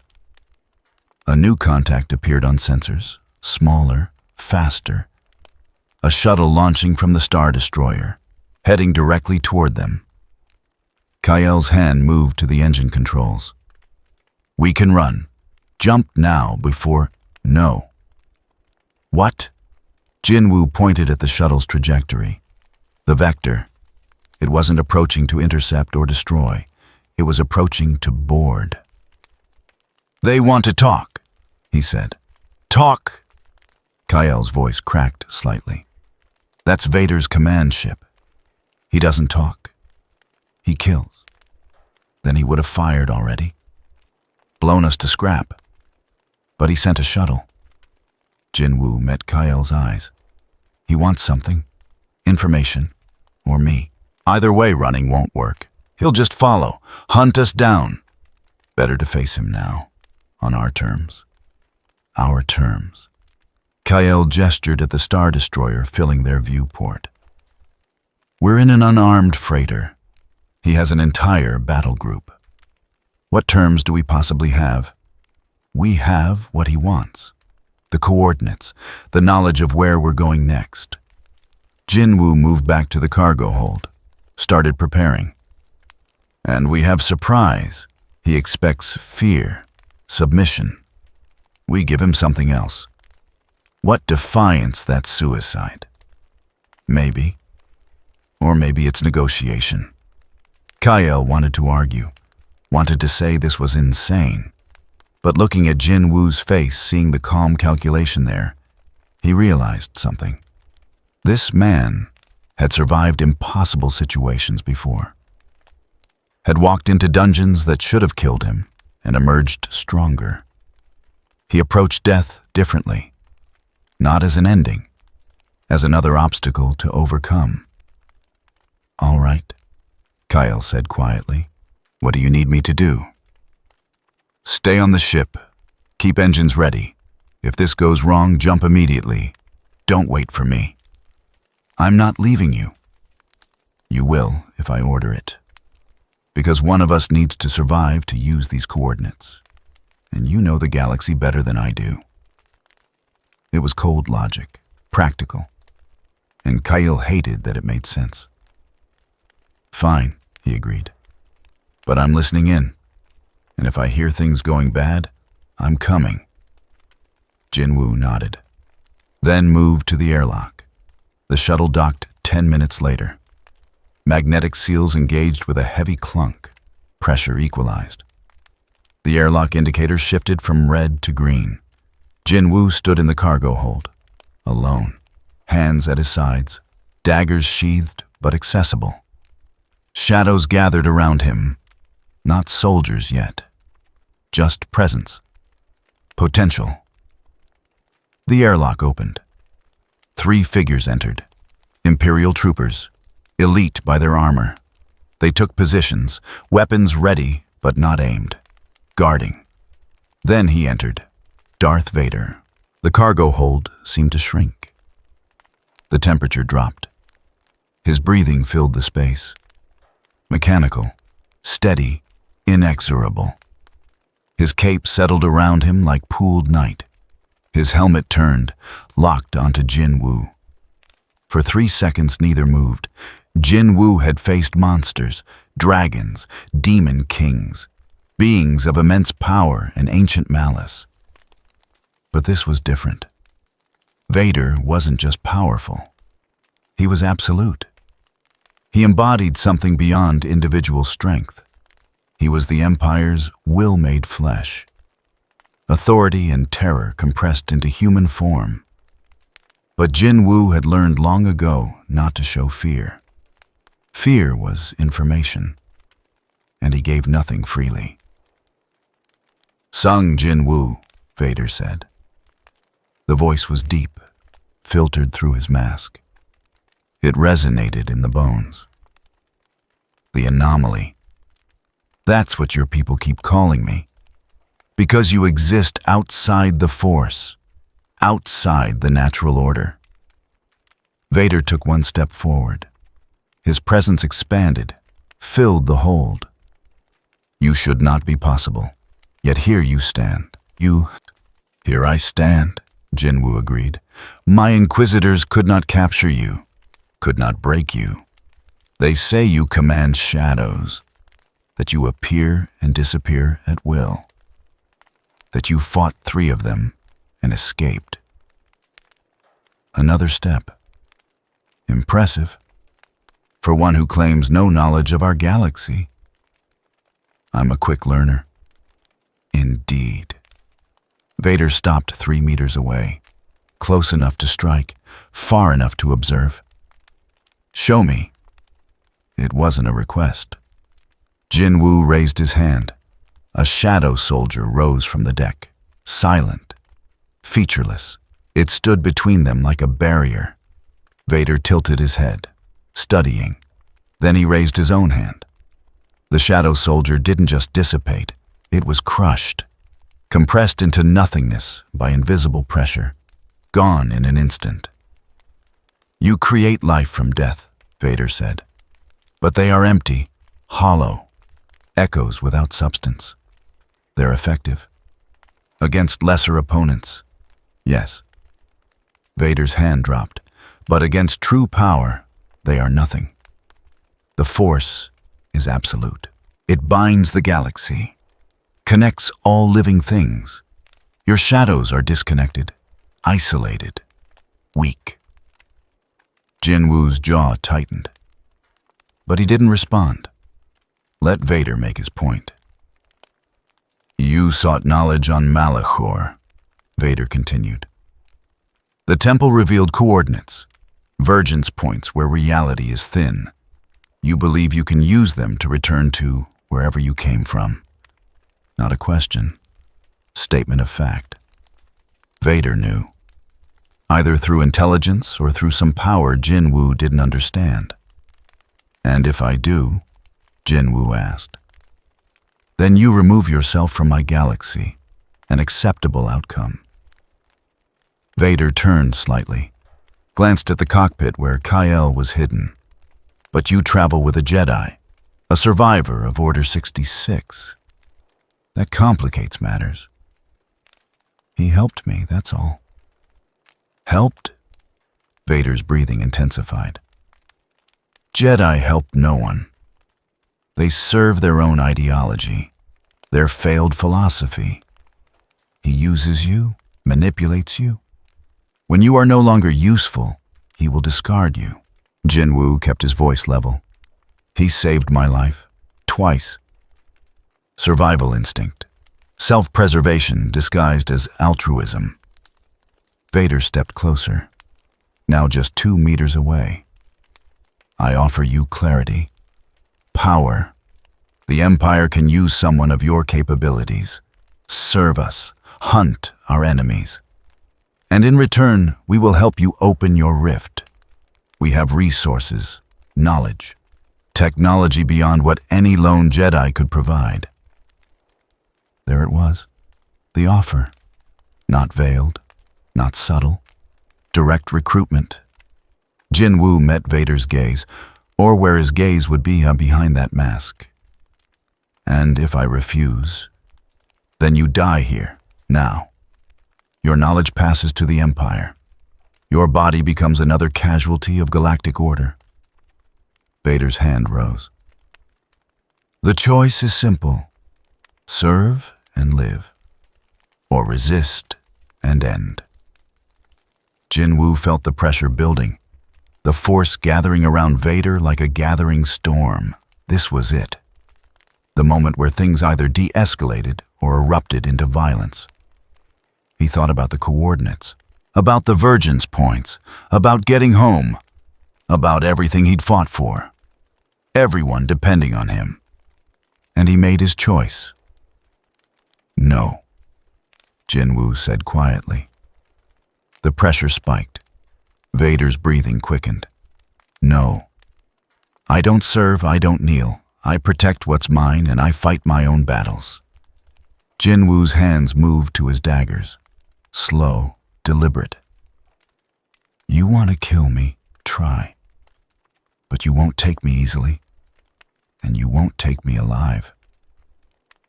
a new contact appeared on sensors, smaller, faster. A shuttle launching from the Star Destroyer, heading directly toward them. Kyle hand moved to the engine controls. We can run. Jump now before... No. What? JinWoo pointed at the shuttle's trajectory. The vector. It wasn't approaching to intercept or destroy. It was approaching to board. They want to talk, he said. Talk! Kyle's voice cracked slightly. That's Vader's command ship. He doesn't talk. He kills. Then he would have fired already. Blown us to scrap. But he sent a shuttle. JinWoo met Kyle's eyes. He wants something. Information. Or me. Either way, running won't work. He'll just follow. Hunt us down. Better to face him now. On our terms. Our terms. Kyle gestured at the Star Destroyer filling their viewport. We're in an unarmed freighter. He has an entire battle group. What terms do we possibly have? We have what he wants. The coordinates, the knowledge of where we're going next. JinWoo moved back to the cargo hold, started preparing. And we have surprise. He expects fear, submission. We give him something else. What defiance, that's suicide. Maybe. Or maybe it's negotiation. Kyle wanted to argue, wanted to say this was insane. But looking at JinWoo's face, seeing the calm calculation there, he realized something. This man had survived impossible situations before. Had walked into dungeons that should have killed him and emerged stronger. He approached death differently. Not as an ending, as another obstacle to overcome. All right, Kyle said quietly. What do you need me to do? Stay on the ship. Keep engines ready. If this goes wrong, jump immediately. Don't wait for me. I'm not leaving you. You will if I order it. Because one of us needs to survive to use these coordinates. And you know the galaxy better than I do. It was cold logic, practical, and Kyle hated that it made sense. Fine, he agreed. But I'm listening in, and if I hear things going bad, I'm coming. JinWoo nodded, then moved to the airlock. The shuttle docked 10 minutes later. Magnetic seals engaged with a heavy clunk. Pressure equalized. The airlock indicator shifted from red to green. JinWoo stood in the cargo hold, alone, hands at his sides, daggers sheathed but accessible. Shadows gathered around him, not soldiers yet, just presence, potential. The airlock opened. 3 figures entered, Imperial troopers, elite by their armor. They took positions, weapons ready but not aimed, guarding. Then he entered. Darth Vader. The cargo hold seemed to shrink. The temperature dropped. His breathing filled the space. Mechanical, steady, inexorable. His cape settled around him like pooled night. His helmet turned, locked onto JinWoo. For 3 seconds neither moved. JinWoo had faced monsters, dragons, demon kings, beings of immense power and ancient malice. But this was different. Vader wasn't just powerful. He was absolute. He embodied something beyond individual strength. He was the Empire's will made flesh. Authority and terror compressed into human form. But JinWoo had learned long ago not to show fear. Fear was information, and he gave nothing freely. "Sung JinWoo," Vader said. The voice was deep, filtered through his mask. It resonated in the bones. The anomaly. That's what your people keep calling me. Because you exist outside the Force, outside the natural order. Vader took 1 step forward. His presence expanded, filled the hold. You should not be possible. Yet here you stand. Here I stand, JinWoo agreed. My inquisitors could not capture you, could not break you. They say you command shadows, that you appear and disappear at will, that you fought 3 of them and escaped. Another step. Impressive, for one who claims no knowledge of our galaxy. I'm a quick learner. Indeed. Vader stopped 3 meters away, close enough to strike, far enough to observe. Show me. It wasn't a request. JinWoo raised his hand. A shadow soldier rose from the deck, silent, featureless. It stood between them like a barrier. Vader tilted his head, studying. Then he raised his own hand. The shadow soldier didn't just dissipate, it was crushed, compressed into nothingness by invisible pressure, gone in an instant. You create life from death, Vader said, but they are empty, hollow, echoes without substance. They're effective. Against lesser opponents, yes. Vader's hand dropped, but against true power, they are nothing. The Force is absolute. It binds the galaxy, connects all living things. Your shadows are disconnected, isolated, weak. JinWoo's jaw tightened, but he didn't respond. Let Vader make his point. You sought knowledge on Malachor, Vader continued. The temple revealed coordinates, vergence points where reality is thin. You believe you can use them to return to wherever you came from. Not a question. Statement of fact. Vader knew. Either through intelligence or through some power JinWoo didn't understand. And if I do, JinWoo asked, then you remove yourself from my galaxy, an acceptable outcome. Vader turned slightly, glanced at the cockpit where Kyle was hidden. But you travel with a Jedi, a survivor of Order 66. That complicates matters. He helped me, that's all. Helped? Vader's breathing intensified. Jedi help no one. They serve their own ideology, their failed philosophy. He uses you, manipulates you. When you are no longer useful, he will discard you. JinWoo kept his voice level. He saved my life, twice. Survival instinct, self-preservation disguised as altruism. Vader stepped closer, now just 2 meters away. I offer you clarity, power. The Empire can use someone of your capabilities, serve us, hunt our enemies. And in return, we will help you open your rift. We have resources, knowledge, technology beyond what any lone Jedi could provide. There it was, the offer. Not veiled, not subtle. Direct recruitment. JinWoo met Vader's gaze, or where his gaze would be behind that mask. And if I refuse, then you die here, now. Your knowledge passes to the Empire. Your body becomes another casualty of galactic order. Vader's hand rose. The choice is simple. Serve and live, or resist and end. JinWoo felt the pressure building, the Force gathering around Vader like a gathering storm. This was it. The moment where things either de-escalated or erupted into violence. He thought about the coordinates, about the vergence points, about getting home, about everything he'd fought for, everyone depending on him. And he made his choice. No, JinWoo said quietly. The pressure spiked. Vader's breathing quickened. No. I don't serve, I don't kneel. I protect what's mine and I fight my own battles. JinWoo's hands moved to his daggers. Slow, deliberate. You want to kill me? Try. But you you won't take me easily, and you won't take me alive."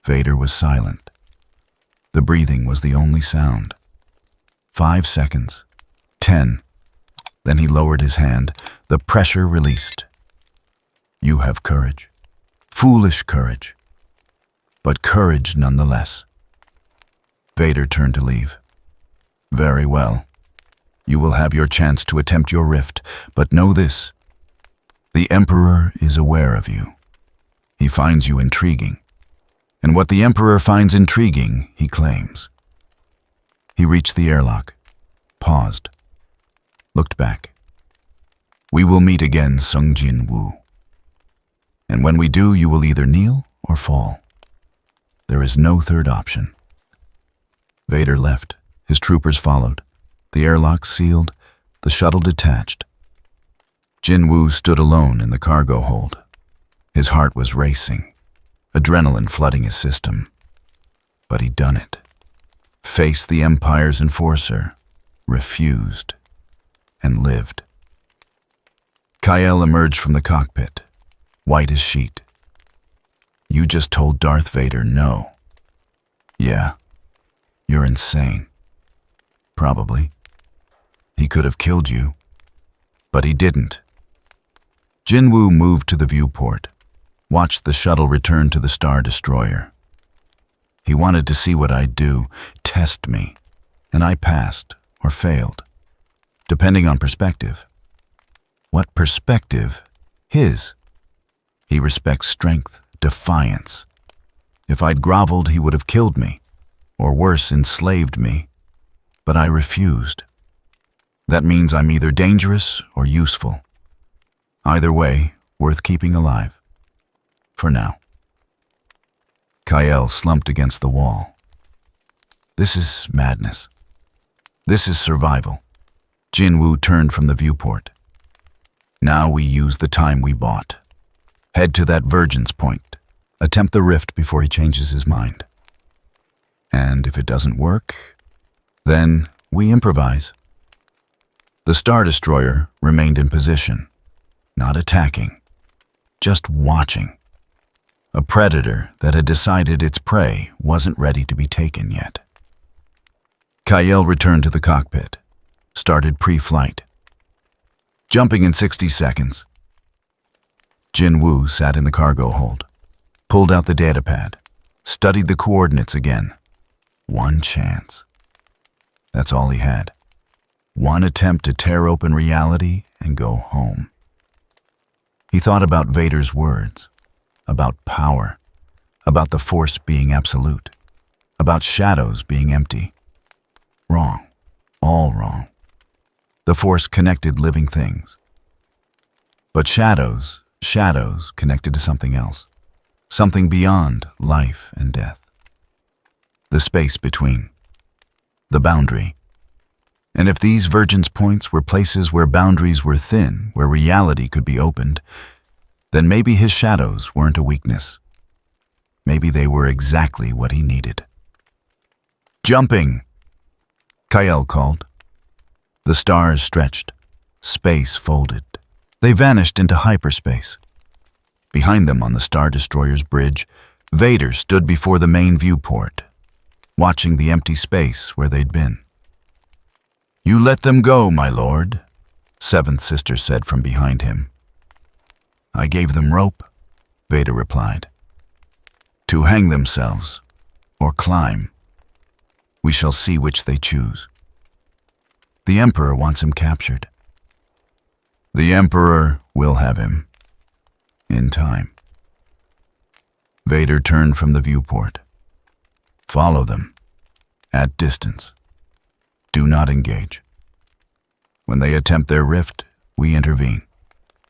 Vader was silent. The breathing was the only sound. 5 seconds. 10. Then he lowered his hand. The pressure released. "You have courage. Foolish courage. But courage nonetheless." Vader turned to leave. "Very well. You will have your chance to attempt your rift, but know this. The Emperor is aware of you. He finds you intriguing. And what the Emperor finds intriguing, he claims." He reached the airlock, paused, looked back. "We will meet again, JinWoo. And when we do, you will either kneel or fall. There is no third option." Vader left. His troopers followed. The airlock sealed, the shuttle detached. JinWoo stood alone in the cargo hold. His heart was racing, adrenaline flooding his system. But he'd done it. Faced the Empire's enforcer, refused, and lived. Kyle emerged from the cockpit, white as sheet. "You just told Darth Vader no." "Yeah, you're insane." "Probably. He could have killed you, but he didn't." JinWoo moved to the viewport, watched the shuttle return to the Star Destroyer. He wanted to see what I'd do, test me, and I passed or failed, depending on perspective. What perspective? His. He respects strength, defiance. If I'd groveled, he would have killed me, or worse, enslaved me. But I refused. That means I'm either dangerous or useful. Either way, worth keeping alive. For now. Kyle slumped against the wall. This is madness. This is survival. JinWoo turned from the viewport. Now we use the time we bought. Head to that Virgin's Point. Attempt the rift before he changes his mind. And if it doesn't work, then we improvise. The Star Destroyer remained in position, not attacking, just watching. A predator that had decided its prey wasn't ready to be taken yet. Kyle returned to the cockpit, started pre-flight. Jumping in 60 seconds. JinWoo sat in the cargo hold, pulled out the datapad, studied the coordinates again. One chance. That's all he had. One attempt to tear open reality and go home. He thought about Vader's words, about power, about the Force being absolute, about shadows being empty. Wrong. All wrong. The Force connected living things. But shadows connected to something else, something beyond life and death. The space between, the boundary. And if these Virgin's Points were places where boundaries were thin, where reality could be opened, then maybe his shadows weren't a weakness. Maybe they were exactly what he needed. "Jumping!" Kyle called. The stars stretched, space folded. They vanished into hyperspace. Behind them on the Star Destroyer's bridge, Vader stood before the main viewport, watching the empty space where they'd been. "You let them go, my lord," Seventh Sister said from behind him. "I gave them rope," Vader replied. "To hang themselves, or climb. We shall see which they choose. The Emperor wants him captured. The Emperor will have him. In time." Vader turned from the viewport. "Follow them. At distance. Do not engage. When they attempt their rift, we intervene.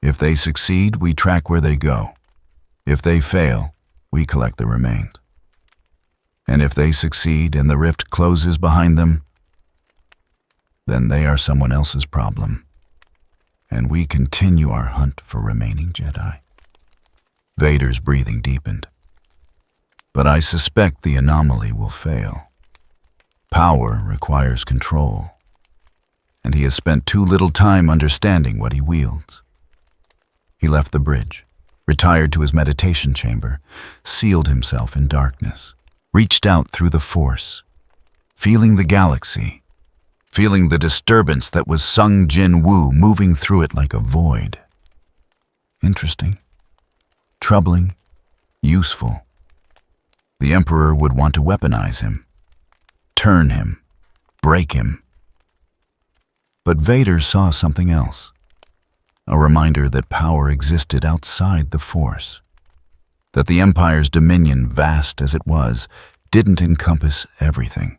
If they succeed, we track where they go. If they fail, we collect the remains. And if they succeed and the rift closes behind them, then they are someone else's problem. And we continue our hunt for remaining Jedi." Vader's breathing deepened. "But I suspect the anomaly will fail. Power requires control, and he has spent too little time understanding what he wields. He left the bridge, retired to his meditation chamber, sealed himself in darkness, reached out through the force, feeling the galaxy, feeling the disturbance that was Sung JinWoo moving through it like a void. Interesting, troubling, useful. The Emperor would want to weaponize him, turn him, break him. But Vader saw something else, a reminder that power existed outside the Force, that the Empire's dominion, vast as it was, didn't encompass everything.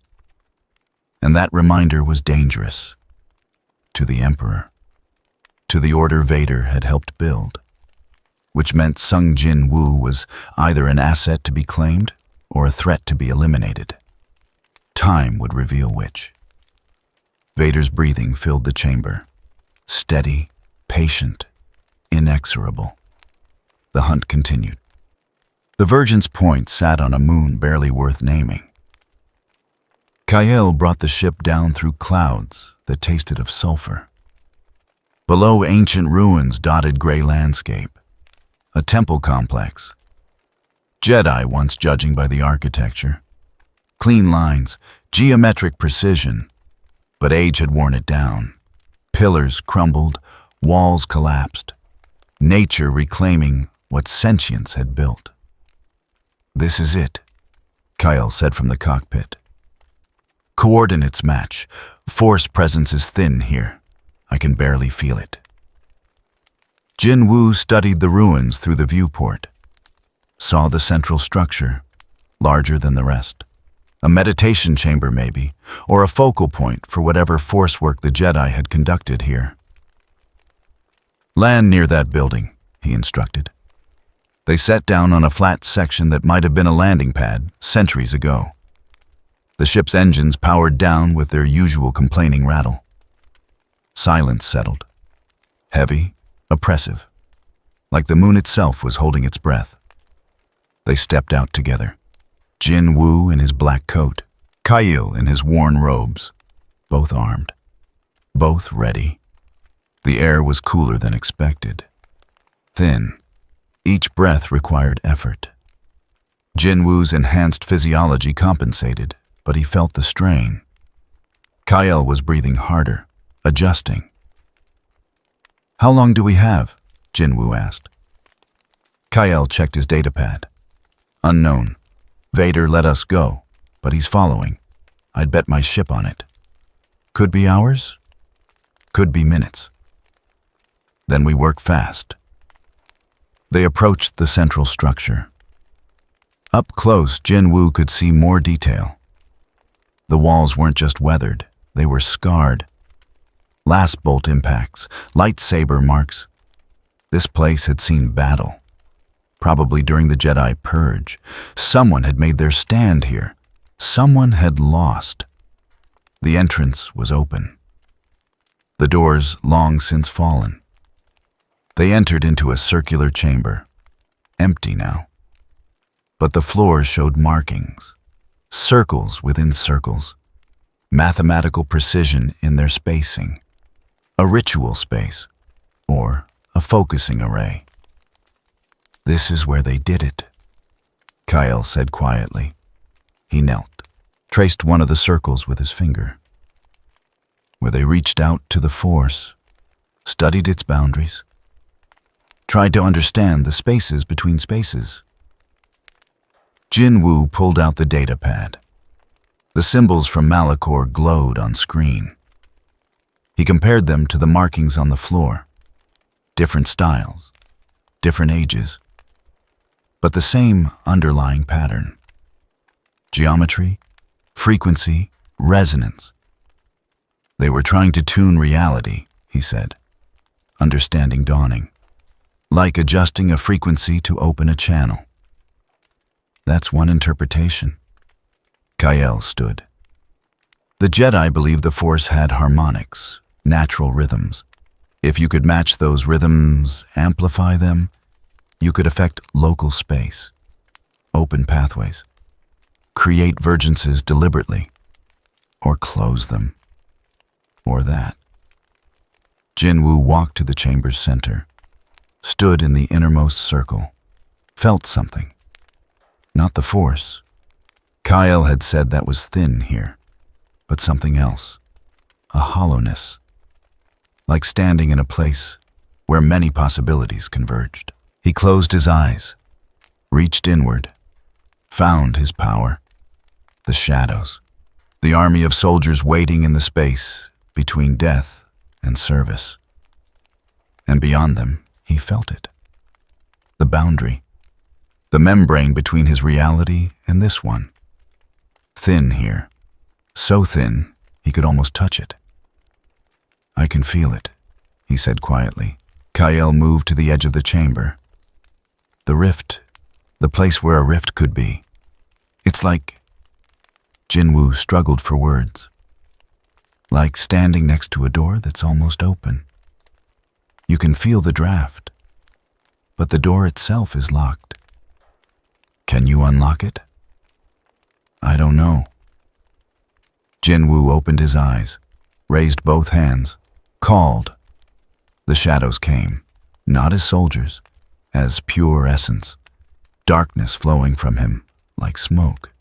And that reminder was dangerous to the Emperor, to the order Vader had helped build, which meant Sung JinWoo was either an asset to be claimed or a threat to be eliminated. Time would reveal which. Vader's breathing filled the chamber, steady, patient, inexorable. The hunt continued. The Virgin's Point sat on a moon barely worth naming. Kyle brought the ship down through clouds that tasted of sulfur. Below, ancient ruins dotted gray landscape, a temple complex. Jedi once judging by the architecture. Clean lines, geometric precision, but age had worn it down. Pillars crumbled, walls collapsed, nature reclaiming what sentience had built. "This is it," Kyle said from the cockpit. "Coordinates match. Force presence is thin here. I can barely feel it." JinWoo studied the ruins through the viewport, saw the central structure, larger than the rest. A meditation chamber maybe, or a focal point for whatever force work the Jedi had conducted here. "Land near that building," he instructed. They sat down on a flat section that might have been a landing pad centuries ago. The ship's engines powered down with their usual complaining rattle. Silence settled. Heavy, oppressive, like the moon itself was holding its breath. They stepped out together. JinWoo in his black coat, Kyle in his worn robes, both armed, both ready. The air was cooler than expected. Thin, each breath required effort. JinWoo's enhanced physiology compensated, but he felt the strain. Kyle was breathing harder, adjusting. "How long do we have?" JinWoo asked. Kyle checked his datapad. "Unknown. Vader let us go, but he's following. I'd bet my ship on it. Could be hours, could be minutes. Then we work fast." They approached the central structure. Up close, JinWoo could see more detail. The walls weren't just weathered, they were scarred. Last bolt impacts, lightsaber marks. This place had seen battle. Probably during the Jedi Purge. Someone had made their stand here. Someone had lost. The entrance was open. The doors long since fallen. They entered into a circular chamber, empty now. But the floor showed markings, circles within circles, mathematical precision in their spacing, a ritual space, or a focusing array. "This is where they did it," Kyle said quietly. He knelt, traced one of the circles with his finger. "Where they reached out to the Force, studied its boundaries, tried to understand the spaces between spaces." JinWoo pulled out the datapad. The symbols from Malachor glowed on screen. He compared them to the markings on the floor. Different styles, different ages, but the same underlying pattern. Geometry, frequency, resonance. They were trying to tune reality, he said, understanding dawning. Like adjusting a frequency to open a channel. That's one interpretation. Kyle stood. The Jedi believed the Force had harmonics, natural rhythms. If you could match those rhythms, amplify them, you could affect local space, open pathways, create vergences deliberately, or close them, or that. JinWoo walked to the chamber's center. stood in the innermost circle, felt something. Not the force. Kyle had said that was thin here, but something else. A hollowness. Like standing in a place where many possibilities converged. He closed his eyes, reached inward, found his power. The shadows. The army of soldiers waiting in the space between death and service. And beyond them, he felt it. The boundary. The membrane between his reality and this one. Thin here. So thin, he could almost touch it. I can feel it, he said quietly. Kyle moved to the edge of the chamber. The rift. The place where a rift could be. It's like... JinWoo struggled for words. Like standing next to a door that's almost open. You can feel the draft, but the door itself is locked. Can you unlock it? I don't know. JinWoo opened his eyes, raised both hands, called. The shadows came, not as soldiers, as pure essence, darkness flowing from him like smoke.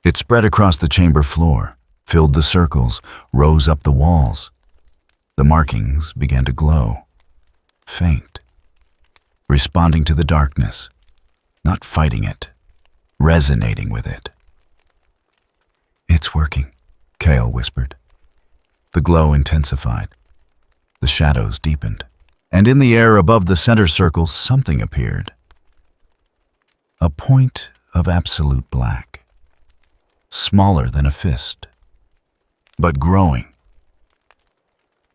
It spread across the chamber floor, filled the circles, rose up the walls. The markings began to glow, faint, responding to the darkness, not fighting it, resonating with it. It's working, Kale whispered. The glow intensified. The shadows deepened. And in the air above the center circle, something appeared. A point of absolute black. Smaller than a fist, but growing.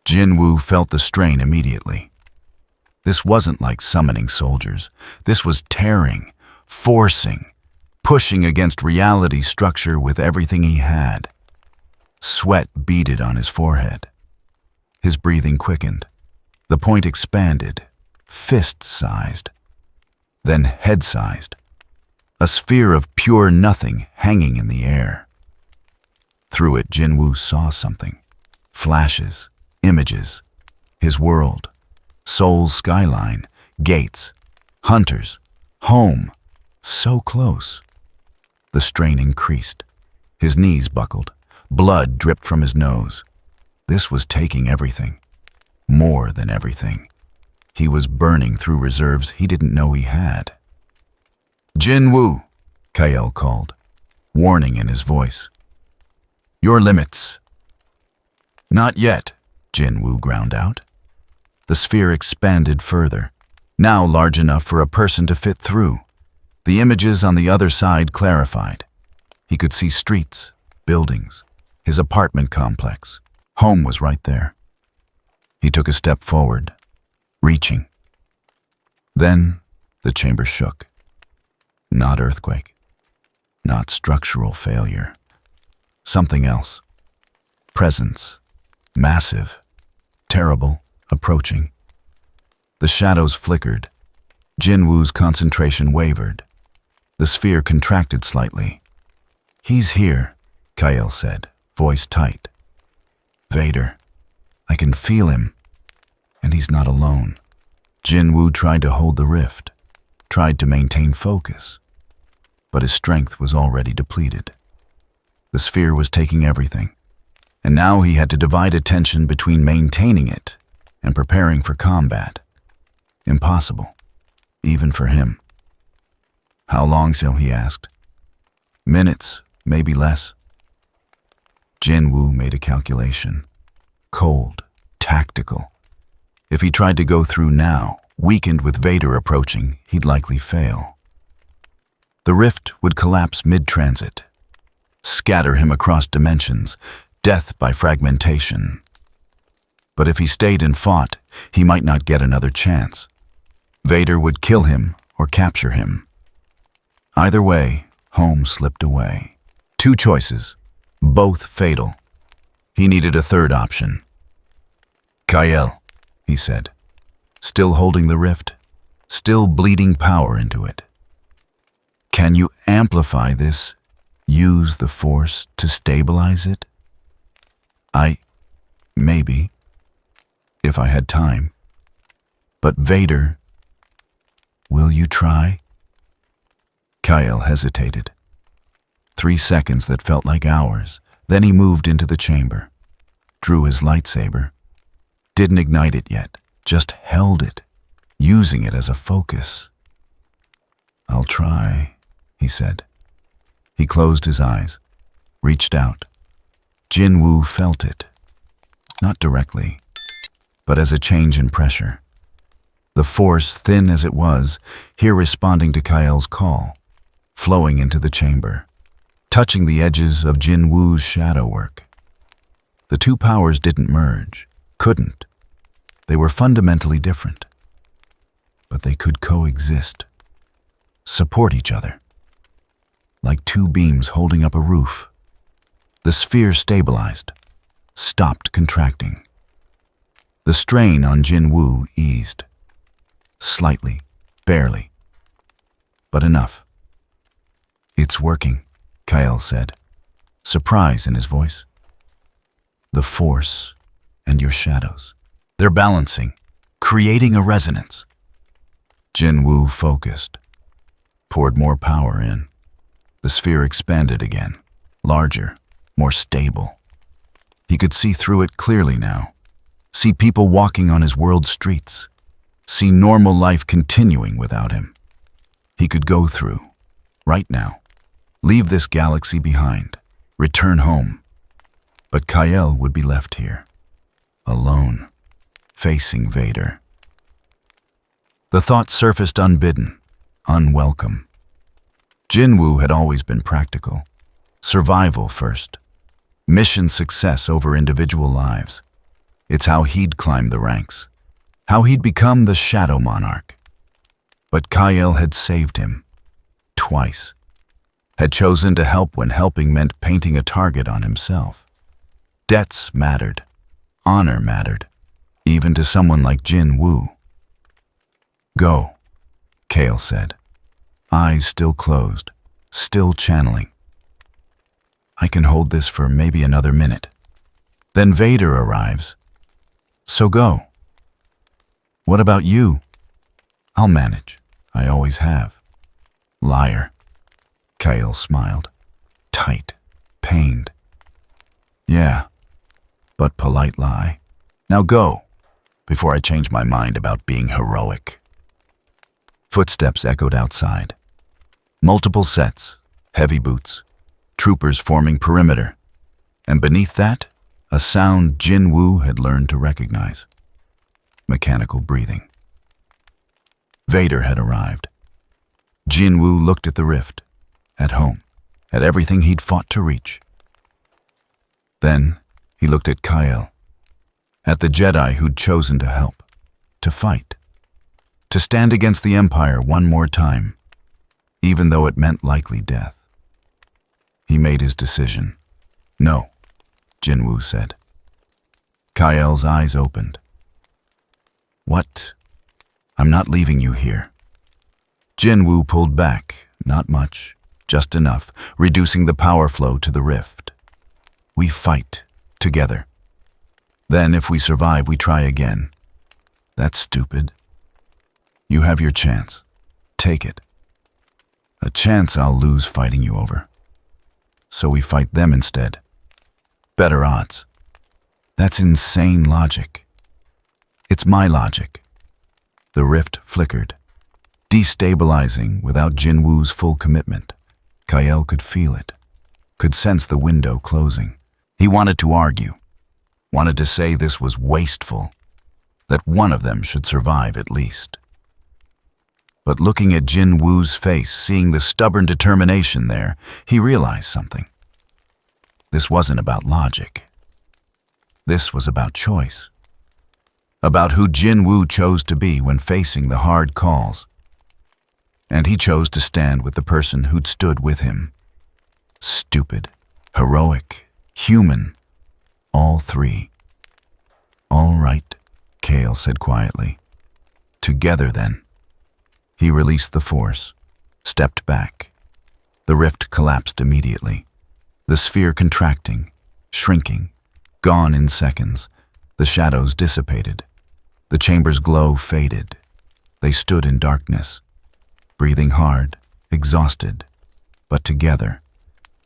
JinWoo felt the strain immediately. This wasn't like summoning soldiers. This was tearing, forcing, pushing against reality's structure with everything he had. Sweat beaded on his forehead. His breathing quickened. The point expanded, fist-sized, then head-sized. A sphere of pure nothing hanging in the air. Through it, JinWoo saw something. Flashes, images, his world, Seoul's skyline, gates, hunters, home, so close. The strain increased. His knees buckled. Blood dripped from his nose. This was taking everything. More than everything. He was burning through reserves he didn't know he had. JinWoo, Kyle called, warning in his voice. Your limits. Not yet, JinWoo ground out. The sphere expanded further, now large enough for a person to fit through. The images on the other side clarified. He could see streets, buildings, his apartment complex. Home was right there. He took a step forward, reaching. Then the chamber shook. Not earthquake. Not structural failure. Something else. Presence. Massive. Terrible. Approaching. The shadows flickered. JinWoo's concentration wavered. The sphere contracted slightly. He's here, Kyle said, voice tight. Vader. I can feel him. And he's not alone. JinWoo tried to hold the rift, tried to maintain focus. But his strength was already depleted. The sphere was taking everything, and now he had to divide attention between maintaining it and preparing for combat. Impossible, even for him. How long till, he asked. Minutes, maybe less. JinWoo made a calculation. Cold, tactical. If he tried to go through now, weakened with Vader approaching, he'd likely fail. The rift would collapse mid-transit, scatter him across dimensions, death by fragmentation. But if he stayed and fought, he might not get another chance. Vader would kill him or capture him. Either way, home slipped away. Two choices, both fatal. He needed a third option. Kyle, he said, still holding the rift, still bleeding power into it. Can you amplify this, use the force to stabilize it? Maybe, if I had time. But Vader, Will you try? Kyle hesitated. 3 seconds that felt like hours. Then he moved into the chamber, drew his lightsaber, didn't ignite it yet, just held it, using it as a focus. I'll try, he said. He closed his eyes, reached out. JinWoo felt it, not directly, but as a change in pressure. The force, thin as it was, here responding to Kyle's call, flowing into the chamber, touching the edges of JinWoo's shadow work. The two powers didn't merge, couldn't. They were fundamentally different. But they could coexist, support each other, like two beams holding up a roof. The sphere stabilized, stopped contracting. The strain on JinWoo eased. Slightly, barely, but enough. It's working, Kyle said, surprise in his voice. The force and your shadows, they're balancing, creating a resonance. JinWoo focused, poured more power in. The sphere expanded again, larger, more stable. He could see through it clearly now, see people walking on his world's streets, see normal life continuing without him. He could go through, right now, leave this galaxy behind, return home. But Kyle would be left here, alone, facing Vader. The thought surfaced unbidden, unwelcome. JinWoo had always been practical. Survival first. Mission success over individual lives. It's how he'd climb the ranks. How he'd become the Shadow Monarch. But Kyle had saved him. Twice. Had chosen to help when helping meant painting a target on himself. Debts mattered. Honor mattered. Even to someone like JinWoo. Go, Kale said. Eyes still closed. Still channeling. I can hold this for maybe another minute. Then Vader arrives. So go. What about you? I'll manage. I always have. Liar. Kyle smiled. Tight. Pained. Yeah, but polite lie. Now go, before I change my mind about being heroic. Footsteps echoed outside. Multiple sets, heavy boots, troopers forming perimeter. And beneath that, a sound JinWoo had learned to recognize. Mechanical breathing. Vader had arrived. JinWoo looked at the rift, at home, at everything he'd fought to reach. Then he looked at Kyle, at the Jedi who'd chosen to help, to fight, to stand against the Empire one more time, even though it meant likely death. He made his decision. No, JinWoo said. Kyle's eyes opened. What? I'm not leaving you here. JinWoo pulled back, not much, just enough, reducing the power flow to the rift. We fight, together. Then if we survive, we try again. That's stupid. You have your chance. Take it. A chance I'll lose fighting you over. So we fight them instead. Better odds. That's insane logic. It's my logic. The rift flickered, destabilizing without JinWoo's full commitment. Kyle could feel it, could sense the window closing. He wanted to argue, wanted to say this was wasteful, that one of them should survive at least. But looking at JinWoo's face, seeing the stubborn determination there, he realized something. This wasn't about logic. This was about choice. About who JinWoo chose to be when facing the hard calls. And he chose to stand with the person who'd stood with him. Stupid, heroic, human, all three. All right, Kale said quietly. Together then. He released the force, stepped back. The rift collapsed immediately. The sphere contracting, shrinking, gone in seconds. The shadows dissipated. The chamber's glow faded. They stood in darkness, breathing hard, exhausted, but together.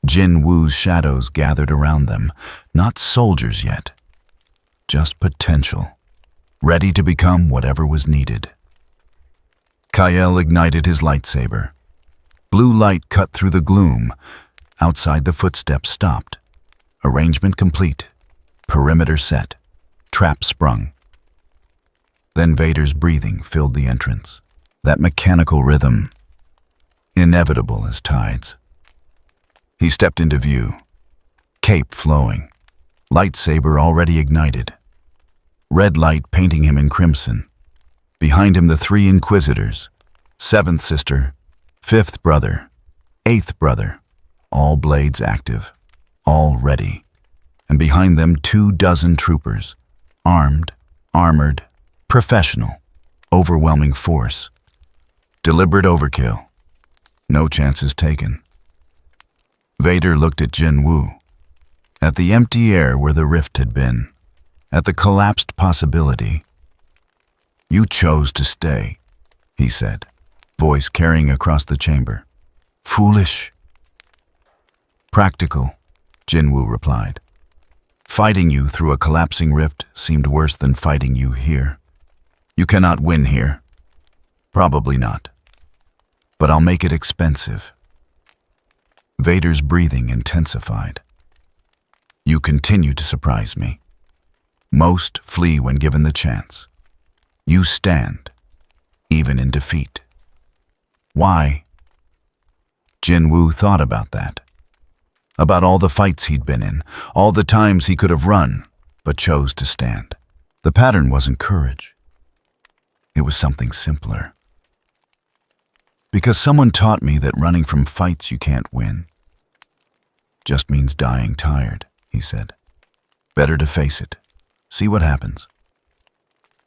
JinWoo's shadows gathered around them, not soldiers yet, just potential, ready to become whatever was needed. Kyle ignited his lightsaber. Blue light cut through the gloom. Outside, the footsteps stopped. Arrangement complete. Perimeter set. Trap sprung. Then Vader's breathing filled the entrance. That mechanical rhythm, inevitable as tides. He stepped into view. Cape flowing. Lightsaber already ignited. Red light painting him in crimson. Behind him the three inquisitors. Seventh sister, fifth brother, eighth brother. All blades active. All ready. And behind them 24 troopers. Armed, armored, professional. Overwhelming force. Deliberate overkill. No chances taken. Vader looked at JinWoo. At the empty air where the rift had been. At the collapsed possibility. "You chose to stay," he said, voice carrying across the chamber. "Foolish." "Practical," JinWoo replied. "Fighting you through a collapsing rift seemed worse than fighting you here. You cannot win here. Probably not. But I'll make it expensive." Vader's breathing intensified. "You continue to surprise me. Most flee when given the chance. You stand, even in defeat. Why?" JinWoo thought about that. About all the fights he'd been in, all the times he could have run, but chose to stand. The pattern wasn't courage. It was something simpler. "Because someone taught me that running from fights you can't win just means dying tired," he said. "Better to face it. See what happens.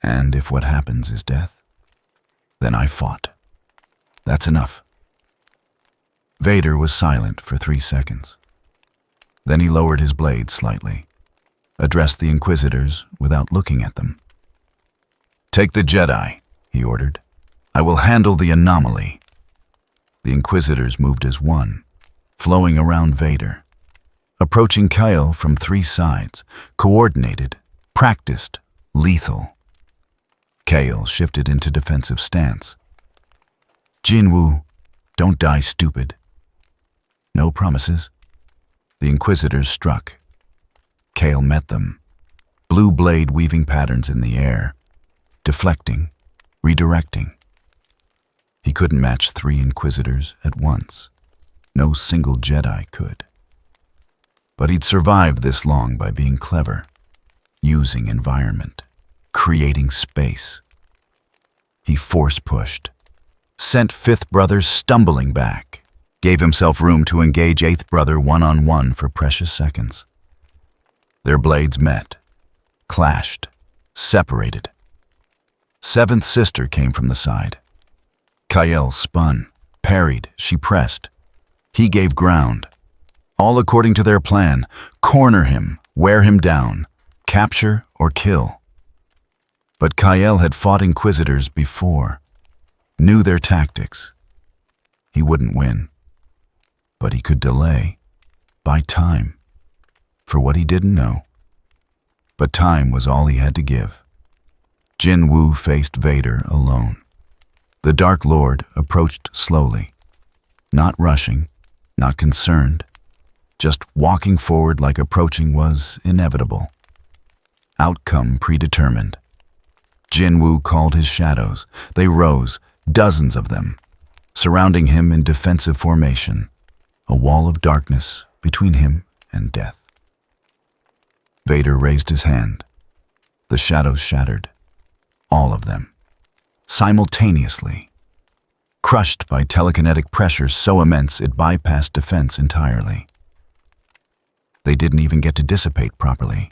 And if what happens is death, then I fought. That's enough." Vader was silent for 3 seconds. Then he lowered his blade slightly, addressed the Inquisitors without looking at them. "Take the Jedi," he ordered. "I will handle the anomaly." The Inquisitors moved as one, flowing around Vader, approaching Kyle from 3 sides, coordinated, practiced, lethal. Kyle shifted into defensive stance. "JinWoo, don't die stupid." "No promises." The Inquisitors struck. Kale met them, blue blade weaving patterns in the air, deflecting, redirecting. He couldn't match 3 Inquisitors at once. No single Jedi could. But he'd survived this long by being clever, using environment, creating space. He force-pushed, sent 5th brother stumbling back, gave himself room to engage 8th brother one-on-one for precious seconds. Their blades met, clashed, separated. 7th sister came from the side. Kyle spun, parried, she pressed. He gave ground. All according to their plan: corner him, wear him down, capture or kill. But Kyle had fought Inquisitors before, knew their tactics. He wouldn't win, but he could delay, buy time, for what he didn't know. But time was all he had to give. JinWoo faced Vader alone. The Dark Lord approached slowly, not rushing, not concerned, just walking forward like approaching was inevitable. Outcome predetermined. JinWoo called his shadows. They rose, dozens of them, surrounding him in defensive formation, a wall of darkness between him and death. Vader raised his hand. The shadows shattered, all of them, simultaneously, crushed by telekinetic pressure so immense it bypassed defense entirely. They didn't even get to dissipate properly,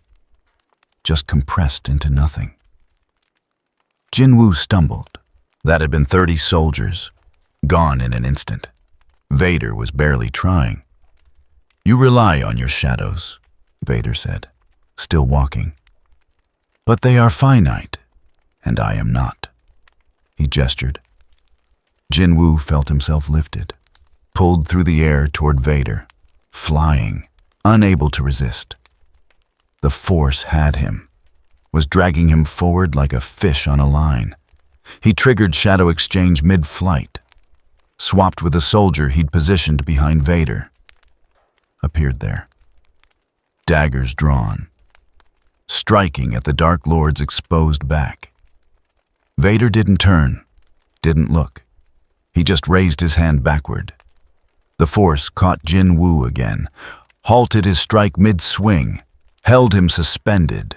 just compressed into nothing. JinWoo stumbled. That had been 30 soldiers, gone in an instant. Vader was barely trying. "You rely on your shadows," Vader said, still walking. "But they are finite, and I am not." He gestured. JinWoo felt himself lifted, pulled through the air toward Vader, flying, unable to resist. The Force had him, was dragging him forward like a fish on a line. He triggered shadow exchange mid-flight, swapped with a soldier he'd positioned behind Vader. Appeared there, daggers drawn, striking at the Dark Lord's exposed back. Vader didn't turn, didn't look. He just raised his hand backward. The Force caught JinWoo again, halted his strike mid-swing, held him suspended,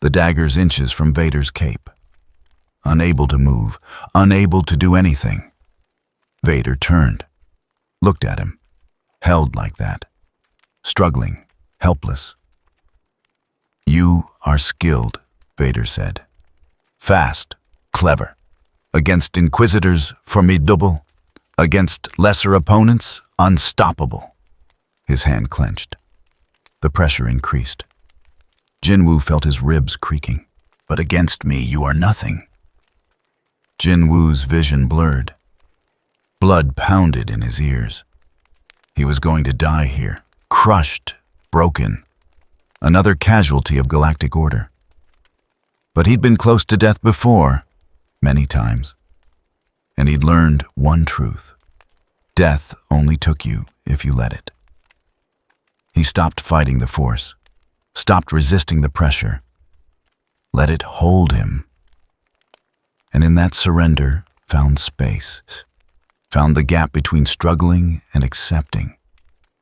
the daggers inches from Vader's cape. Unable to move, unable to do anything. Vader turned, looked at him, held like that, struggling, helpless. "You are skilled," Vader said. "Fast, clever. Against inquisitors, formidable. Against lesser opponents, unstoppable." His hand clenched. The pressure increased. JinWoo felt his ribs creaking. "But against me, you are nothing." JinWoo's vision blurred. Blood pounded in his ears. He was going to die here, crushed, broken. Another casualty of galactic order. But he'd been close to death before, many times. And he'd learned one truth. Death only took you if you let it. He stopped fighting the Force, stopped resisting the pressure, let it hold him. And in that surrender, found space, found the gap between struggling and accepting,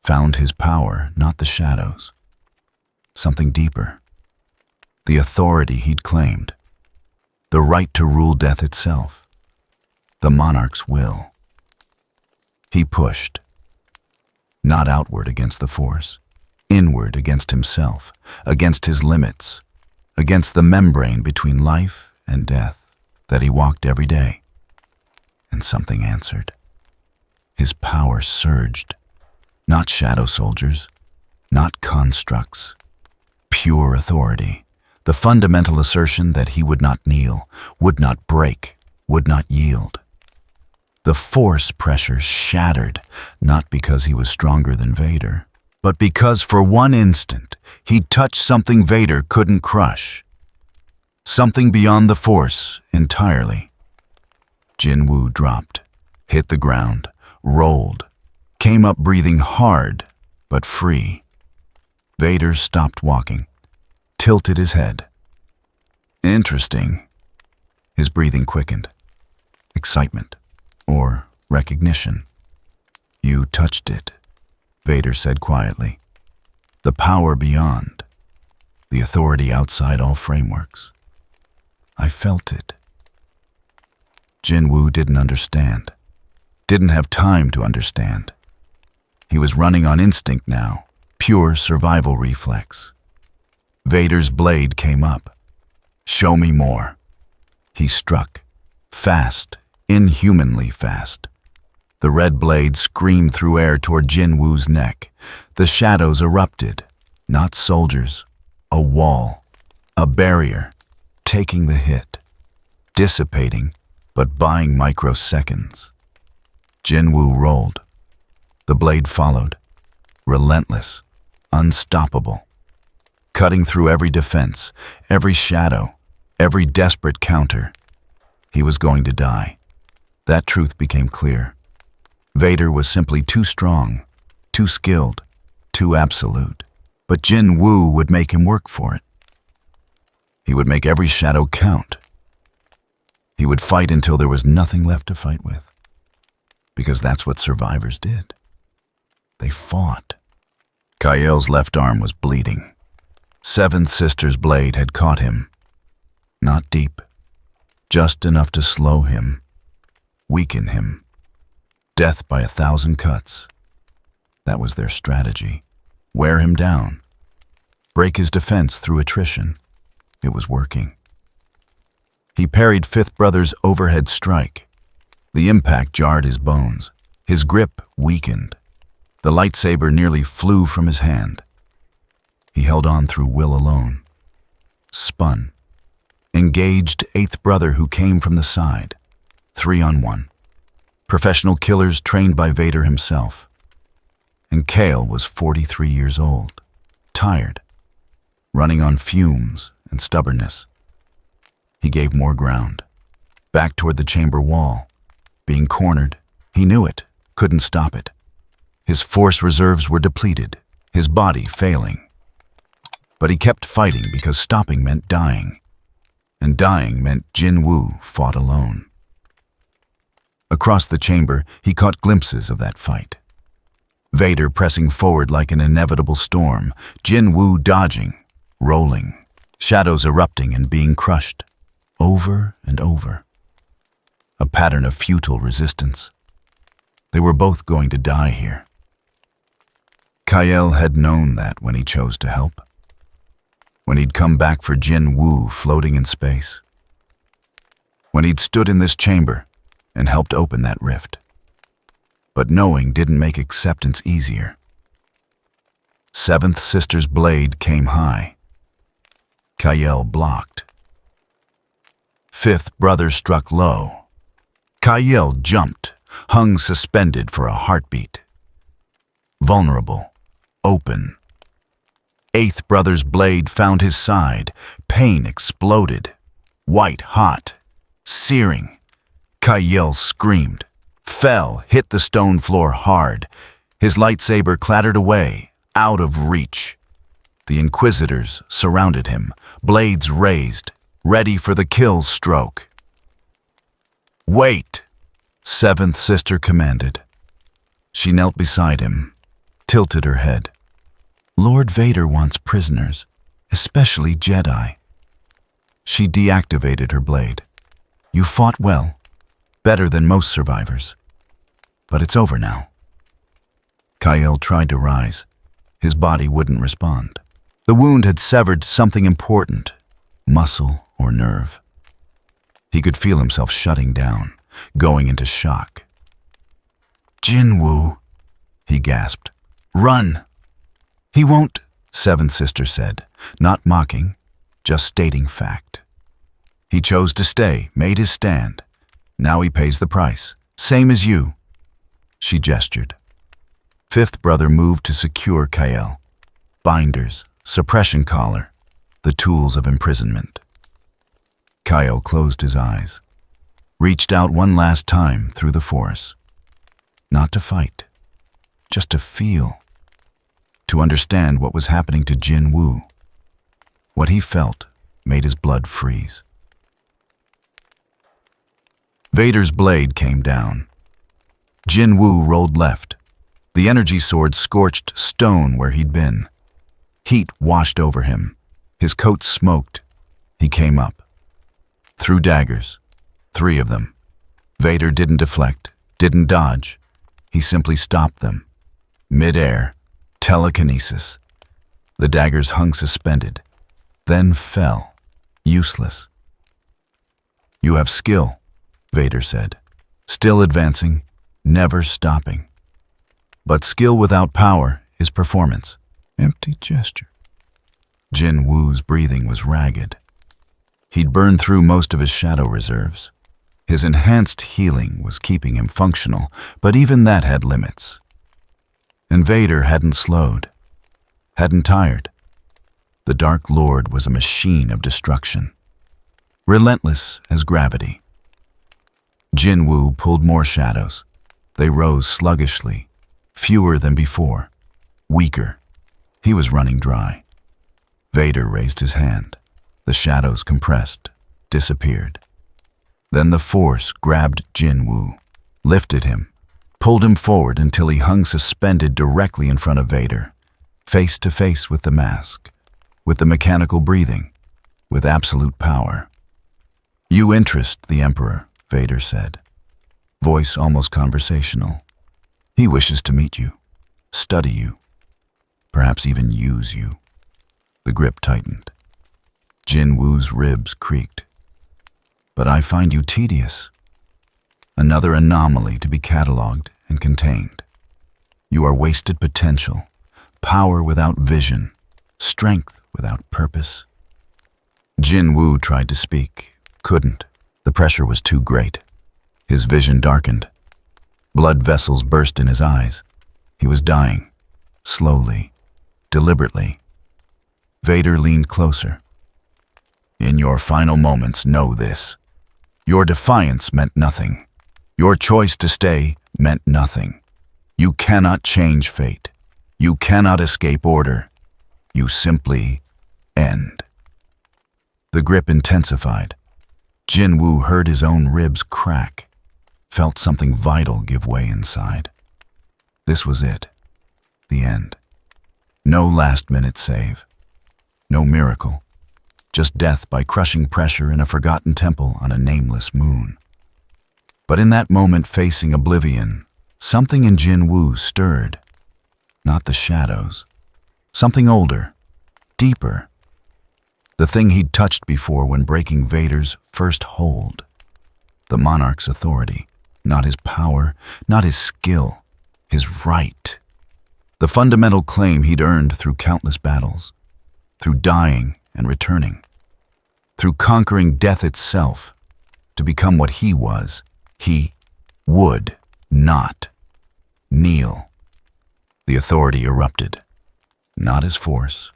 found his power, not the shadows. Something deeper. The authority he'd claimed. The right to rule death itself. The monarch's will. He pushed. Not outward against the Force. Inward against himself. Against his limits. Against the membrane between life and death that he walked every day. And something answered. His power surged. Not shadow soldiers. Not constructs. Pure authority. The fundamental assertion that he would not kneel, would not break, would not yield. The Force pressure shattered, not because he was stronger than Vader, but because for one instant he'd touched something Vader couldn't crush. Something beyond the Force entirely. JinWoo dropped, hit the ground, rolled, came up breathing hard, but free. Vader stopped walking, tilted his head. Interesting. His breathing quickened. Excitement, or recognition. "You touched it," Vader said quietly. "The power beyond, the authority outside all frameworks. I felt it." JinWoo didn't understand, didn't have time to understand. He was running on instinct now, pure survival reflex. Vader's blade came up. "Show me more." He struck, fast, inhumanly fast. The red blade screamed through air toward JinWoo's neck. The shadows erupted, not soldiers, a wall, a barrier, taking the hit, dissipating, but buying microseconds. JinWoo rolled. The blade followed, relentless, unstoppable, cutting through every defense, every shadow, every desperate counter. He was going to die. That truth became clear. Vader was simply too strong, too skilled, too absolute. But JinWoo would make him work for it. He would make every shadow count. He would fight until there was nothing left to fight with. Because that's what survivors did. They fought. Kael's left arm was bleeding. Seventh Sister's blade had caught him. Not deep. Just enough to slow him. Weaken him. Death by 1,000 cuts. That was their strategy. Wear him down. Break his defense through attrition. It was working. He parried Fifth Brother's overhead strike. The impact jarred his bones. His grip weakened. The lightsaber nearly flew from his hand. He held on through will alone. Spun. Engaged Eighth Brother who came from the side. 3-on-1. professional killers trained by Vader himself. And Kale was 43 years old, tired, running on fumes and stubbornness. He gave more ground, back toward the chamber wall. Being cornered, he knew it, couldn't stop it. His force reserves were depleted, his body failing. But he kept fighting because stopping meant dying, and dying meant JinWoo fought alone. Across the chamber, he caught glimpses of that fight. Vader pressing forward like an inevitable storm, JinWoo dodging, rolling, shadows erupting and being crushed, over and over. A pattern of futile resistance. They were both going to die here. Kyle had known that when he chose to help. When he'd come back for JinWoo floating in space. When he'd stood in this chamber and helped open that rift. But knowing didn't make acceptance easier. Seventh Sister's blade came high. Kyle blocked. Fifth Brother struck low. Kyle jumped, hung suspended for a heartbeat. Vulnerable, open. Eighth Brother's blade found his side. Pain exploded. White hot, searing. Kyle screamed, fell, hit the stone floor hard. His lightsaber clattered away, out of reach. The inquisitors surrounded him, blades raised, ready for the kill stroke. "Wait," Seventh Sister commanded. She knelt beside him, tilted her head. "Lord Vader wants prisoners, especially Jedi." She deactivated her blade. "You fought well, better than most survivors. But it's over now." Kyle tried to rise. His body wouldn't respond. The wound had severed something important, muscle or nerve. He could feel himself shutting down, going into shock. "JinWoo," he gasped. "Run!" "He won't," Seventh Sister said, not mocking, just stating fact. "He chose to stay, made his stand. Now he pays the price, same as you." She gestured. Fifth Brother moved to secure Kyle. Binders, suppression collar, the tools of imprisonment. Kyle closed his eyes, reached out one last time through the force. Not to fight, just to feel. To understand what was happening to JinWoo. What he felt made his blood freeze. Vader's blade came down. JinWoo rolled left. The energy sword scorched stone where he'd been. Heat washed over him. His coat smoked. He came up. Threw daggers. 3 of them. Vader didn't deflect, didn't dodge. He simply stopped them. Mid-air. Telekinesis. The daggers hung suspended, then fell, useless. "You have skill," Vader said. "Still advancing, never stopping. But skill without power is performance." Empty gesture. JinWoo's breathing was ragged. He'd burned through most of his shadow reserves. His enhanced healing was keeping him functional, but even that had limits. And Vader hadn't slowed, hadn't tired. The Dark Lord was a machine of destruction, relentless as gravity. JinWoo pulled more shadows. They rose sluggishly, fewer than before, weaker. He was running dry. Vader raised his hand. The shadows compressed, disappeared. Then the Force grabbed JinWoo, lifted him, pulled him forward until he hung suspended directly in front of Vader, face to face with the mask, with the mechanical breathing, with absolute power. "You interest the Emperor," Vader said, voice almost conversational. "He wishes to meet you, study you, perhaps even use you." The grip tightened. JinWoo's ribs creaked. "But I find you tedious. Another anomaly to be cataloged and contained. You are wasted potential, power without vision, strength without purpose." JinWoo tried to speak, couldn't. The pressure was too great. His vision darkened. Blood vessels burst in his eyes. He was dying, slowly, deliberately. Vader leaned closer. In your final moments, know this. Your defiance meant nothing. Your choice to stay meant nothing. You cannot change fate. You cannot escape order. You simply end. The grip intensified. JinWoo heard his own ribs crack, felt something vital give way inside. This was it. The end. No last-minute save. No miracle. Just death by crushing pressure in a forgotten temple on a nameless moon. But in that moment facing oblivion, something in JinWoo stirred. Not the shadows. Something older, deeper. The thing he'd touched before when breaking Vader's first hold. The monarch's authority. Not his power, not his skill. His right. The fundamental claim he'd earned through countless battles. Through dying and returning. Through conquering death itself. To become what he was. He would not kneel. The authority erupted. Not as force,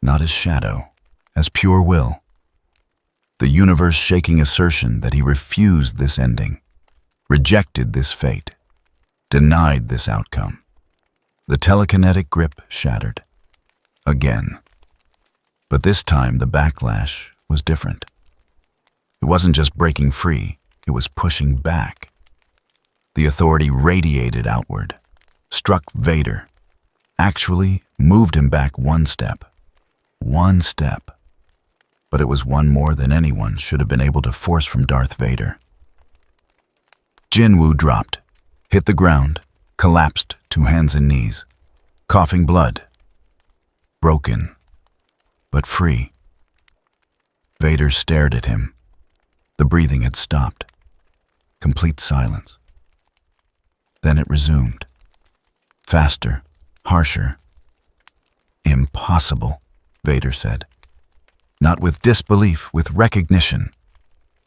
not as shadow, as pure will. The universe-shaking assertion that he refused this ending, rejected this fate, denied this outcome. The telekinetic grip shattered. Again. But this time the backlash was different. It wasn't just breaking free, it was pushing back. The authority radiated outward, struck Vader, actually moved him back one step. One step. But it was one more than anyone should have been able to force from Darth Vader. JinWoo dropped, hit the ground, collapsed to hands and knees, coughing blood. Broken, but free. Vader stared at him. The breathing had stopped. Complete silence. Then it resumed. Faster, harsher. Impossible, Vader said. Not with disbelief, with recognition.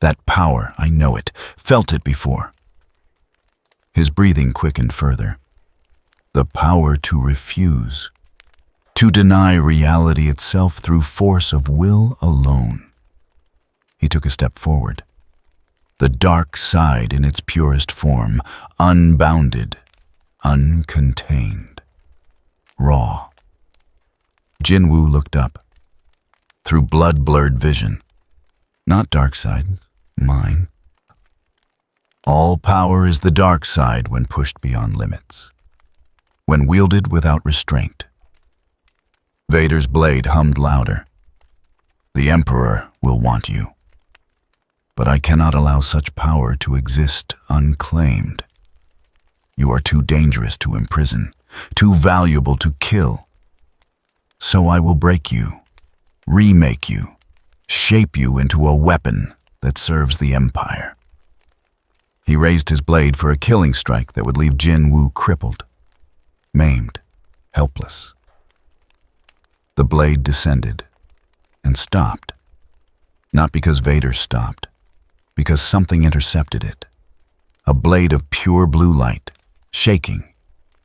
That power, I know it, felt it before. His breathing quickened further. The power to refuse. To deny reality itself through force of will alone. He took a step forward. The dark side in its purest form, unbounded, uncontained, raw. JinWoo looked up, through blood-blurred vision. Not dark side, mine. All power is the dark side when pushed beyond limits, when wielded without restraint. Vader's blade hummed louder. The Emperor will want you. But I cannot allow such power to exist unclaimed. You are too dangerous to imprison, too valuable to kill. So I will break you, remake you, shape you into a weapon that serves the Empire. He raised his blade for a killing strike that would leave JinWoo crippled, maimed, helpless. The blade descended and stopped. Not because Vader stopped, because something intercepted it. A blade of pure blue light, shaking,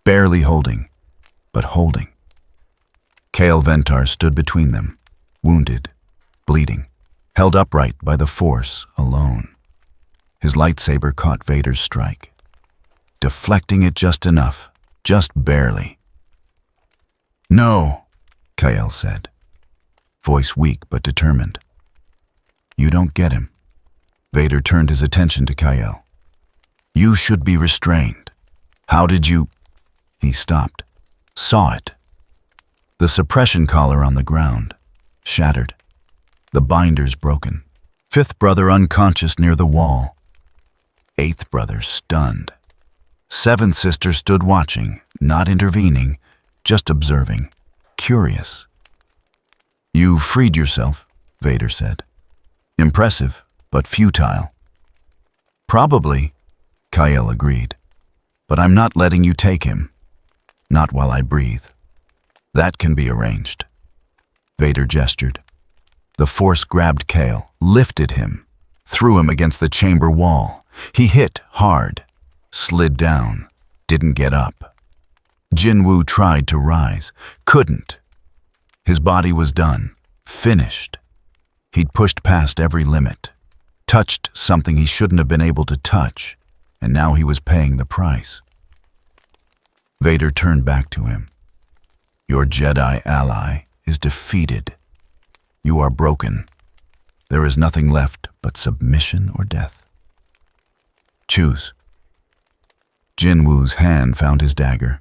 barely holding, but holding. Kale Ventar stood between them, wounded, bleeding, held upright by the Force alone. His lightsaber caught Vader's strike, deflecting it just enough, just barely. No, Kale said, voice weak but determined. You don't get him. Vader turned his attention to Kyle. You should be restrained. How did you... He stopped, saw it. The suppression collar on the ground, shattered. The binders broken. Fifth brother unconscious near the wall. Eighth brother stunned. Seventh sister stood watching, not intervening, just observing, curious. You freed yourself, Vader said. Impressive, but futile. Probably, Kyle agreed. But I'm not letting you take him. Not while I breathe. That can be arranged. Vader gestured. The Force grabbed Kale, lifted him, threw him against the chamber wall. He hit hard, slid down, didn't get up. JinWoo tried to rise, couldn't. His body was done, finished. He'd pushed past every limit, touched something he shouldn't have been able to touch, and now he was paying the price. Vader turned back to him. Your Jedi ally is defeated. You are broken. There is nothing left but submission or death. Choose. JinWoo's hand found his dagger.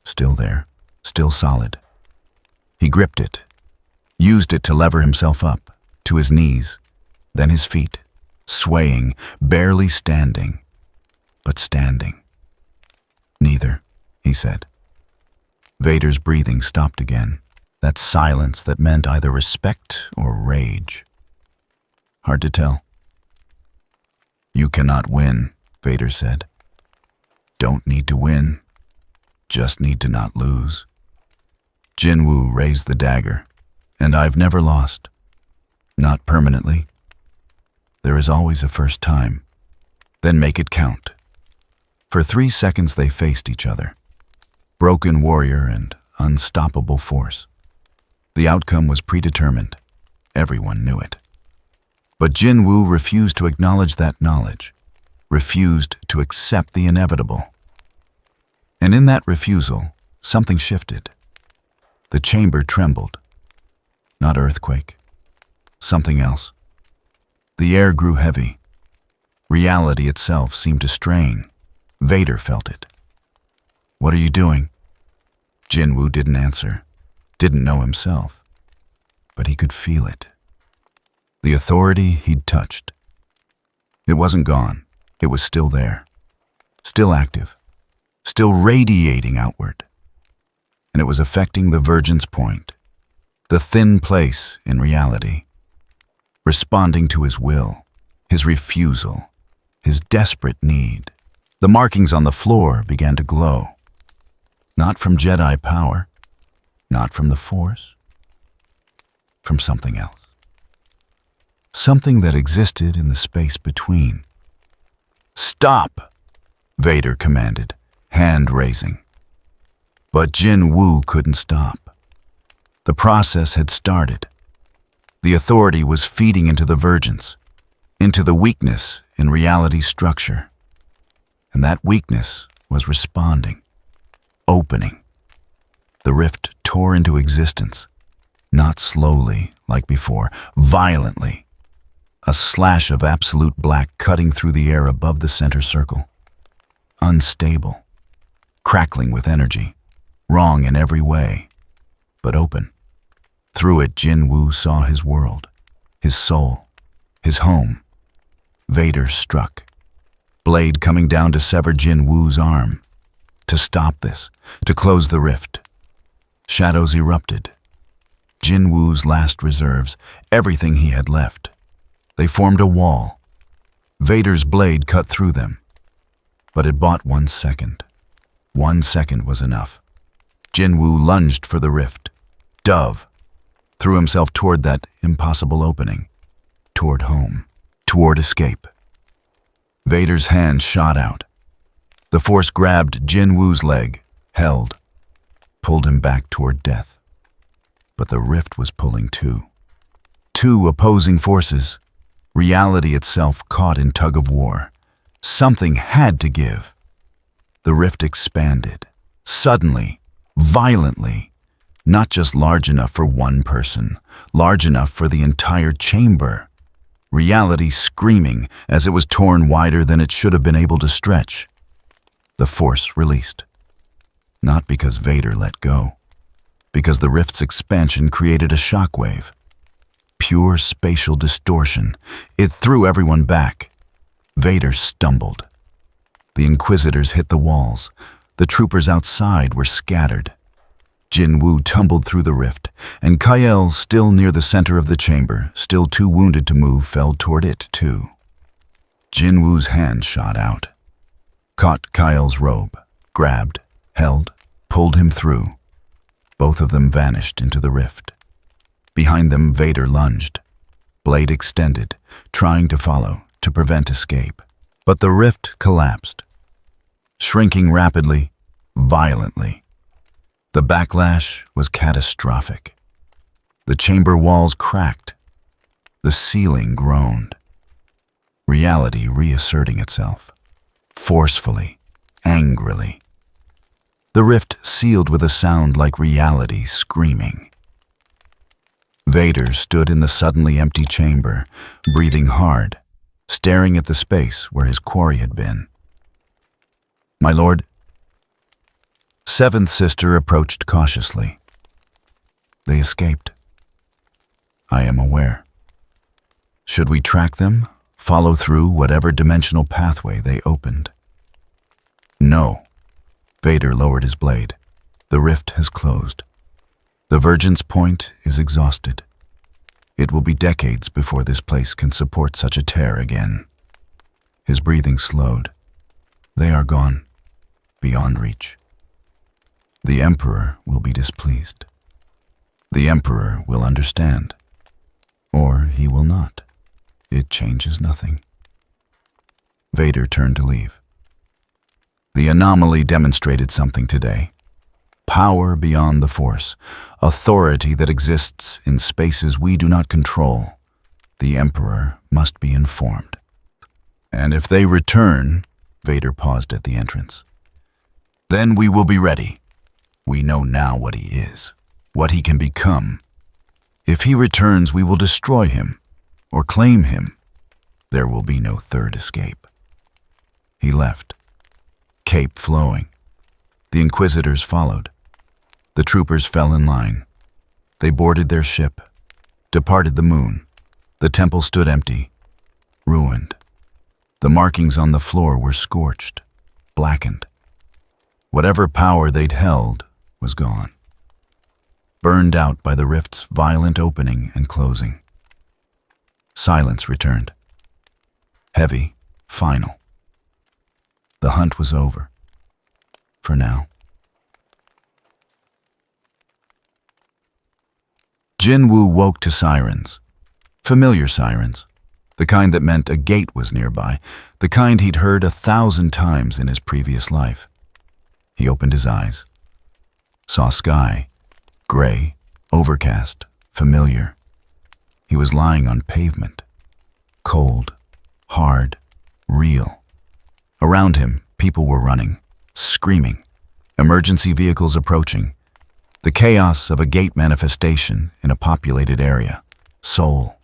Still there, still solid. He gripped it, used it to lever himself up, to his knees, then his feet, swaying, barely standing, but standing. Neither, he said. Vader's breathing stopped again, that silence that meant either respect or rage. Hard to tell. You cannot win, Vader said. Don't need to win, just need to not lose. JinWoo raised the dagger, and I've never lost. Not permanently. There is always a first time. Then make it count. For 3 seconds they faced each other. Broken warrior and unstoppable force. The outcome was predetermined. Everyone knew it. But JinWoo refused to acknowledge that knowledge, refused to accept the inevitable. And in that refusal, something shifted. The chamber trembled. Not earthquake. Something else. The air grew heavy. Reality itself seemed to strain. Vader felt it. What are you doing? JinWoo didn't answer, didn't know himself, but he could feel it. The authority he'd touched. It wasn't gone. It was still there. Still active. Still radiating outward. And it was affecting the vergence point, the thin place in reality, responding to his will, his refusal, his desperate need. The markings on the floor began to glow. Not from Jedi power, not from the Force, from something else. Something that existed in the space between. Stop, Vader commanded, hand raising. But JinWoo couldn't stop. The process had started. The authority was feeding into the vergence, into the weakness in reality's structure. And that weakness was responding, opening. The rift tore into existence, not slowly like before, violently. A slash of absolute black cutting through the air above the center circle. Unstable, crackling with energy, wrong in every way, but open. Through it, JinWoo saw his world, his soul, his home. Vader struck, blade coming down to sever JinWoo's arm. To stop this, to close the rift. Shadows erupted. JinWoo's last reserves, everything he had left. They formed a wall. Vader's blade cut through them. But it bought 1 second. 1 second was enough. JinWoo lunged for the rift. Dove. Threw himself toward that impossible opening. Toward home. Toward escape. Vader's hand shot out. The Force grabbed JinWoo's leg, held, pulled him back toward death. But the rift was pulling too. 2 opposing forces. Reality itself caught in tug of war. Something had to give. The rift expanded, suddenly, violently, not just large enough for one person, large enough for the entire chamber. Reality screaming as it was torn wider than it should have been able to stretch. The Force released. Not because Vader let go, because the rift's expansion created a shockwave. Pure spatial distortion. It threw everyone back. Vader stumbled. The inquisitors hit the walls. The troopers outside were scattered. JinWoo tumbled through the rift, and Kyle, still near the center of the chamber, still too wounded to move, fell toward it too. JinWoo's hand shot out, caught Kyle's robe, grabbed, held, pulled him through. Both of them vanished into the rift. Behind them, Vader lunged, blade extended, trying to follow, to prevent escape. But the rift collapsed. shrinking rapidly, violently. The backlash was catastrophic. The chamber walls cracked. The ceiling groaned. Reality reasserting itself, forcefully, angrily. The rift sealed with a sound like reality screaming. Vader stood in the suddenly empty chamber, breathing hard, staring at the space where his quarry had been. "My lord." Seventh sister approached cautiously. "They escaped." "I am aware. Should we track them, follow through whatever dimensional pathway they opened?" "No." Vader lowered his blade. "The rift has closed. The Virgin's point is exhausted. It will be decades before this place can support such a tear again." His breathing slowed. "They are gone, beyond reach. The Emperor will be displeased. The Emperor will understand. Or he will not. It changes nothing." Vader turned to leave. The anomaly demonstrated something today. Power beyond the Force, authority that exists in spaces we do not control. The Emperor must be informed. "And if they return," Vader paused at the entrance, "then we will be ready. We know now what he is, what he can become. If he returns, we will destroy him, or claim him. There will be no third escape." He left, cape flowing. The inquisitors followed. The troopers fell in line. They boarded their ship, departed the moon. The temple stood empty, ruined. The markings on the floor were scorched, blackened. Whatever power they'd held was gone, burned out by the rift's violent opening and closing. Silence returned, heavy, final. The hunt was over, for now. JinWoo woke to sirens, familiar sirens, the kind that meant a gate was nearby, the kind he'd heard 1,000 times in his previous life. He opened his eyes, saw sky, gray, overcast, familiar. He was lying on pavement, cold, hard, real. Around him, people were running, screaming, emergency vehicles approaching. The chaos of a gate manifestation in a populated area. Seoul.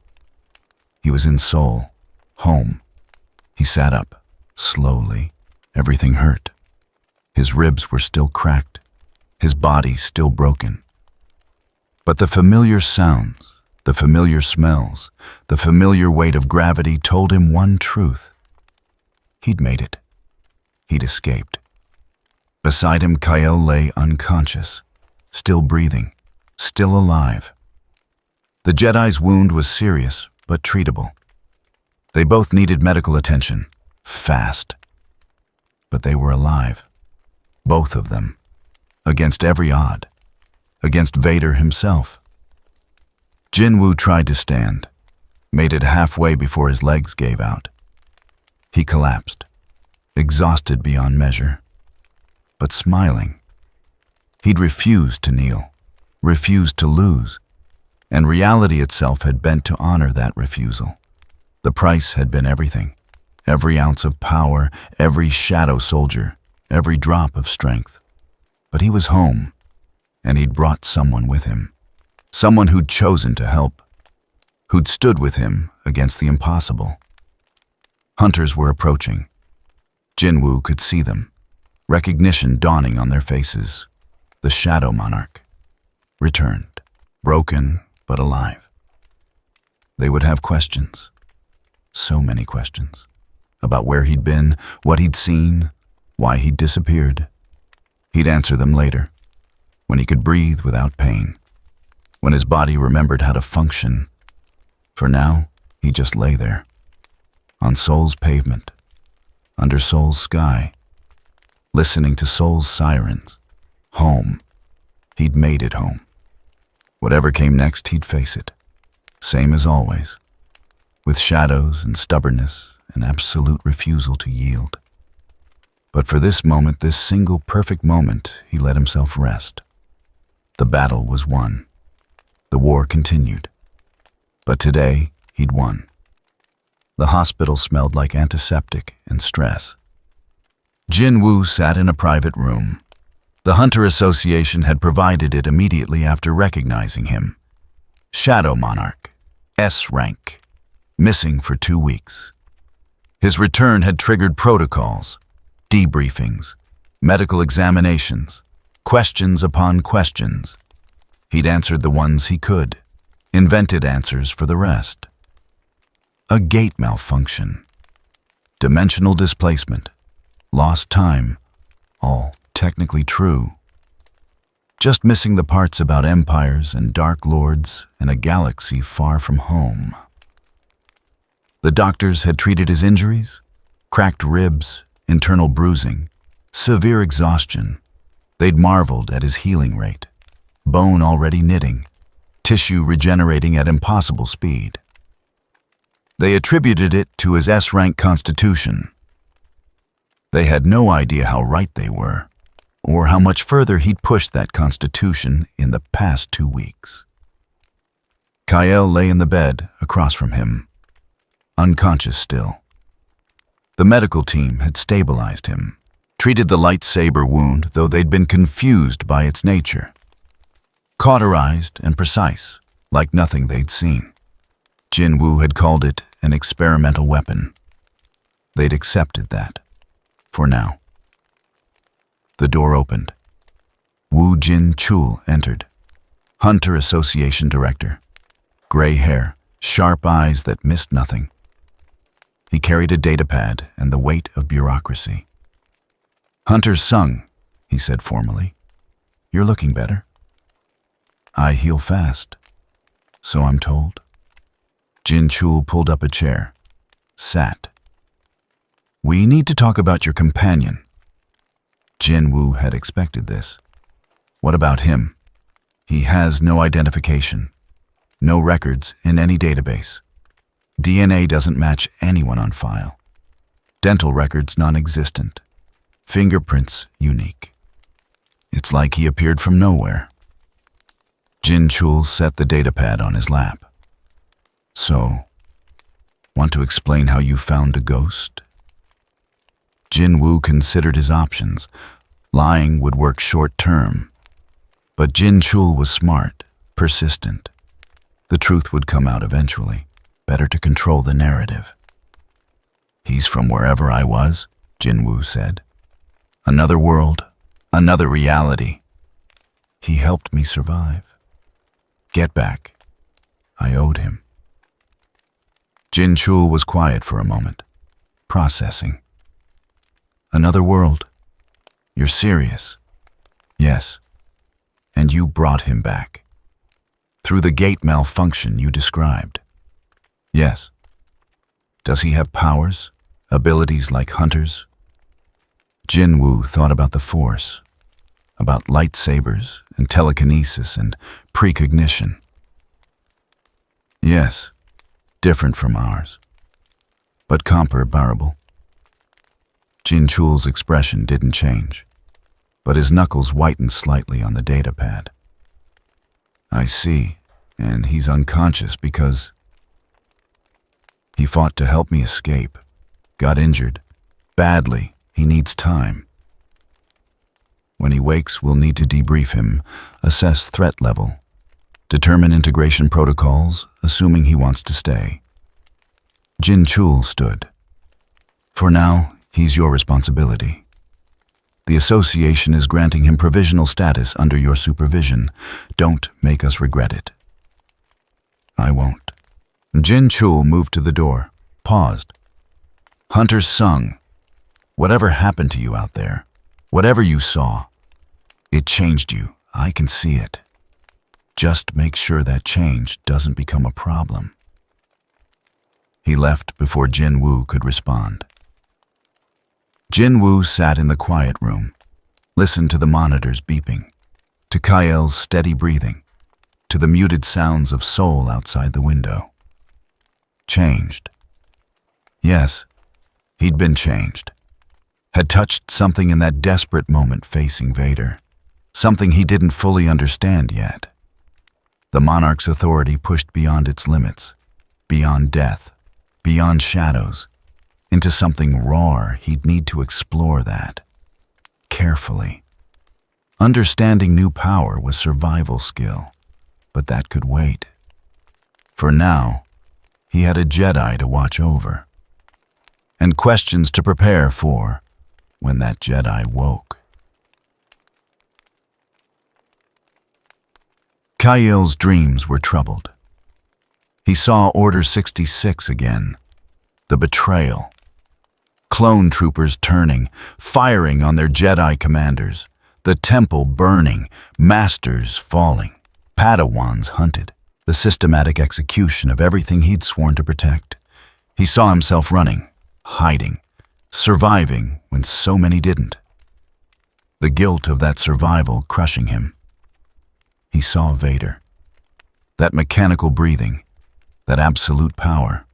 He was in Seoul, home. He sat up, slowly. Everything hurt. His ribs were still cracked, his body still broken. But the familiar sounds, the familiar smells, the familiar weight of gravity told him one truth. He'd made it. He'd escaped. Beside him, Kyle lay unconscious, still breathing, still alive. The Jedi's wound was serious, but treatable. They both needed medical attention, fast. But they were alive, both of them, against every odd, against Vader himself. JinWoo tried to stand, made it halfway before his legs gave out. He collapsed, exhausted beyond measure, but smiling. He'd refused to kneel, refused to lose, and reality itself had bent to honor that refusal. The price had been everything, every ounce of power, every shadow soldier, every drop of strength. But he was home, and he'd brought someone with him, someone who'd chosen to help, who'd stood with him against the impossible. Hunters were approaching. JinWoo could see them, recognition dawning on their faces. The Shadow Monarch returned, broken but alive. They would have questions, so many questions, about where he'd been, what he'd seen, why he'd disappeared. He'd answer them later, when he could breathe without pain, when his body remembered how to function. For now, he just lay there, on Seoul's pavement, under Seoul's sky, listening to Seoul's sirens. Home. He'd made it home. Whatever came next, he'd face it. Same as always. With shadows and stubbornness and absolute refusal to yield. But for this moment, this single perfect moment, he let himself rest. The battle was won. The war continued. But today, he'd won. The hospital smelled like antiseptic and stress. JinWoo sat in a private room. The Hunter Association had provided it immediately after recognizing him. Shadow Monarch, S rank, missing for 2 weeks. His return had triggered protocols, debriefings, medical examinations, questions upon questions. He'd answered the ones he could, invented answers for the rest. A gate malfunction, dimensional displacement, lost time, all technically true. Just missing the parts about empires and dark lords and a galaxy far from home. The doctors had treated his injuries, cracked ribs, internal bruising, severe exhaustion. They'd marveled at his healing rate, bone already knitting, tissue regenerating at impossible speed. They attributed it to his S-rank constitution. They had no idea how right they were, or how much further he'd pushed that constitution in the past 2 weeks. Kyle lay in the bed across from him, unconscious still. The medical team had stabilized him, treated the lightsaber wound, though they'd been confused by its nature. Cauterized and precise, like nothing they'd seen. JinWoo had called it an experimental weapon. They'd accepted that, for now. The door opened. Woo Jin-chul entered, Hunter Association Director. Gray hair, sharp eyes that missed nothing. He carried a datapad and the weight of bureaucracy. "Hunter Sung," he said formally. "You're looking better." "I heal fast, so I'm told." Jin-chul pulled up a chair, sat. "We need to talk about your companion." JinWoo had expected this. "What about him?" "He has no identification, no records in any database. DNA doesn't match anyone on file. Dental records non-existent. Fingerprints unique. It's like he appeared from nowhere." Jin-chul set the datapad on his lap. "So, want to explain how you found a ghost?" JinWoo considered his options. Lying would work short-term. But Jin-chul was smart, persistent. The truth would come out eventually. Better to control the narrative. "He's from wherever I was," JinWoo said. "Another world, another reality. He helped me survive. Get back. I owed him." Jin-chul was quiet for a moment, processing. "Another world? You're serious?" "Yes. And you brought him back. Through the gate malfunction you described." "Yes." "Does he have powers, abilities like hunters?" JinWoo thought about the Force, about lightsabers and telekinesis and precognition. "Yes, different from ours, but comparable." Jin-chul's expression didn't change, but his knuckles whitened slightly on the datapad. "I see, and he's unconscious because he fought to help me escape, got injured, badly. He needs time. When he wakes, we'll need to debrief him, assess threat level, determine integration protocols, assuming he wants to stay." Jin-chul stood. "For now, he's your responsibility. The association is granting him provisional status under your supervision. Don't make us regret it." "I won't." Jin-chul moved to the door, paused. "Hunter Sung, whatever happened to you out there, whatever you saw, it changed you. I can see it. Just make sure that change doesn't become a problem." He left before JinWoo could respond. JinWoo sat in the quiet room, listened to the monitors beeping, to Kyle's steady breathing, to the muted sounds of Seoul outside the window. Changed. Yes, he'd been changed. had touched something in that desperate moment facing Vader, something he didn't fully understand yet. The monarch's authority pushed beyond its limits, beyond death, beyond shadows, into something raw. He'd need to explore that, carefully. Understanding new power was survival skill, but that could wait. For now, he had a Jedi to watch over, and questions to prepare for when that Jedi woke. Kael's dreams were troubled. He saw Order 66 again, the betrayal. Clone troopers turning, firing on their Jedi commanders, the temple burning, masters falling, Padawans hunted, the systematic execution of everything he'd sworn to protect. He saw himself running, hiding, surviving when so many didn't. The guilt of that survival crushing him. He saw Vader. That mechanical breathing, that absolute power.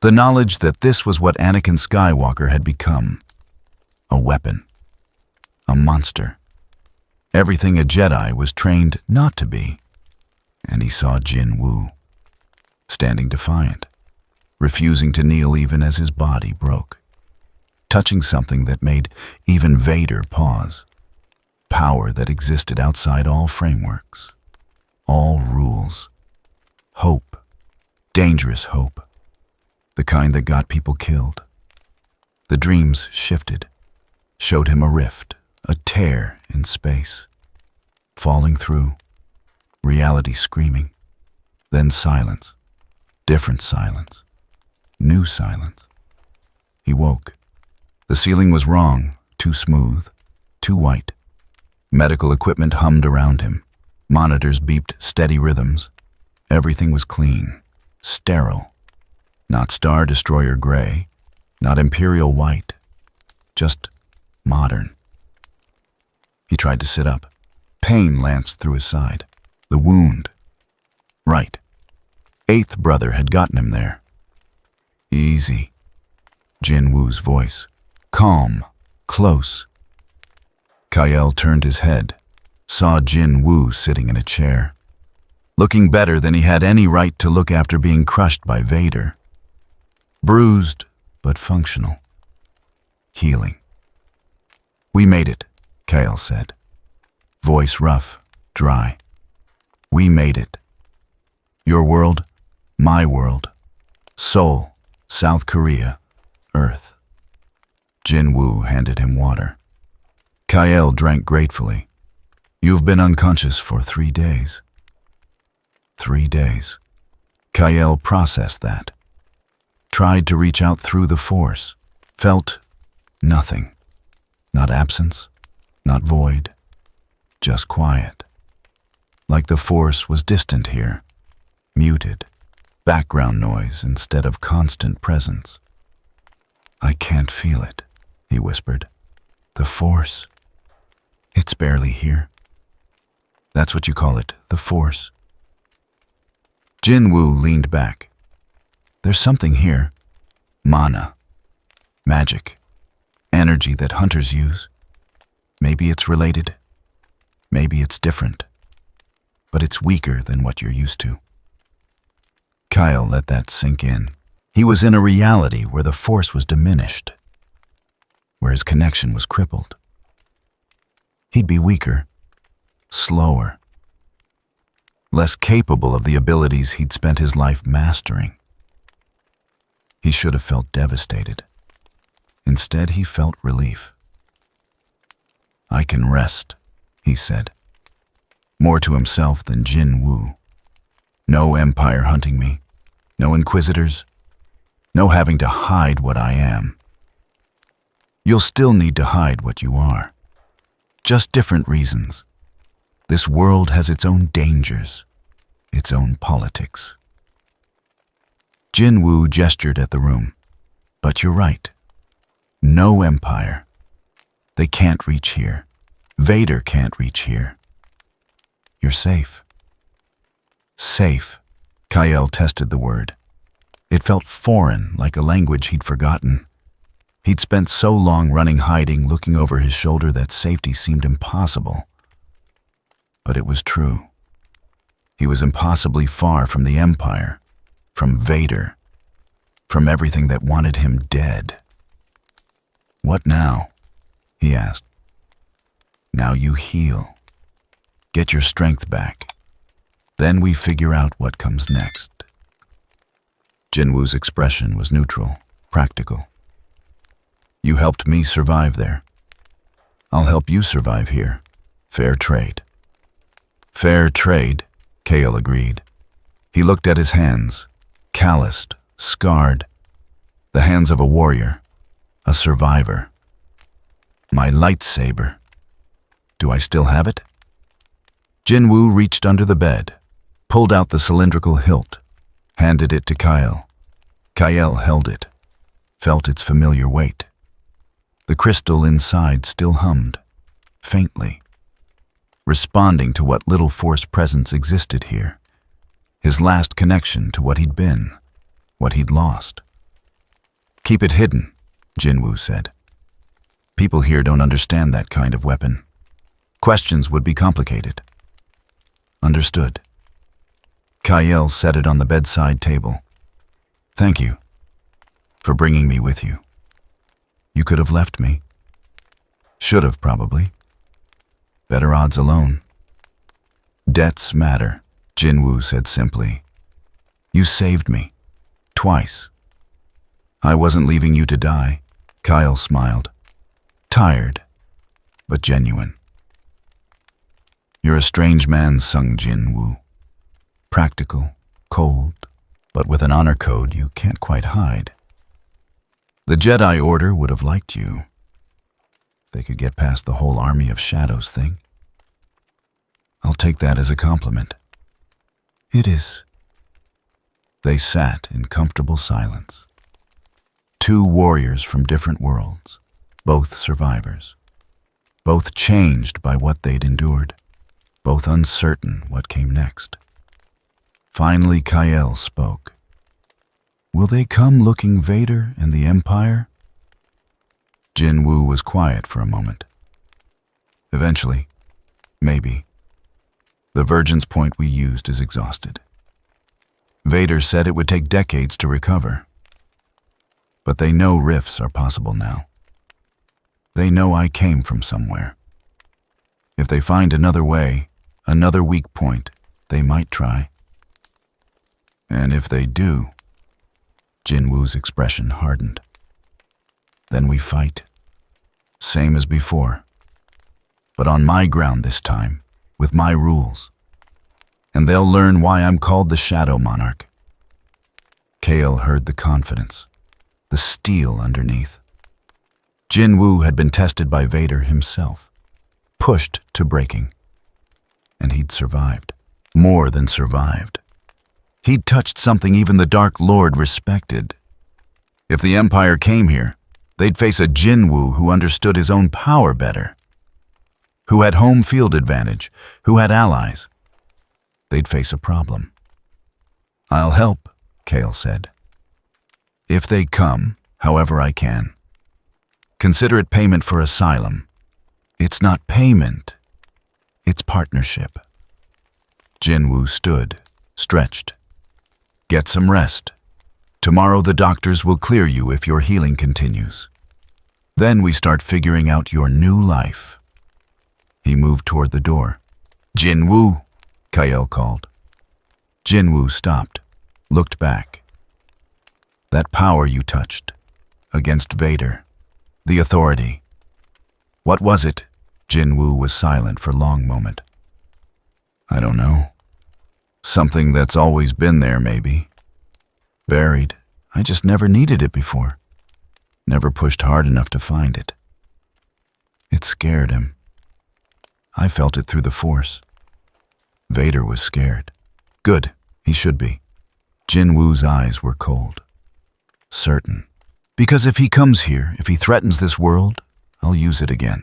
The knowledge that this was what Anakin Skywalker had become. A weapon. A monster. Everything a Jedi was trained not to be. And he saw JinWoo, standing defiant, refusing to kneel even as his body broke, touching something that made even Vader pause. Power that existed outside all frameworks, all rules. Hope, dangerous hope, the kind that got people killed. The dreams shifted, showed him a rift, a tear in space, falling through, reality screaming, then silence, different silence, new silence. He woke. The ceiling was wrong, too smooth, too white. Medical equipment hummed around him. Monitors beeped steady rhythms. Everything was clean, sterile. Not Star Destroyer gray, not Imperial white, just modern. He tried to sit up. Pain lanced through his side. The wound. Right. Eighth brother had gotten him there. Easy. JinWoo's voice. Calm, close. Kael turned his head, saw JinWoo sitting in a chair, looking better than he had any right to look after being crushed by Vader. Bruised, but functional. Healing. We made it, Kael said. Voice rough, dry. We made it. Your world, my world. Seoul, South Korea, Earth. JinWoo handed him water. Kael drank gratefully. You've been unconscious for 3 days. 3 days. Kael processed that. Tried to reach out through the Force. Felt nothing. Not absence, not void. Just quiet. Like the Force was distant here. Muted. Background noise instead of constant presence. I can't feel it, he whispered. The Force. It's barely here. That's what you call it, the Force. JinWoo leaned back. There's something here. Mana. Magic. Energy that hunters use. Maybe it's related. Maybe it's different. But it's weaker than what you're used to. Kael let that sink in. He was in a reality where the Force was diminished, where his connection was crippled. He'd be weaker, slower, less capable of the abilities he'd spent his life mastering. He should have felt devastated. Instead, he felt relief. I can rest, he said, more to himself than JinWoo. No Empire hunting me, no Inquisitors, no having to hide what I am. You'll still need to hide what you are. Just different reasons. This world has its own dangers, its own politics. JinWoo gestured at the room. But you're right. No Empire. They can't reach here. Vader can't reach here. You're safe. Safe. Kael tested the word. It felt foreign, like a language he'd forgotten. He'd spent so long running, hiding, looking over his shoulder that safety seemed impossible. But it was true. He was impossibly far from the Empire, from Vader, from everything that wanted him dead. "What now?" he asked. "Now you heal. Get your strength back. Then we figure out what comes next." JinWoo's expression was neutral, practical. "You helped me survive there. I'll help you survive here. Fair trade." "Fair trade," Kale agreed. He looked at his hands, calloused, scarred, the hands of a warrior, a survivor. "My lightsaber. Do I still have it?" JinWoo reached under the bed, pulled out the cylindrical hilt, handed it to Kyle. Kyle held it, felt its familiar weight. The crystal inside still hummed, faintly, responding to what little force presence existed here, his last connection to what he'd been, what he'd lost. "Keep it hidden," JinWoo said. "People here don't understand that kind of weapon. Questions would be complicated." "Understood." Kyle set it on the bedside table. "Thank you for bringing me with you. You could have left me. Should have, probably. Better odds alone." "Debts matter," JinWoo said simply. "You saved me. Twice." "I wasn't leaving you to die," Kyle smiled. Tired, but genuine. "You're a strange man," sung JinWoo. "Practical, cold, but with an honor code you can't quite hide. The Jedi Order would have liked you. They could get past the whole army of shadows thing. I'll take that as a compliment." "It is." They sat in comfortable silence. Two warriors from different worlds, both survivors, both changed by what they'd endured, both uncertain what came next. Finally, Kyle spoke. "Will they come looking Vader and the Empire?" JinWoo was quiet for a moment. "Eventually, maybe. The Virgin's point we used is exhausted. Vader said it would take decades to recover. But they know rifts are possible now. They know I came from somewhere. If they find another way, another weak point, they might try. And if they do," JinWoo's expression hardened, "then we fight. Same as before. But on my ground this time, with my rules. And they'll learn why I'm called the Shadow Monarch." Kale heard the confidence, the steel underneath. JinWoo had been tested by Vader himself, pushed to breaking. And he'd survived. More than survived. He'd touched something even the Dark Lord respected. If the Empire came here, they'd face a JinWoo who understood his own power better, who had home field advantage, who had allies. They'd face a problem. "I'll help," Kale said. "If they come, however I can. Consider it payment for asylum. It's not payment, it's partnership." JinWoo stood, stretched. "Get some rest. Tomorrow the doctors will clear you if your healing continues. Then we start figuring out your new life." He moved toward the door. "JinWoo," Kyle called. JinWoo stopped, looked back. "That power you touched, against Vader, the authority. What was it?" JinWoo was silent for a long moment. "I don't know. Something that's always been there, maybe. Buried. I just never needed it before. Never pushed hard enough to find it. It scared him. I felt it through the Force. Vader was scared. Good, he should be." JinWoo's eyes were cold. "Certain. Because if he comes here, if he threatens this world, I'll use it again.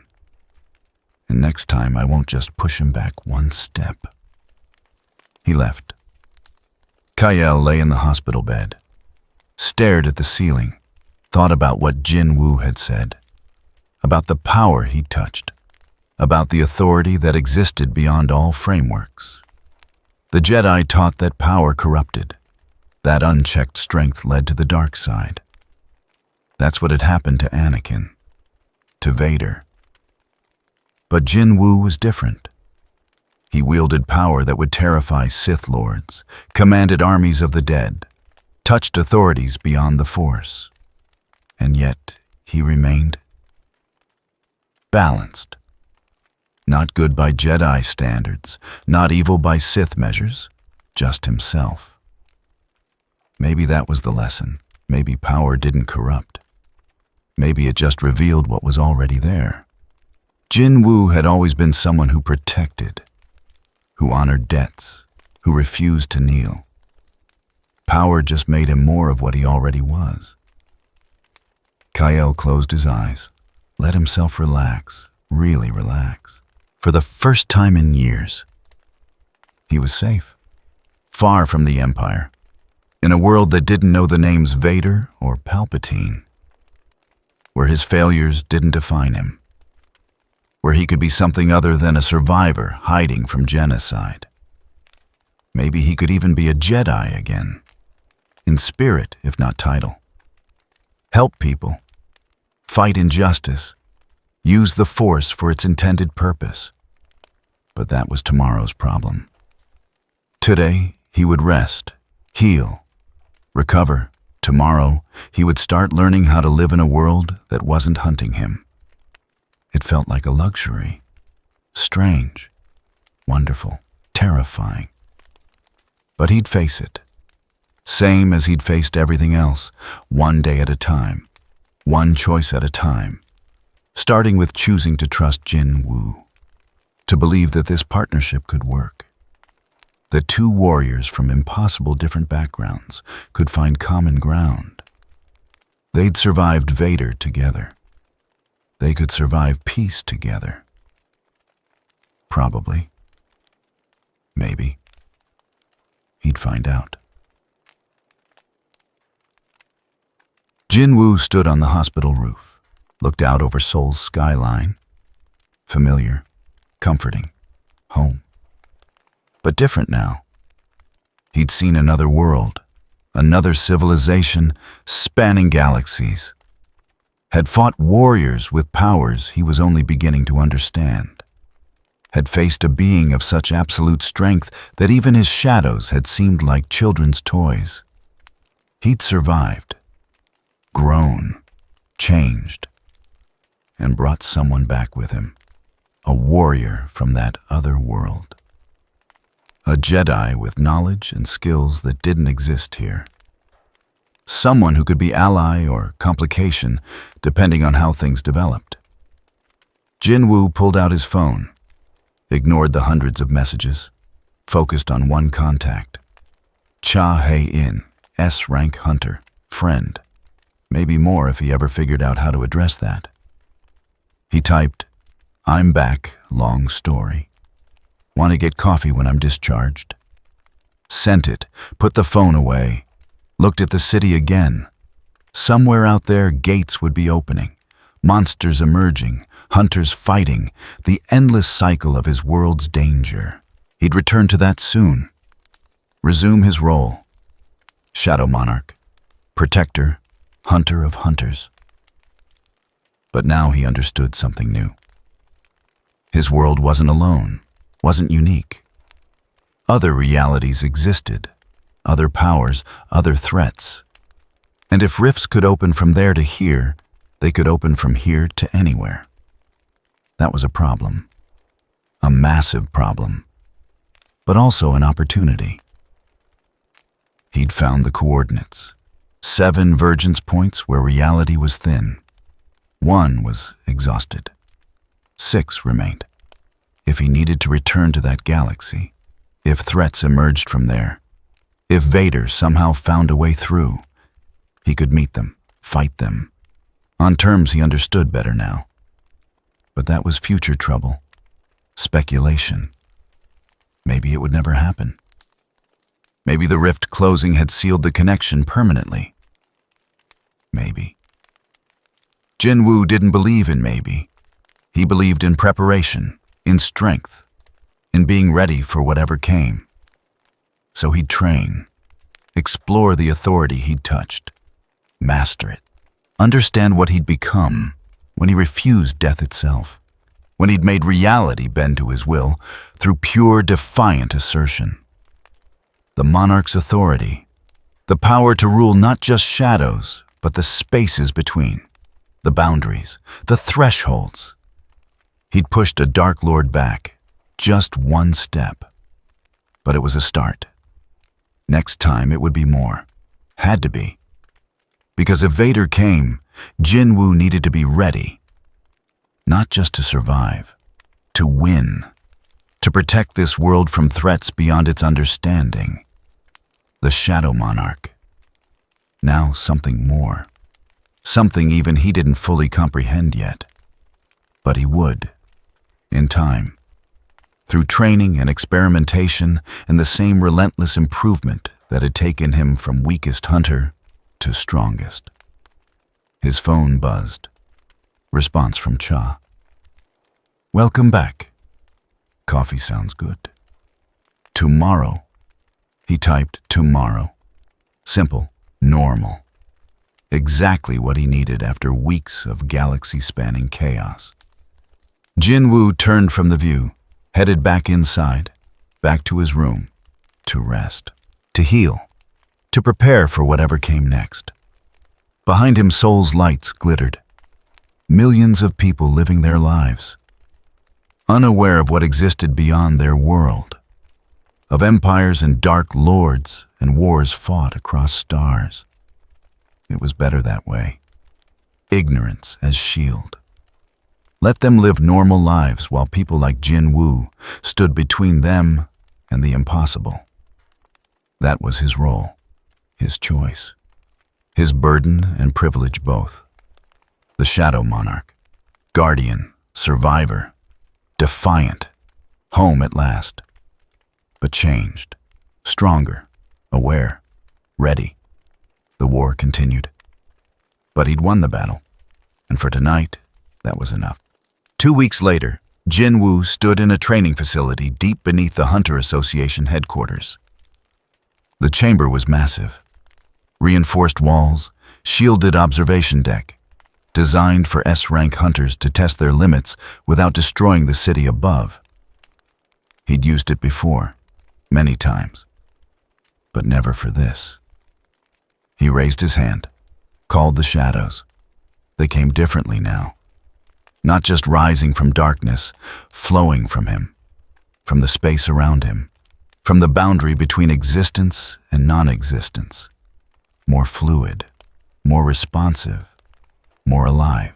And next time I won't just push him back one step." He left. Kyle lay in the hospital bed, stared at the ceiling, thought about what JinWoo had said, about the power he'd touched, about the authority that existed beyond all frameworks. The Jedi taught that power corrupted, that unchecked strength led to the dark side. That's what had happened to Anakin, to Vader. But JinWoo was different. He wielded power that would terrify Sith Lords, commanded armies of the dead, touched authorities beyond the Force. And yet, he remained balanced. Not good by Jedi standards, not evil by Sith measures, just himself. Maybe that was the lesson. Maybe power didn't corrupt. Maybe it just revealed what was already there. JinWoo had always been someone who protected, who honored debts, who refused to kneel. Power just made him more of what he already was. Kyle closed his eyes, let himself relax, really relax. For the first time in years, he was safe, far from the Empire, in a world that didn't know the names Vader or Palpatine, where his failures didn't define him, where he could be something other than a survivor hiding from genocide. Maybe he could even be a Jedi again, in spirit if not title. Help people, fight injustice, use the Force for its intended purpose. But that was tomorrow's problem. Today, he would rest, heal, recover. Tomorrow, he would start learning how to live in a world that wasn't hunting him. It felt like a luxury. Strange, wonderful, terrifying. But he'd face it. Same as he'd faced everything else, one day at a time, one choice at a time, starting with choosing to trust JinWoo, to believe that this partnership could work. That two warriors from impossible different backgrounds could find common ground. They'd survived Vader together. They could survive peace together. Probably. Maybe. He'd find out. JinWoo stood on the hospital roof, looked out over Seoul's skyline. Familiar, comforting, home. But different now. He'd seen another world, another civilization spanning galaxies. Had fought warriors with powers he was only beginning to understand. Had faced a being of such absolute strength that even his shadows had seemed like children's toys. He'd survived, grown, changed, and brought someone back with him, a warrior from that other world. A Jedi with knowledge and skills that didn't exist here. Someone who could be ally or complication, depending on how things developed. JinWoo pulled out his phone, ignored the hundreds of messages, focused on one contact. Cha Hae-in, S-rank hunter, friend. Maybe more if he ever figured out how to address that. He typed, "I'm back, long story. Want to get coffee when I'm discharged?" Sent it, put the phone away, looked at the city again. Somewhere out there, gates would be opening, monsters emerging, hunters fighting, the endless cycle of his world's danger. He'd return to that soon. Resume his role. Shadow Monarch, protector, hunter of hunters. But now he understood something new. His world wasn't alone, wasn't unique. Other realities existed, other powers, other threats. And if rifts could open from there to here, they could open from here to anywhere. That was a problem, a massive problem, but also an opportunity. He'd found the coordinates, 7 Vergence points where reality was thin. 1 was exhausted. 6 remained. If he needed to return to that galaxy, if threats emerged from there, if Vader somehow found a way through, he could meet them, fight them, on terms he understood better now. But that was future trouble, speculation. Maybe it would never happen. Maybe the rift closing had sealed the connection permanently. Maybe. JinWoo didn't believe in maybe. He believed in preparation, in strength, in being ready for whatever came. So he'd train, explore the authority he'd touched, master it, understand what he'd become when he refused death itself, when he'd made reality bend to his will through pure defiant assertion. The monarch's authority, the power to rule not just shadows, but the spaces between, the boundaries, the thresholds. He'd pushed a Dark Lord back, just one step. But it was a start. Next time it would be more. Had to be. Because if Vader came, JinWoo needed to be ready. Not just to survive, to win. To protect this world from threats beyond its understanding. The Shadow Monarch. Now something more. Something even he didn't fully comprehend yet. But he would. In time. Through training and experimentation and the same relentless improvement that had taken him from weakest hunter to strongest. His phone buzzed. Response from Cha. "Welcome back. Coffee sounds good." "Tomorrow." He typed tomorrow. Simple, normal. Exactly what he needed after weeks of galaxy-spanning chaos. JinWoo turned from the view, headed back inside, back to his room, to rest, to heal, to prepare for whatever came next. Behind him, Seoul's lights glittered. Millions of people living their lives, unaware of what existed beyond their world, of empires and dark lords and wars fought across stars. It was better that way. Ignorance as shield. Let them live normal lives while people like JinWoo stood between them and the impossible. That was his role, his choice, his burden and privilege both. The Shadow Monarch, guardian, survivor, defiant, home at last. But changed, stronger, aware, ready. The war continued. But he'd won the battle, and for tonight, that was enough. 2 weeks later, JinWoo stood in a training facility deep beneath the Hunter Association headquarters. The chamber was massive. Reinforced walls, shielded observation deck, designed for S-rank hunters to test their limits without destroying the city above. He'd used it before, many times, but never for this. He raised his hand, called the shadows. They came differently now. Not just rising from darkness, flowing from him, from the space around him, from the boundary between existence and non-existence. More fluid, more responsive, more alive.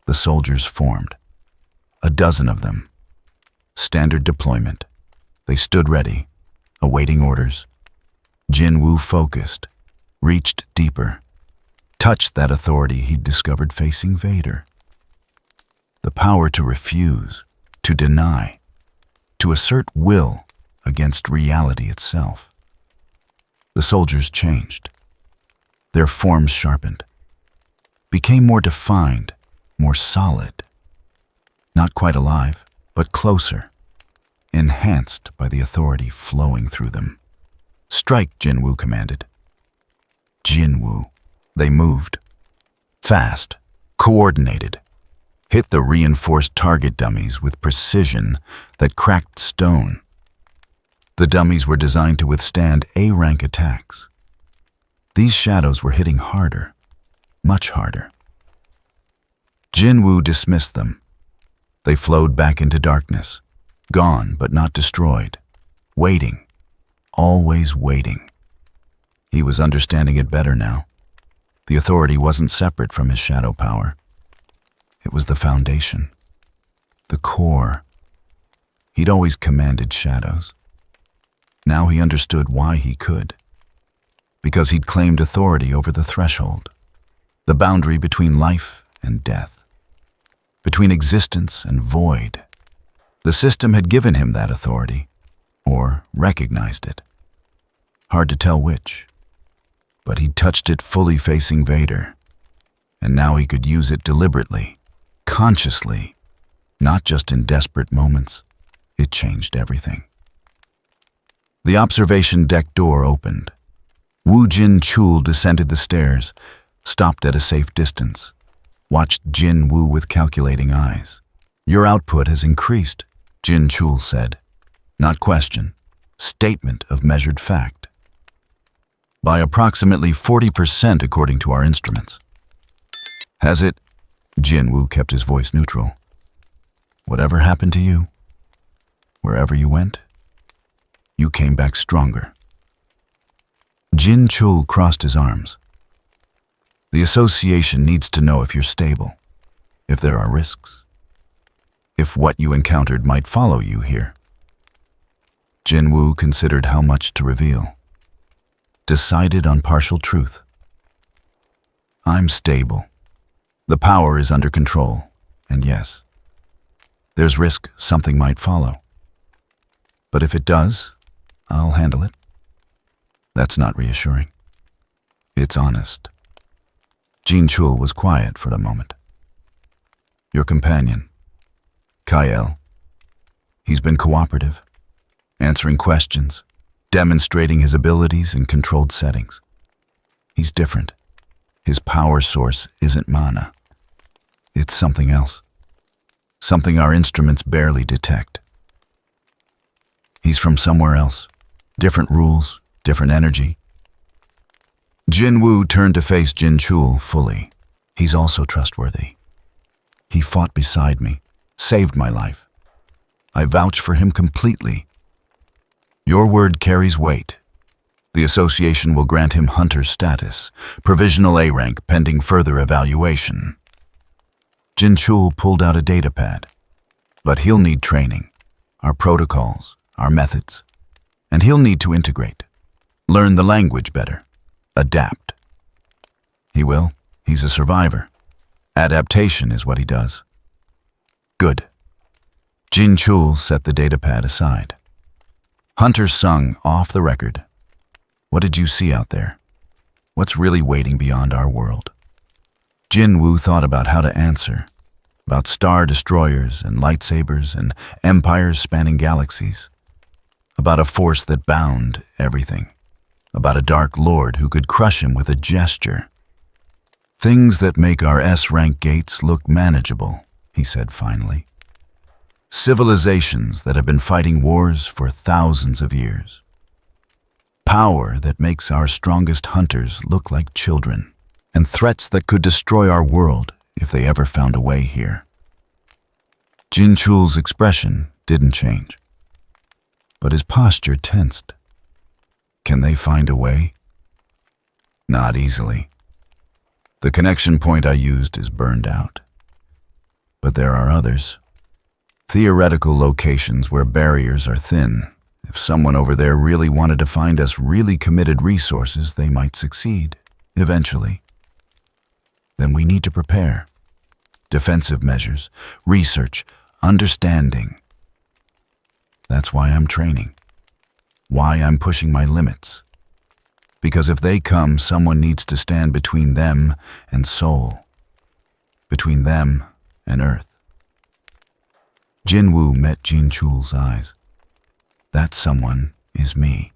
The soldiers formed. 12 of them. Standard deployment. They stood ready, awaiting orders. JinWoo focused, reached deeper, touched that authority he'd discovered facing Vader. The power to refuse, to deny, to assert will against reality itself. The soldiers changed. Their forms sharpened, became more defined, more solid. Not quite alive, but closer, enhanced by the authority flowing through them. "Strike," JinWoo commanded. JinWoo. They moved. Fast, coordinated. Hit the reinforced target dummies with precision that cracked stone. The dummies were designed to withstand A-rank attacks. These shadows were hitting harder, much harder. JinWoo dismissed them. They flowed back into darkness, gone but not destroyed, waiting, always waiting. He was understanding it better now. The authority wasn't separate from his shadow power. It was the foundation, the core. He'd always commanded shadows. Now he understood why he could. Because he'd claimed authority over the threshold, the boundary between life and death, between existence and void. The system had given him that authority, or recognized it. Hard to tell which, but he'd touched it fully facing Vader. And now he could use it deliberately, consciously, not just in desperate moments. It changed everything. The observation deck door opened. Wu Jin-chul descended the stairs, stopped at a safe distance, watched JinWoo with calculating eyes. "Your output has increased," Jin-chul said. "Not question, statement of measured fact. By approximately 40% according to our instruments." "Has it?" JinWoo kept his voice neutral. "Whatever happened to you, wherever you went, you came back stronger." Jin-chul crossed his arms. "The association needs to know if you're stable, if there are risks, if what you encountered might follow you here." JinWoo considered how much to reveal, decided on partial truth. "I'm stable. The power is under control, and yes, there's risk something might follow. But if it does, I'll handle it." That's not reassuring. It's honest. Jin-chul was quiet for a moment. "Your companion, Kyle, he's been cooperative, answering questions, demonstrating his abilities in controlled settings. He's different. His power source isn't mana. It's something else. Something our instruments barely detect. He's from somewhere else. Different rules, different energy." JinWoo turned to face Jin-chul fully. "He's also trustworthy. He fought beside me, saved my life. I vouch for him completely. Your word carries weight. The association will grant him hunter status, provisional A rank pending further evaluation." Jin-chul pulled out a data pad. "But he'll need training, our protocols, our methods, and he'll need to integrate, learn the language better, adapt." "He will. He's a survivor. Adaptation is what he does." "Good." Jin-chul set the datapad aside. "Hunter Sung, off the record. What did you see out there? What's really waiting beyond our world?" JinWoo thought about how to answer, about star destroyers and lightsabers and empires spanning galaxies, about a force that bound everything, about a dark lord who could crush him with a gesture. "Things that make our S-rank gates look manageable," he said finally. "Civilizations that have been fighting wars for thousands of years. Power that makes our strongest hunters look like children, and threats that could destroy our world if they ever found a way here." Jin-chul's expression didn't change, but his posture tensed. "Can they find a way?" "Not easily. The connection point I used is burned out. But there are others. Theoretical locations where barriers are thin. If someone over there really wanted to find us really committed resources, they might succeed, eventually. Then we need to prepare. Defensive measures, research, understanding. That's why I'm training. Why I'm pushing my limits. Because if they come, someone needs to stand between them and Soul. Between them and Earth." JinWoo met Jin-chul's eyes. "That someone is me."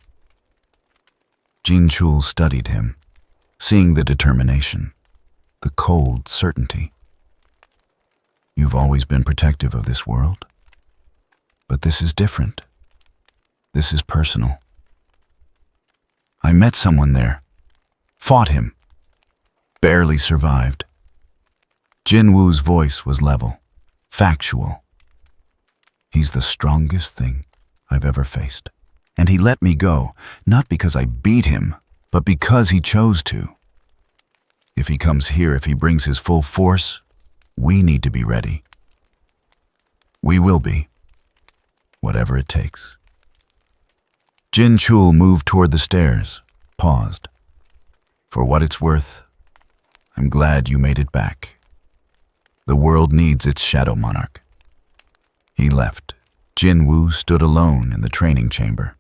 Jin-chul studied him, seeing the determination, the cold certainty. "You've always been protective of this world. But this is different. This is personal. I met someone there, fought him, barely survived." JinWoo's voice was level, factual. "He's the strongest thing I've ever faced. And he let me go, not because I beat him, but because he chose to. If he comes here, if he brings his full force, we need to be ready. We will be, whatever it takes." Jin-chul moved toward the stairs, paused. "For what it's worth, I'm glad you made it back. The world needs its shadow monarch." He left. JinWoo stood alone in the training chamber,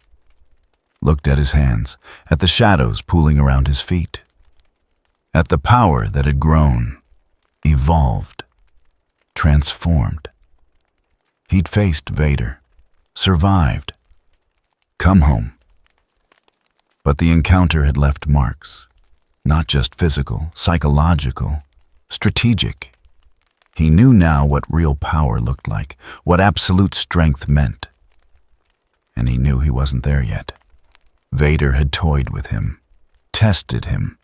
looked at his hands, at the shadows pooling around his feet, at the power that had grown evolved, transformed. He'd faced Vader, survived, come home. But the encounter had left marks, not just physical, psychological, strategic. He knew now what real power looked like, what absolute strength meant. And he knew he wasn't there yet. Vader had toyed with him, tested him,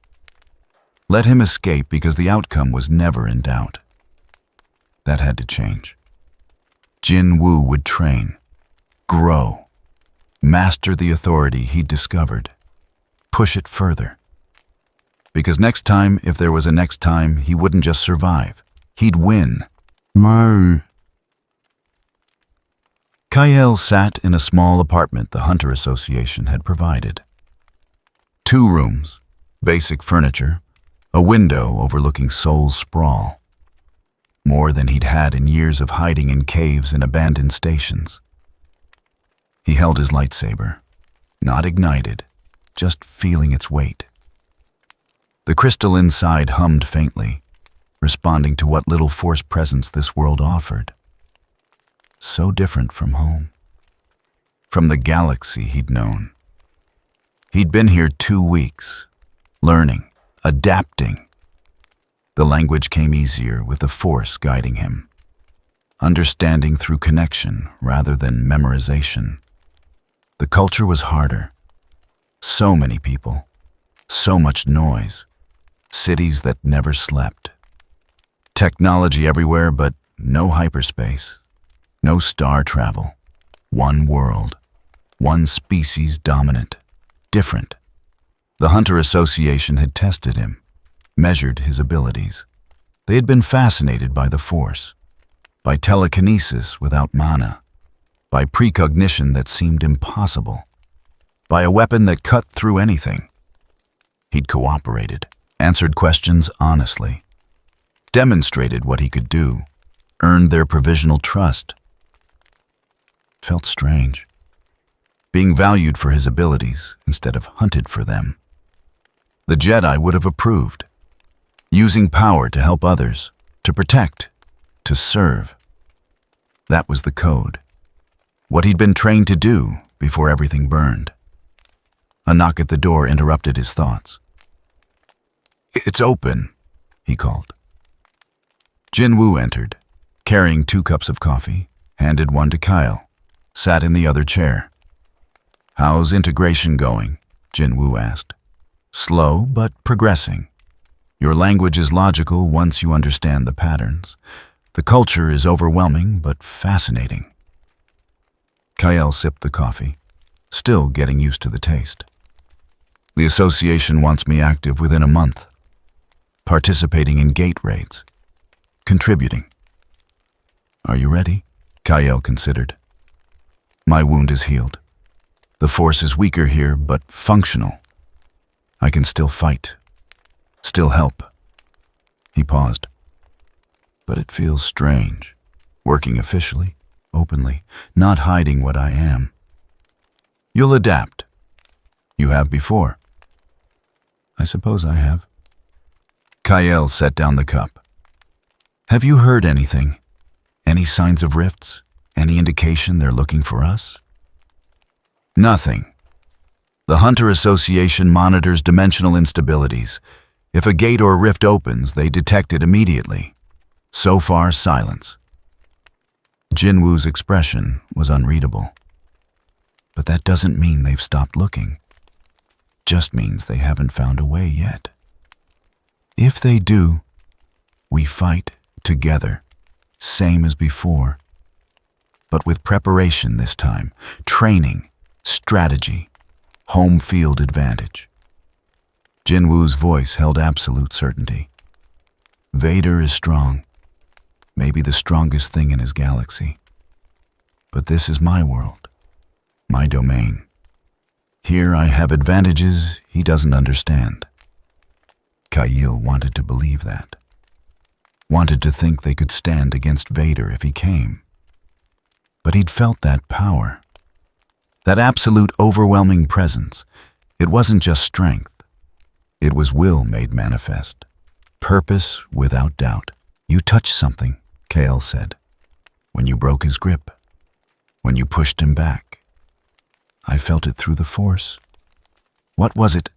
let him escape because the outcome was never in doubt. That had to change. JinWoo would train, grow, master the authority he'd discovered, push it further. Because next time, if there was a next time, he wouldn't just survive, he'd win. Mo. Kyle sat in a small apartment the Hunter Association had provided. 2 rooms, basic furniture, a window overlooking Seoul's sprawl. More than he'd had in years of hiding in caves and abandoned stations. He held his lightsaber, not ignited, just feeling its weight. The crystal inside hummed faintly, responding to what little force presence this world offered. So different from home, from the galaxy he'd known. He'd been here 2 weeks, learning, adapting. The language came easier with the force guiding him, understanding through connection rather than memorization. The culture was harder. So many people, so much noise, cities that never slept. Technology everywhere, but no hyperspace, no star travel. One world, one species dominant, different. The Hunter Association had tested him, measured his abilities. They had been fascinated by the Force, by telekinesis without mana, by precognition that seemed impossible, by a weapon that cut through anything. He'd cooperated, answered questions honestly, demonstrated what he could do, earned their provisional trust. Felt strange, being valued for his abilities instead of hunted for them. The Jedi would have approved, using power to help others, to protect, to serve. That was the code, what he'd been trained to do before everything burned. A knock at the door interrupted his thoughts. "It's open," he called. JinWoo entered, carrying 2 cups of coffee, handed one to Kyle, sat in the other chair. "How's integration going?" JinWoo asked. "Slow, but progressing. Your language is logical once you understand the patterns. The culture is overwhelming, but fascinating." Kyle sipped the coffee, still getting used to the taste. "The association wants me active within a month, participating in gate raids, contributing." "Are you ready?" Kyle considered. "My wound is healed. The force is weaker here, but functional. I can still fight, still help." He paused. "But it feels strange, working officially, openly, not hiding what I am." "You'll adapt. You have before." "I suppose I have." Kyle set down the cup. "Have you heard anything? Any signs of rifts? Any indication they're looking for us?" "Nothing. The Hunter Association monitors dimensional instabilities. If a gate or rift opens, they detect it immediately. So far, silence." JinWoo's expression was unreadable. "But that doesn't mean they've stopped looking. Just means they haven't found a way yet. If they do, we fight together, same as before. But with preparation this time, training, strategy, home field advantage." JinWoo's voice held absolute certainty. "Vader is strong, maybe the strongest thing in his galaxy. But this is my world, my domain. Here I have advantages he doesn't understand." Kyle wanted to believe that. Wanted to think they could stand against Vader if he came. But he'd felt that power. That absolute overwhelming presence. It wasn't just strength. It was will made manifest. Purpose without doubt. You touched something, Kale said. When you broke his grip. When you pushed him back. I felt it through the force. What was it?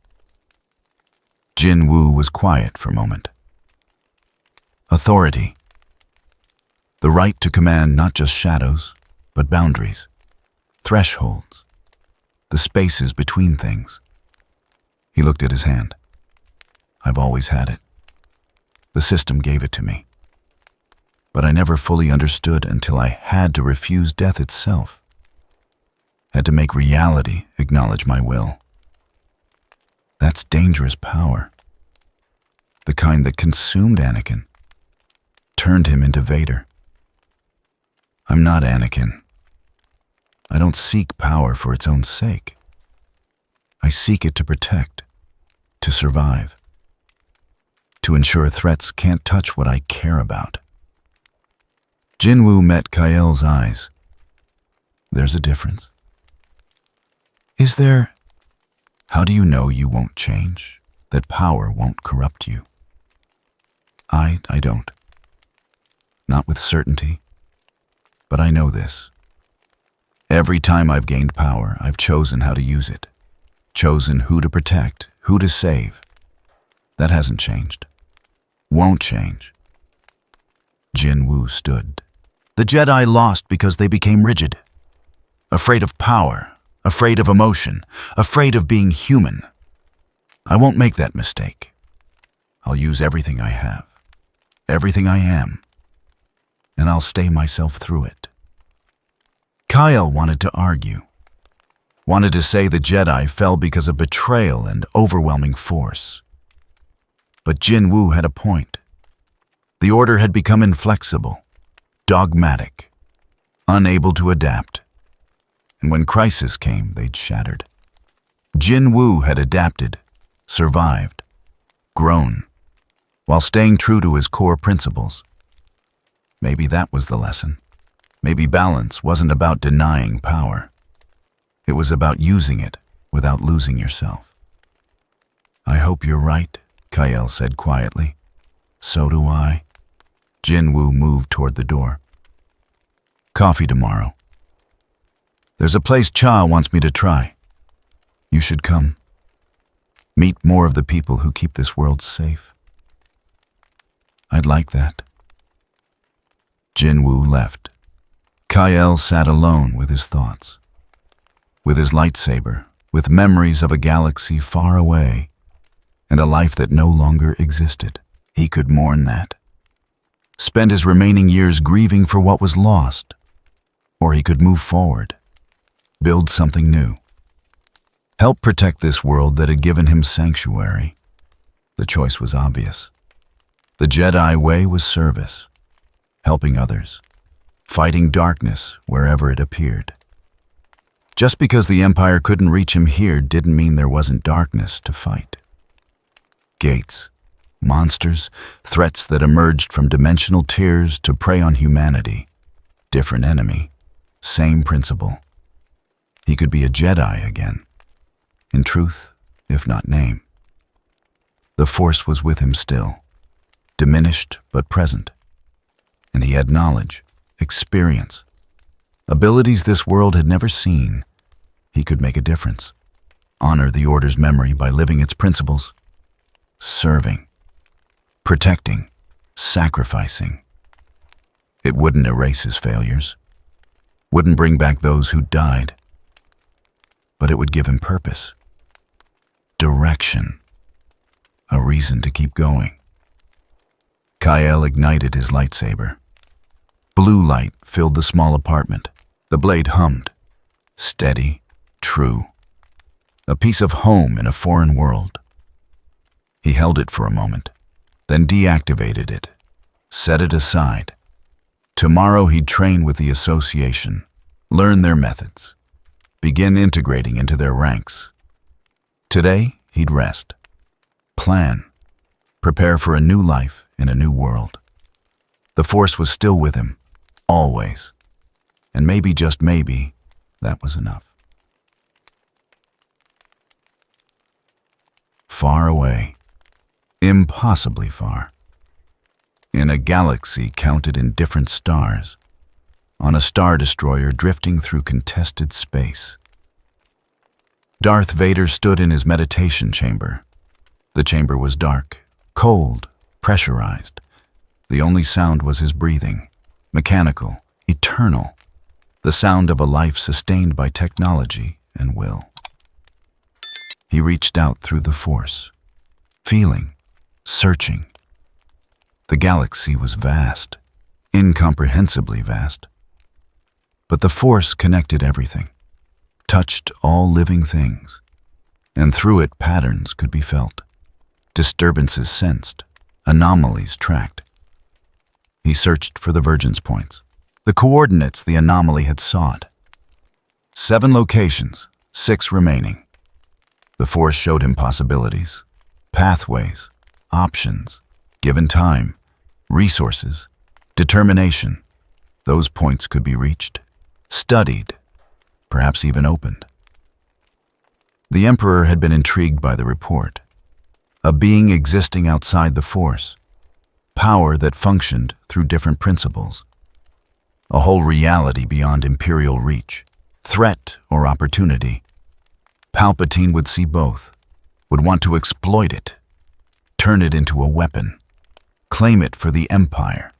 JinWoo was quiet for a moment. Authority. The right to command not just shadows, but boundaries, thresholds, the spaces between things. He looked at his hand. I've always had it. The system gave it to me. But I never fully understood until I had to refuse death itself. Had to make reality acknowledge my will. That's dangerous power. The kind that consumed Anakin, turned him into Vader. I'm not Anakin. I don't seek power for its own sake. I seek it to protect, to survive, to ensure threats can't touch what I care about. JinWoo met Kael's eyes. There's a difference. Is there? How do you know you won't change, that power won't corrupt you? I don't. Not with certainty. But I know this. Every time I've gained power, I've chosen how to use it. Chosen who to protect, who to save. That hasn't changed. Won't change. JinWoo stood. The Jedi lost because they became rigid. Afraid of power, afraid of emotion, afraid of being human. I won't make that mistake. I'll use everything I have, everything I am, and I'll stay myself through it. Kyle wanted to argue, wanted to say the Jedi fell because of betrayal and overwhelming force. But JinWoo had a point. The Order had become inflexible, dogmatic, unable to adapt. And when crisis came, they'd shattered. JinWoo had adapted, survived, grown, while staying true to his core principles. Maybe that was the lesson. Maybe balance wasn't about denying power. It was about using it without losing yourself. I hope you're right, Kyle said quietly. So do I. JinWoo moved toward the door. Coffee tomorrow. There's a place Cha wants me to try. You should come. Meet more of the people who keep this world safe. I'd like that. JinWoo left. Kyle sat alone with his thoughts. With his lightsaber, with memories of a galaxy far away, and a life that no longer existed. He could mourn that. Spend his remaining years grieving for what was lost. Or he could move forward. Build something new. Help protect this world that had given him sanctuary. The choice was obvious. The Jedi way was service, helping others, fighting darkness wherever it appeared. Just because the Empire couldn't reach him here didn't mean there wasn't darkness to fight. Gates, monsters, threats that emerged from dimensional tiers to prey on humanity. Different enemy, same principle. He could be a Jedi again. In truth, if not name. The Force was with him still, diminished but present. And he had knowledge, experience, abilities this world had never seen. He could make a difference. Honor the Order's memory by living its principles. Serving, protecting, sacrificing. It wouldn't erase his failures, wouldn't bring back those who died, but it would give him purpose, direction, a reason to keep going. Kyle ignited his lightsaber. Blue light filled the small apartment. The blade hummed, steady, true. A piece of home in a foreign world. He held it for a moment, then deactivated it, set it aside. Tomorrow he'd train with the association, learn their methods, begin integrating into their ranks. Today, he'd rest, plan, prepare for a new life in a new world. The Force was still with him, always. And maybe, just maybe, that was enough. Far away, impossibly far. in a galaxy counted in different stars, on a star destroyer drifting through contested space. Darth Vader stood in his meditation chamber. The chamber was dark, cold, pressurized. The only sound was his breathing, mechanical, eternal, the sound of a life sustained by technology and will. He reached out through the Force, feeling, searching. The galaxy was vast, incomprehensibly vast. But the Force connected everything, touched all living things, and through it patterns could be felt, disturbances sensed, anomalies tracked. He searched for the Virgins points, the coordinates the anomaly had sought. 7 locations, 6 remaining. The Force showed him possibilities, pathways, options, given time, resources, determination. Those points could be reached, studied, perhaps even opened. The Emperor had been intrigued by the report. A being existing outside the Force, power that functioned through different principles. A whole reality beyond Imperial reach, threat or opportunity. Palpatine would see both, would want to exploit it, turn it into a weapon, claim it for the Empire.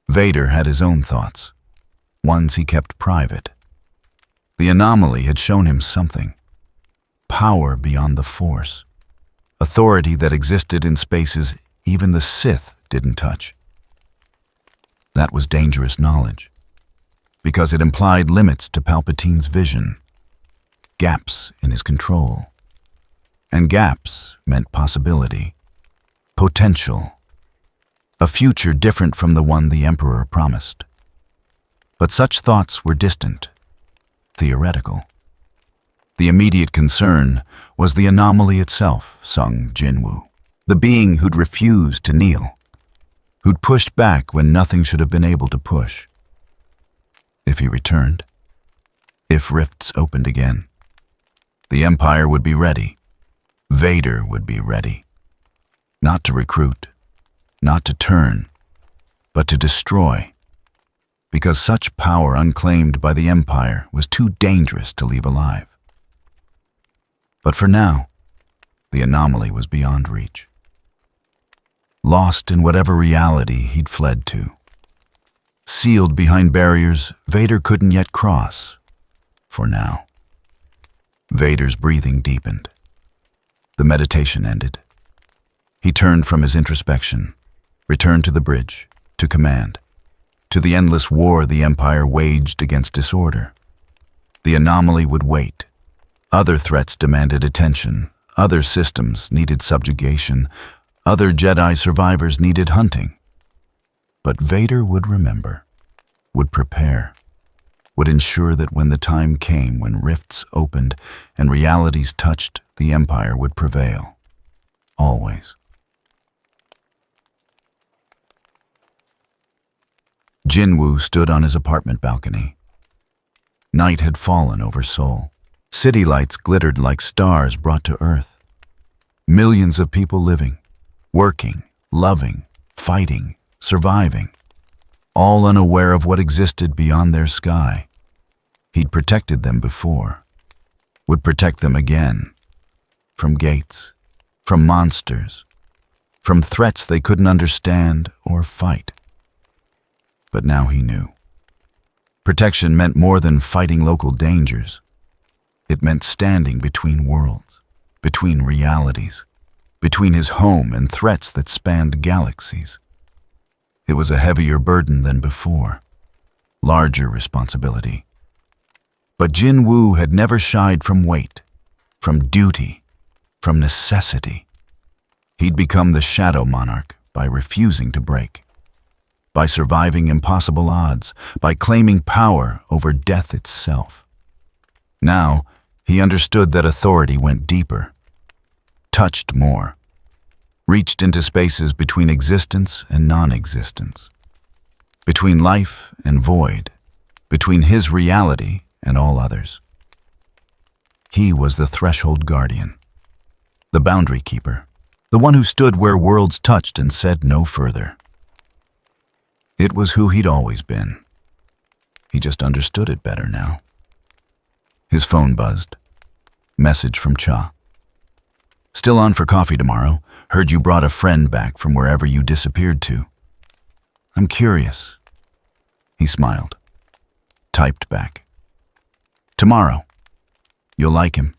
Vader had his own thoughts, ones he kept private. The anomaly had shown him something. Power beyond the Force. Authority that existed in spaces even the Sith didn't touch. That was dangerous knowledge, because it implied limits to Palpatine's vision, gaps in his control. And gaps meant possibility, potential, a future different from the one the Emperor promised. But such thoughts were distant, theoretical. The immediate concern was the anomaly itself, sung JinWoo, the being who'd refused to kneel, who'd pushed back when nothing should have been able to push. If he returned, if rifts opened again, the Empire would be ready. Vader would be ready. Not to recruit, not to turn, but to destroy. Because such power unclaimed by the Empire was too dangerous to leave alive. But for now, the anomaly was beyond reach. Lost in whatever reality he'd fled to. Sealed behind barriers Vader couldn't yet cross, for now. Vader's breathing deepened. The meditation ended. He turned from his introspection, returned to the bridge, to command, to the endless war the Empire waged against disorder. The anomaly would wait. Other threats demanded attention, other systems needed subjugation, other Jedi survivors needed hunting. But Vader would remember, would prepare, would ensure that when the time came when rifts opened and realities touched, the Empire would prevail. Always. JinWoo stood on his apartment balcony. Night had fallen over Seoul. City lights glittered like stars brought to Earth. Millions of people living, working, loving, fighting, surviving, all unaware of what existed beyond their sky. He'd protected them before, would protect them again, from gates, from monsters, from threats they couldn't understand or fight. But now he knew. Protection meant more than fighting local dangers. It meant standing between worlds, between realities, between his home and threats that spanned galaxies. It was a heavier burden than before, larger responsibility. But JinWoo had never shied from weight, from duty, from necessity. He'd become the Shadow Monarch by refusing to break, by surviving impossible odds, by claiming power over death itself. Now, he understood that authority went deeper, touched more, reached into spaces between existence and non-existence, between life and void, between his reality and all others. He was the threshold guardian, the boundary keeper, the one who stood where worlds touched and said no further. It was who he'd always been. He just understood it better now. His phone buzzed. Message from Cha. Still on for coffee tomorrow. Heard you brought a friend back from wherever you disappeared to. I'm curious. He smiled. Typed back. Tomorrow. You'll like him.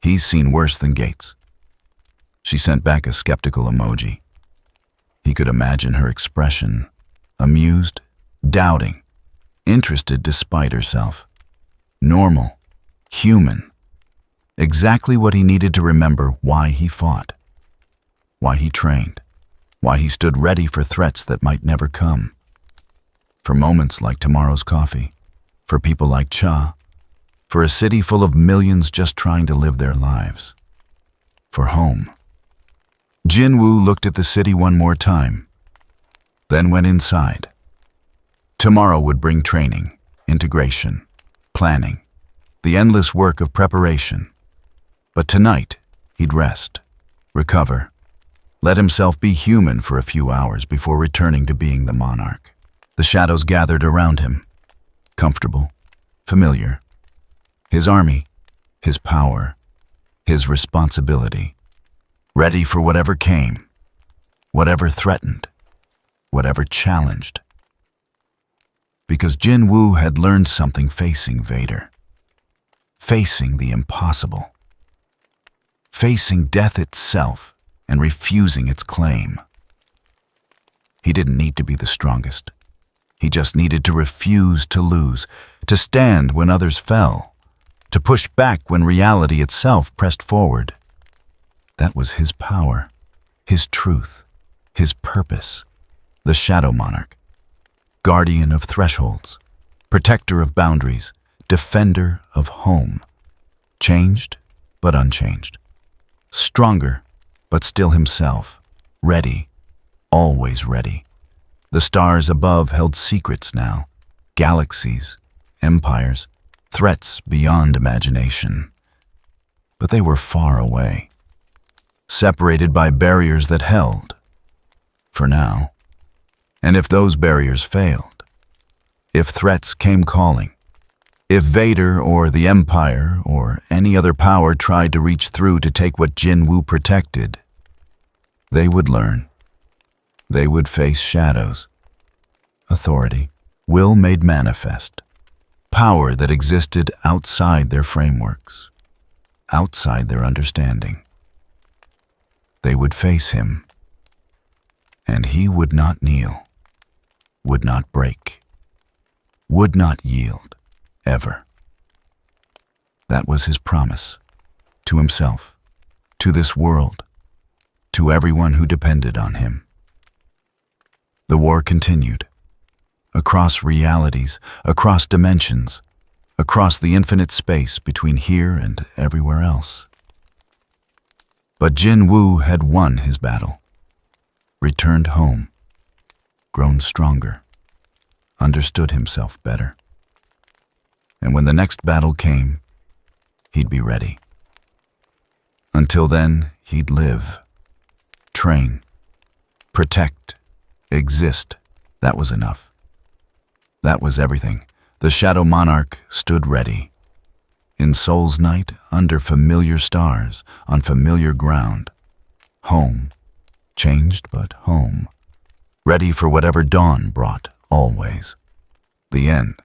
He's seen worse than Gates. She sent back a skeptical emoji. He could imagine her expression. Amused, doubting, interested despite herself. Normal, human. Exactly what he needed to remember why he fought. Why he trained. Why he stood ready for threats that might never come. For moments like tomorrow's coffee. For people like Cha. For a city full of millions just trying to live their lives. For home. JinWoo looked at the city one more time, then went inside. Tomorrow would bring training, integration, planning, the endless work of preparation. But tonight, he'd rest, recover, let himself be human for a few hours before returning to being the monarch. The shadows gathered around him, comfortable, familiar. His army, his power, his responsibility. Ready for whatever came, whatever threatened, whatever challenged. Because JinWoo had learned something facing Vader. Facing the impossible. Facing death itself and refusing its claim. He didn't need to be the strongest. He just needed to refuse to lose, to stand when others fell, to push back when reality itself pressed forward. That was his power, his truth, his purpose. The Shadow Monarch, guardian of thresholds, protector of boundaries, defender of home. Changed, but unchanged. Stronger, but still himself. Ready, always ready. The stars above held secrets now. Galaxies, empires, threats beyond imagination. But they were far away. Separated by barriers that held, for now. And if those barriers failed, if threats came calling, if Vader or the Empire or any other power tried to reach through to take what JinWoo protected, they would learn. They would face shadows, authority, will made manifest, power that existed outside their frameworks, outside their understanding. They would face him, and he would not kneel, would not break, would not yield, ever. That was his promise, to himself, to this world, to everyone who depended on him. The war continued, across realities, across dimensions, across the infinite space between here and everywhere else. But JinWoo had won his battle, returned home, grown stronger, understood himself better. And when the next battle came, he'd be ready. Until then, he'd live, train, protect, exist. That was enough. That was everything. The Shadow Monarch stood ready. In Soul's night, under familiar stars, on familiar ground. Home, changed but home. Ready for whatever dawn brought, always. The end.